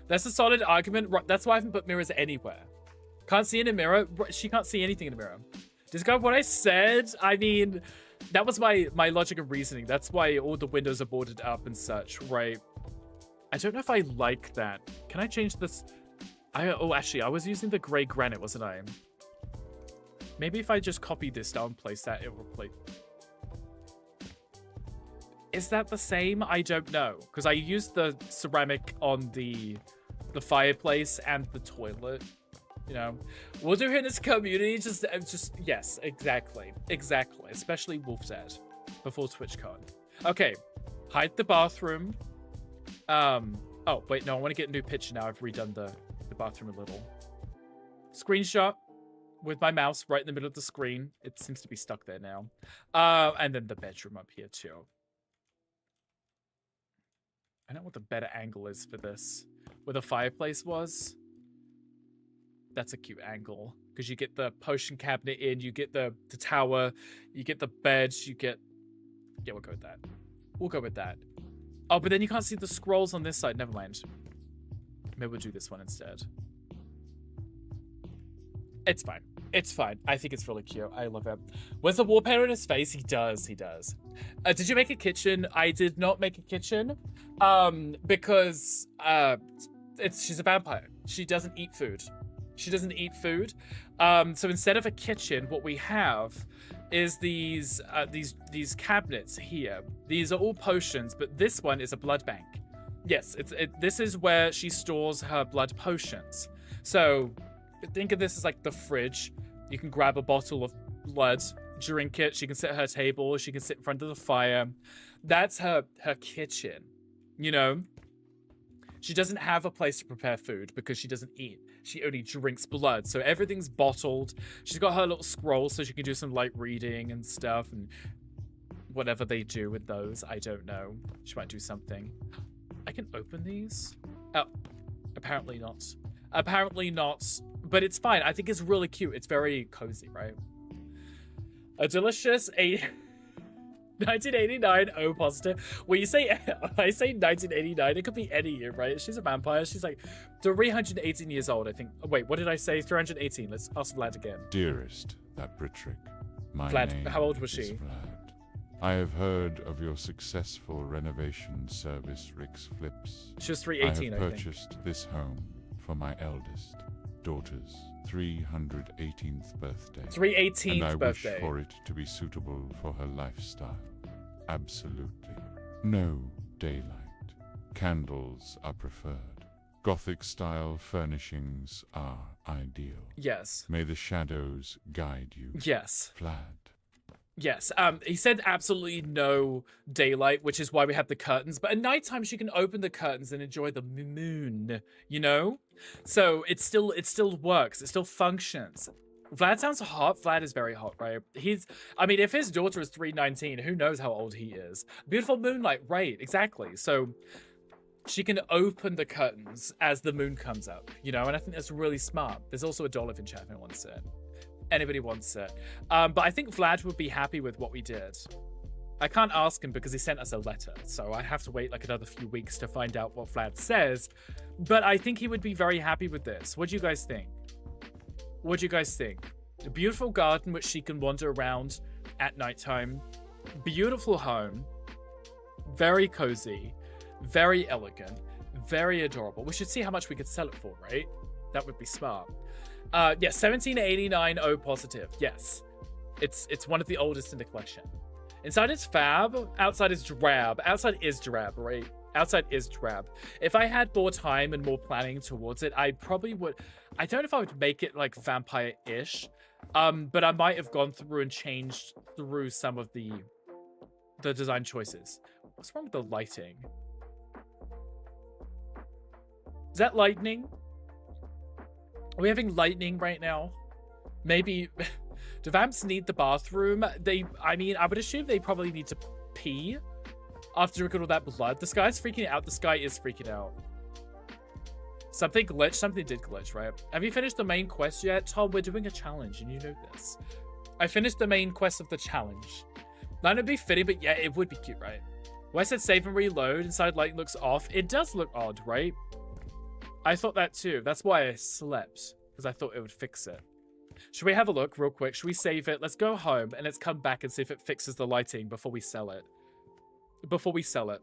that's a solid argument. That's why I haven't put mirrors anywhere. Can't see in a mirror. She can't see anything in a mirror. Discard what I said. I mean, that was my logic of reasoning. That's why all the windows are boarded up and such, right? I don't know if I like that. Can I change this? Oh, actually, I was using the gray granite, wasn't I? Maybe if I just copy this down and place that, it will play. Is that the same? I don't know. Because I used the ceramic on the fireplace and the toilet. You know, we'll do it in this community. Just yes, exactly. Especially Wolf's Dead before TwitchCon. Okay, hide the bathroom. Oh wait, no, I want to get a new picture now. I've redone the bathroom a little. Screenshot with my mouse right in the middle of the screen. It seems to be stuck there now. And then the bedroom up here too. I don't know what the better angle is for this. Where the fireplace was. That's a cute angle. Because you get the potion cabinet in, you get the tower, you get the bed, you get... Yeah, we'll go with that. We'll go with that. Oh, but then you can't see the scrolls on this side. Never mind. Maybe we'll do this one instead. It's fine. It's fine. I think it's really cute. I love it. Was the wallpaper in his face? He does. He does. Did you make a kitchen? I did not make a kitchen. Because she's a vampire. She doesn't eat food. She doesn't eat food. So instead of a kitchen, what we have is these cabinets here. These are all potions, but this one is a blood bank. Yes, this is where she stores her blood potions. So think of this as like the fridge. You can grab a bottle of blood, drink it. She can sit at her table. She can sit in front of the fire. That's her kitchen, you know? She doesn't have a place to prepare food because she doesn't eat. She only drinks blood. So everything's bottled. She's got her little scroll so she can do some light reading and stuff. And whatever they do with those, I don't know. She might do something. I can open these? Oh, apparently not. Apparently not. But it's fine. I think it's really cute. It's very cozy, right? A delicious 1989 O positive. Well, you say, I say 1989, it could be any year, right? She's a vampire. She's like 318 years old, I think. Oh, wait, what did I say? 318. Let's ask Vlad again. Dearest ThatBritRick, my Vlad, name how old was she? is Vlad. I have heard of your successful renovation service, Rick's Flips. She was 318, I have purchased this home for my eldest daughter's 318th birthday. 318th and I birthday. wish for it to be suitable for her lifestyle. Absolutely. No daylight. Candles are preferred. Gothic-style furnishings are ideal. Yes. May the shadows guide you. Yes. Vlad. Yes, he said absolutely no daylight, which is why we have the curtains. But at nighttime, she can open the curtains and enjoy the moon, you know? So it still works. It still functions. Vlad sounds hot. Vlad is very hot, right? I mean, if his daughter is 319, who knows how old he is? Beautiful moonlight, right, exactly. So she can open the curtains as the moon comes up, you know? And I think that's really smart. There's also a Dolphin in chat if anyone wants it. Anybody wants it. But I think Vlad would be happy with what we did. I can't ask him because he sent us a letter, so I have to wait like another few weeks to find out what Vlad says. But I think he would be very happy with this. What do you guys think? What do you guys think? A beautiful garden which she can wander around at nighttime. Beautiful home. Very cozy. Very elegant. Very adorable. We should see how much we could sell it for, right? That would be smart. Yeah, 1789 O positive. Yes. It's one of the oldest in the collection. Inside is fab, outside is drab. Outside is drab, right? Outside is drab. If I had more time and more planning towards it, I probably would... I don't know if I would make it like vampire-ish. But I might have gone through and changed through some of the design choices. What's wrong with the lighting? Is that lightning? Are we having lightning right now? Maybe. Do vamps need the bathroom? I mean, I would assume they probably need to pee after drinking all that blood. The sky's freaking out. The sky is freaking out. Something glitched. Something did glitch, right? Have you finished the main quest yet? Tom, we're doing a challenge, and you know this. I finished the main quest of the challenge. That would be fitting, but yeah, it would be cute, right? When I said save and reload, inside light looks off. It does look odd, right? I thought that too. That's why I slept, because I thought it would fix it. Should we have a look real quick? Should we save it? Let's go home and let's come back and see if it fixes the lighting before we sell it. Before we sell it.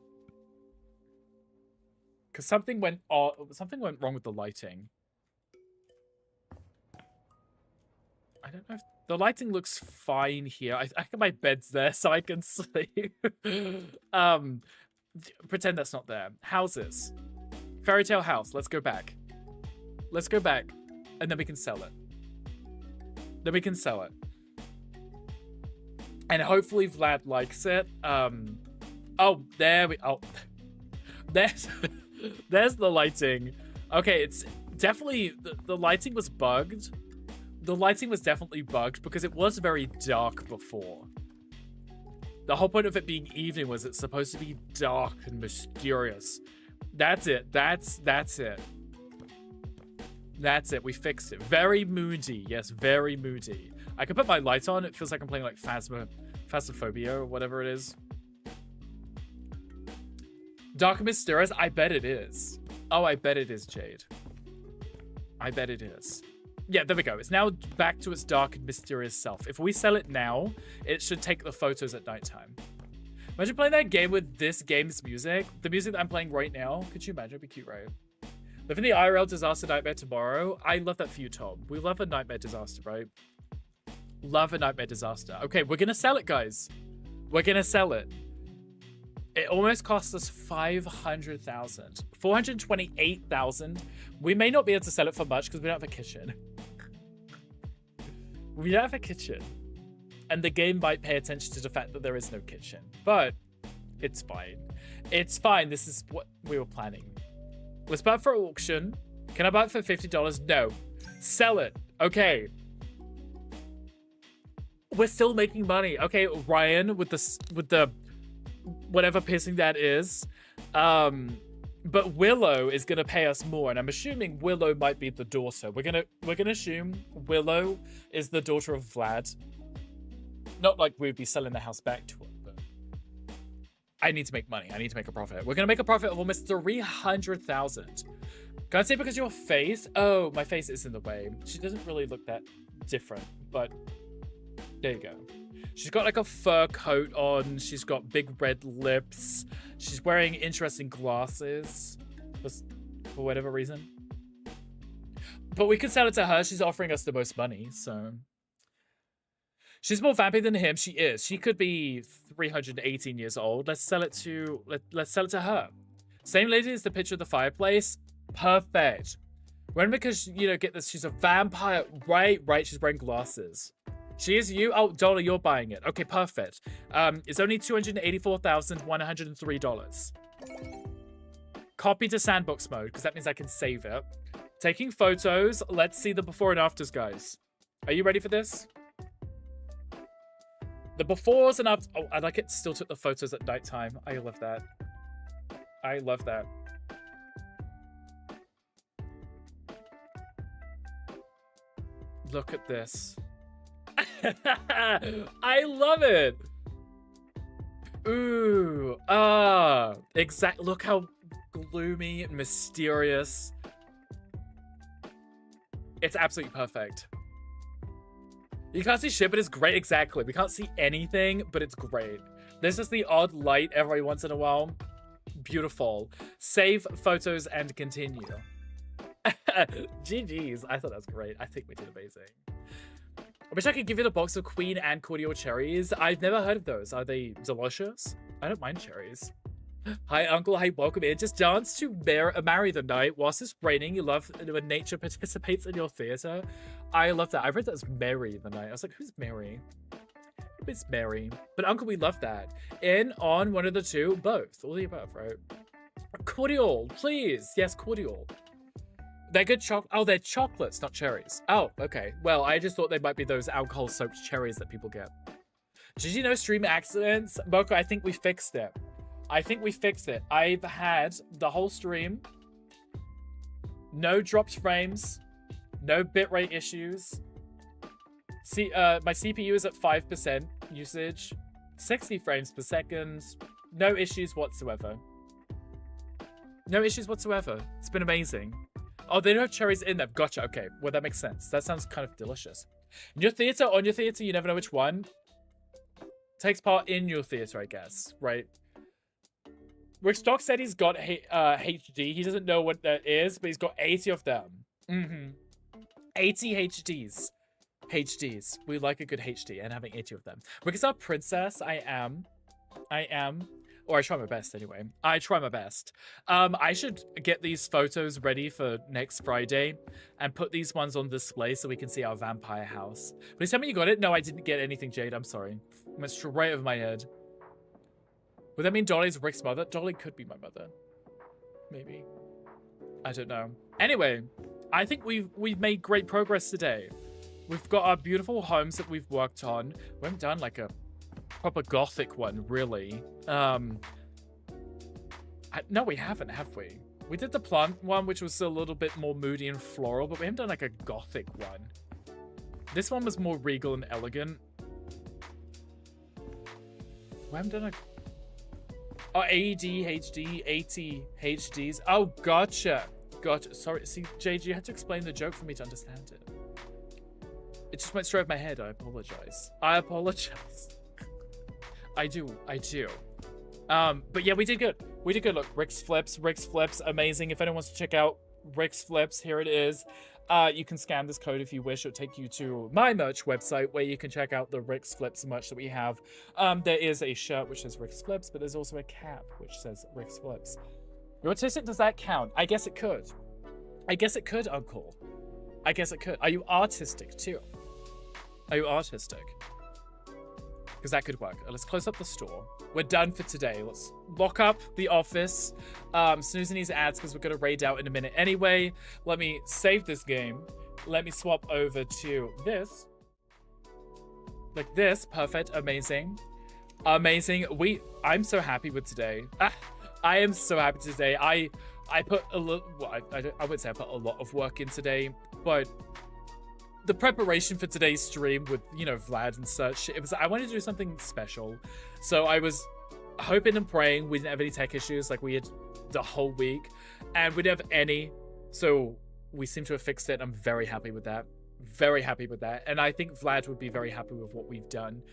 Because something went wrong with the lighting. I don't know if the lighting looks fine here. I think my bed's there so I can sleep. Pretend that's not there. Houses. Fairy tale house. Let's go back. Let's go back. And then we can sell it. Then we can sell it. And hopefully Vlad likes it. Oh, there we... Oh. There's the lighting. Okay, it's definitely... The lighting was bugged. The lighting was definitely bugged because it was very dark before. The whole point of it being evening was it's supposed to be dark and mysterious. That's it. That's it. That's it. We fixed it. Very moody. Yes, very moody. I could put my light on. It feels like I'm playing like Phasmophobia or whatever it is. Dark and mysterious? I bet it is. Oh, I bet it is, Jade. I bet it is. Yeah, there we go. It's now back to its dark and mysterious self. If we sell it now, it should take the photos at nighttime. Imagine playing that game with this game's music. The music that I'm playing right now. Could you imagine? It'd be cute, right? Living the IRL disaster nightmare tomorrow. I love that for you, Tom. We love a nightmare disaster, right? Love a nightmare disaster. Okay, we're gonna sell it, guys. We're gonna sell it. It almost cost us 500,000. 428,000. We may not be able to sell it for much because we don't have a kitchen. We don't have a kitchen. And the game might pay attention to the fact that there is no kitchen. But it's fine. It's fine. This is what we were planning. Let's buy it for auction. Can I buy it for $50? No. Sell it. Okay. We're still making money. Okay, Ryan with the whatever piercing that is. But Willow is gonna pay us more, and I'm assuming Willow might be the daughter. We're gonna assume Willow is the daughter of Vlad. Not like we'd be selling the house back to her, but I need to make money. I need to make a profit. We're gonna make a profit of almost 300,000. Can I say because your face? Oh, my face is in the way. She doesn't really look that different, but there you go. She's got like a fur coat on. She's got big red lips. She's wearing interesting glasses for whatever reason. But we could sell it to her. She's offering us the most money, so. She's more vampy than him. She is. She could be 318 years old. Let's sell it to her. Same lady as the picture of the fireplace. Perfect. When because, you know, get this, she's a vampire. Right. She's wearing glasses. She is you? Oh, Dollar, you're buying it. Okay, perfect. It's only $284,103. Copy to sandbox mode, because that means I can save it. Taking photos. Let's see the before and afters, guys. Are you ready for this? The befores and afters. Oh, I like it still took the photos at nighttime. I love that. I love that. Look at this. I love it. Ooh. Exactly. Look how gloomy and mysterious. It's absolutely perfect. You can't see shit, but it's great. Exactly. We can't see anything, but it's great. There's just the odd light every once in a while. Beautiful. Save photos and continue. GG's. I thought that was great. I think we did amazing. I wish I could give you the box of Queen and Cordial cherries. I've never heard of those. Are they delicious? I don't mind cherries. Hi, Uncle. Hey, welcome in. Just dance to Marry the Night. Whilst it's raining, you love when nature participates in your theater. I love that. I read that as Mary the night. I was like, who's Mary? It's Mary. But Uncle, we love that. In, on, one of the two, both. All the above, right? Cordial, please. Yes, cordial. They're good oh, they're chocolates, not cherries. Oh, okay. Well, I just thought they might be those alcohol-soaked cherries that people get. Did you know stream accidents? Boko, I think we fixed it. I think we fixed it. I've had the whole stream. No dropped frames. No bitrate issues. See, my CPU is at 5% usage, 60 frames per second, no issues whatsoever. No issues whatsoever. It's been amazing. Oh, they don't have cherries in them. Gotcha. Okay, well, that makes sense. That sounds kind of delicious. In your theater, on your theater, you never know which one takes part in your theater, I guess, right? Rick Stock said he's got HD. He doesn't know what that is, but he's got 80 of them. 80 HDs. HDs. We like a good HD and having 80 of them. Because our princess, I am. Or I try my best anyway. I try my best. I should get these photos ready for next Friday and put these ones on display so we can see our vampire house. Please tell me you got it. No, I didn't get anything, Jade. I'm sorry. Went straight over my head. Would that mean Dolly's Rick's mother? Dolly could be my mother. Maybe. I don't know. Anyway, I think we've made great progress today. We've got our beautiful homes that we've worked on. We haven't done like a proper gothic one, really. No, we haven't, have we? We did the plant one, which was a little bit more moody and floral, but we haven't done like a gothic one. This one was more regal and elegant. We haven't done a... Oh, AD, HD, 80 HDs. Oh, gotcha. Gotcha. Sorry, see, Jade, you had to explain the joke for me to understand it. It just went straight over my head. I apologize. I apologize. I do. But yeah, we did good. We did good. Look, Rick's Flips, amazing. If anyone wants to check out Rick's Flips, here it is. You can scan this code if you wish. It'll take you to my merch website where you can check out the Rick's Flips merch that we have. There is a shirt which says Rick's Flips, but there's also a cap which says Rick's Flips. You're autistic, does that count? I guess it could. I guess it could, Uncle. I guess it could. Are you artistic too? Are you artistic? Because that could work. Let's close up the store. We're done for today. Let's lock up the office. Snoozing these ads because we're going to raid out in a minute anyway. Let me save this game. Let me swap over to this. Like this. Perfect. Amazing. Amazing. I'm so happy with today. I am so happy today. I put a little... Well, I would say I put a lot of work in today, but... The preparation for today's stream with, you know, Vlad and such, I wanted to do something special. So I was hoping and praying we didn't have any tech issues like we had the whole week. And we didn't have any. So we seem to have fixed it. I'm very happy with that. Very happy with that. And I think Vlad would be very happy with what we've done.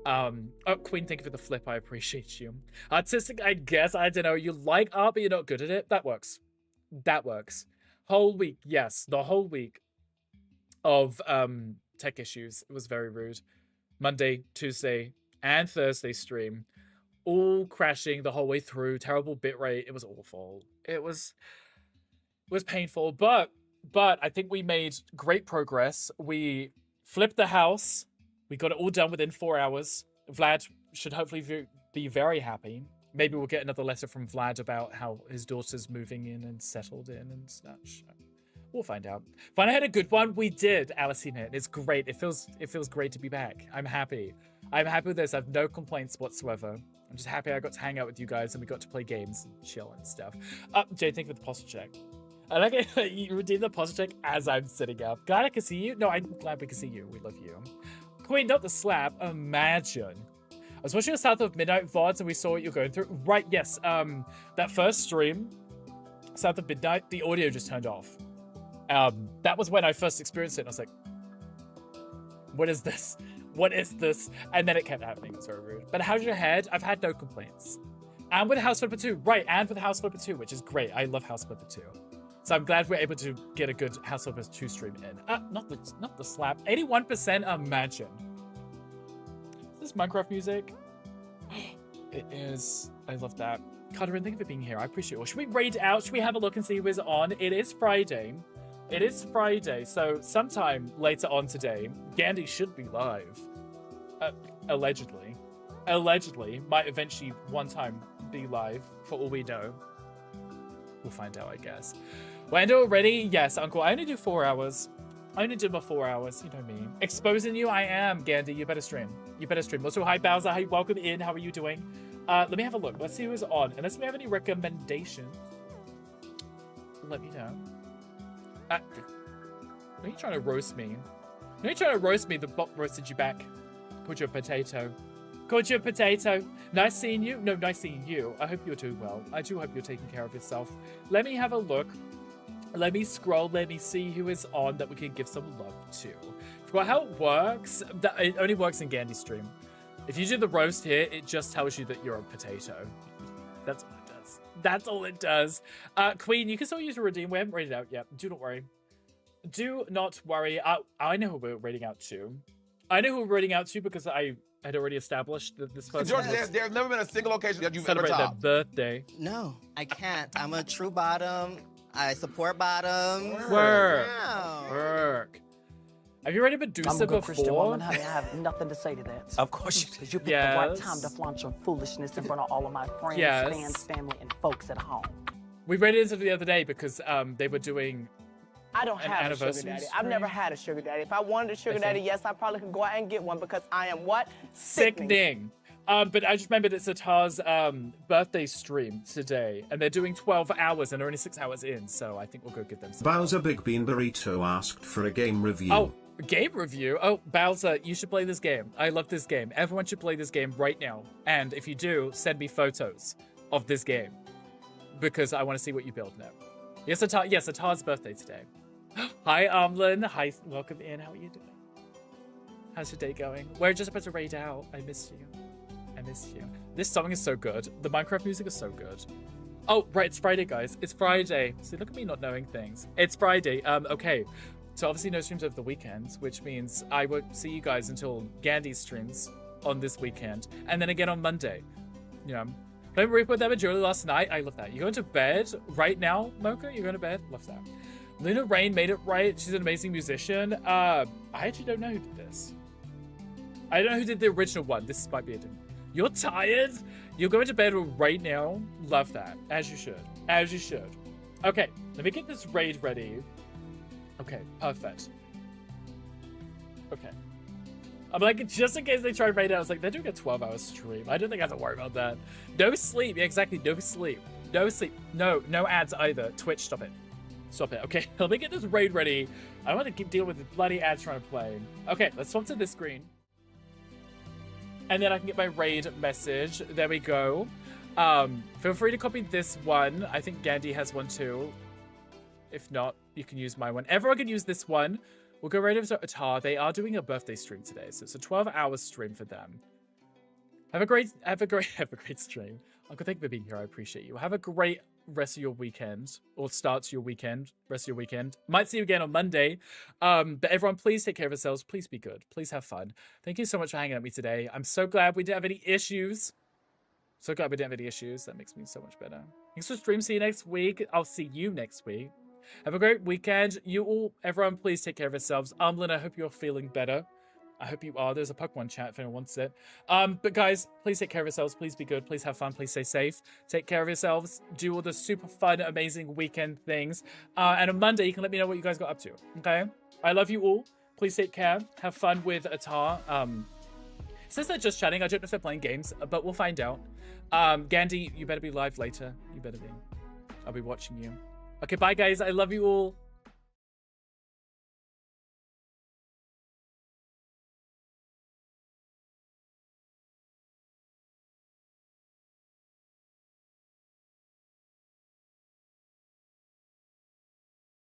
Oh, Queen, thank you for the flip. I appreciate you. Artistic, I guess. I don't know. You like art, but you're not good at it. That works. That works. Whole week. Yes, the whole week of tech issues. It was very rude. Monday, Tuesday, and Thursday stream, all crashing the whole way through. Terrible bitrate. It was awful. It was painful, but I think we made great progress. We flipped the house. We got it all done within 4 hours. Vlad should hopefully be very happy. Maybe we'll get another letter from Vlad about how his daughter's moving in and settled in and such. We'll find out. Finally had a good one. We did, Alicina. It's great. It feels great to be back. I'm happy. I'm happy with this. I have no complaints whatsoever. I'm just happy I got to hang out with you guys and we got to play games and chill and stuff. Jay, thank you for the posture check. I like it. You redeemed the posture check as I'm sitting up. Glad I can see you. No, I'm glad we can see you. We love you. Queen, not the slap. Imagine. I was watching a South of Midnight VODs and we saw what you're going through. Right, yes. That first stream, South of Midnight, the audio just turned off. That was when I first experienced it, and I was like, what is this? What is this? And then it kept happening. It was very rude. But how's your head? I've had no complaints. And with House Flipper 2. Right, and with House Flipper 2, which is great. I love House Flipper 2. So I'm glad we're able to get a good House Flipper 2 stream in. Not the slap. 81%, imagine. Is this Minecraft music? It is. I love that. Carterin, thank you for being here. I appreciate it. Well, should we raid out? Should we have a look and see who's on? It is Friday. It is Friday, so sometime later on today, Gandhi should be live. Allegedly. Allegedly. Might eventually one time be live, for all we know. We'll find out, I guess. Wando already? Yes, Uncle. I only do 4 hours. I only do my 4 hours. You know me. Exposing you? I am, Gandhi. You better stream. You better stream. Also, hi, Bowser. Hi, welcome in. How are you doing? Let me have a look. Let's see who's on. Unless we have any recommendations, let me know. Are you trying to roast me? Are you trying to roast me? The bot roasted you back. Called you a potato. Called you a potato. Nice seeing you. No, nice seeing you. I hope you're doing well. I do hope you're taking care of yourself. Let me have a look. Let me scroll. Let me see who is on that we can give some love to. Forgot how it works. It only works in Gandhi's stream. If you do the roast here, it just tells you that you're a potato. That's all it does. That's all it does. Queen, you can still use a redeem. We haven't rated out yet. Do not worry. Do not worry. I know who we're rating out to. I know who we're rating out to because I had already established that this person. George, there's never been a single occasion that you've ever celebrate their topped. birthday. No, I can't. I'm a true bottom. I support bottoms. Work. Wow. Work. Have you read a Medusa I'm a good before? Christian woman, honey. I have nothing to say to that. Of course you do. Because you picked the right time to flaunt your foolishness in front of all of my friends, fans, family, and folks at home. We read it the other day because they were doing I don't have a sugar daddy. I've never had a sugar daddy. If I wanted a sugar daddy, yes, I probably could go out and get one because I am what? Sickening. But I just remembered it's Atar's birthday stream today, and they're doing 12 hours, and they're only 6 hours in, so I think we'll go give them some. Bowser Big Bean Burrito asked for a game review. Oh, game review? Oh, Bowser, you should play this game. I love this game. Everyone should play this game right now. And if you do, send me photos of this game, because I want to see what you build now. Yes, Atar's birthday today. Hi, Amlin. Hi, welcome in. How are you doing? How's your day going? We're just about to raid out. I missed you. I missed you. This song is so good. The Minecraft music is so good. Oh, right, it's Friday, guys. It's Friday. See, look at me not knowing things. It's Friday. Okay. So obviously no streams over the weekend, which means I won't see you guys until Gandhi streams on this weekend. And then again on Monday. Yeah. Playing Reaper with Emma Julie last night. I love that. You going to bed right now, Mocha? You're going to bed? Love that. Luna Rain made it right. She's an amazing musician. I actually don't know who did this. I don't know who did the original one. This might be a different. You're tired? You're going to bed right now? Love that. As you should. As you should. Okay, let me get this raid ready. Okay, perfect. Okay. I'm like, just in case they try to raid out, I was like, they're doing a 12-hour stream. I don't think I have to worry about that. No sleep. Yeah, exactly. No sleep. No sleep. No ads either. Twitch, stop it. Stop it. Okay, let me get this raid ready. I don't want to keep dealing with the bloody ads trying to play. Okay, let's swap to this screen. And then I can get my raid message. There we go. Feel free to copy this one. I think Gandhi has one too. If not, you can use my one. Everyone can use this one. We'll go right over to Atar. They are doing a birthday stream today, so it's a 12-hour stream for them. Have a great stream. Uncle, thank you for being here. I appreciate you. Have a great rest of your weekend, or start to your weekend, rest of your weekend. Might see you again on Monday. But everyone, please take care of yourselves. Please be good. Please have fun. Thank you so much for hanging out with me today. I'm so glad we didn't have any issues. So glad we didn't have any issues. That makes me so much better. Thanks for stream. See you next week. I'll see you next week. Have a great weekend. You all, everyone, please take care of yourselves. Umlin, I hope you're feeling better. I hope you are. There's a Pokemon chat if anyone wants it. But guys, please take care of yourselves. Please be good. Please have fun. Please stay safe. Take care of yourselves. Do all the super fun, amazing weekend things. And on Monday, you can let me know what you guys got up to. Okay? I love you all. Please take care. Have fun with Atar. Since they're just chatting, I don't know if they're playing games, but we'll find out. Gandhi, you better be live later. You better be. I'll be watching you. Okay, bye guys. I love you all.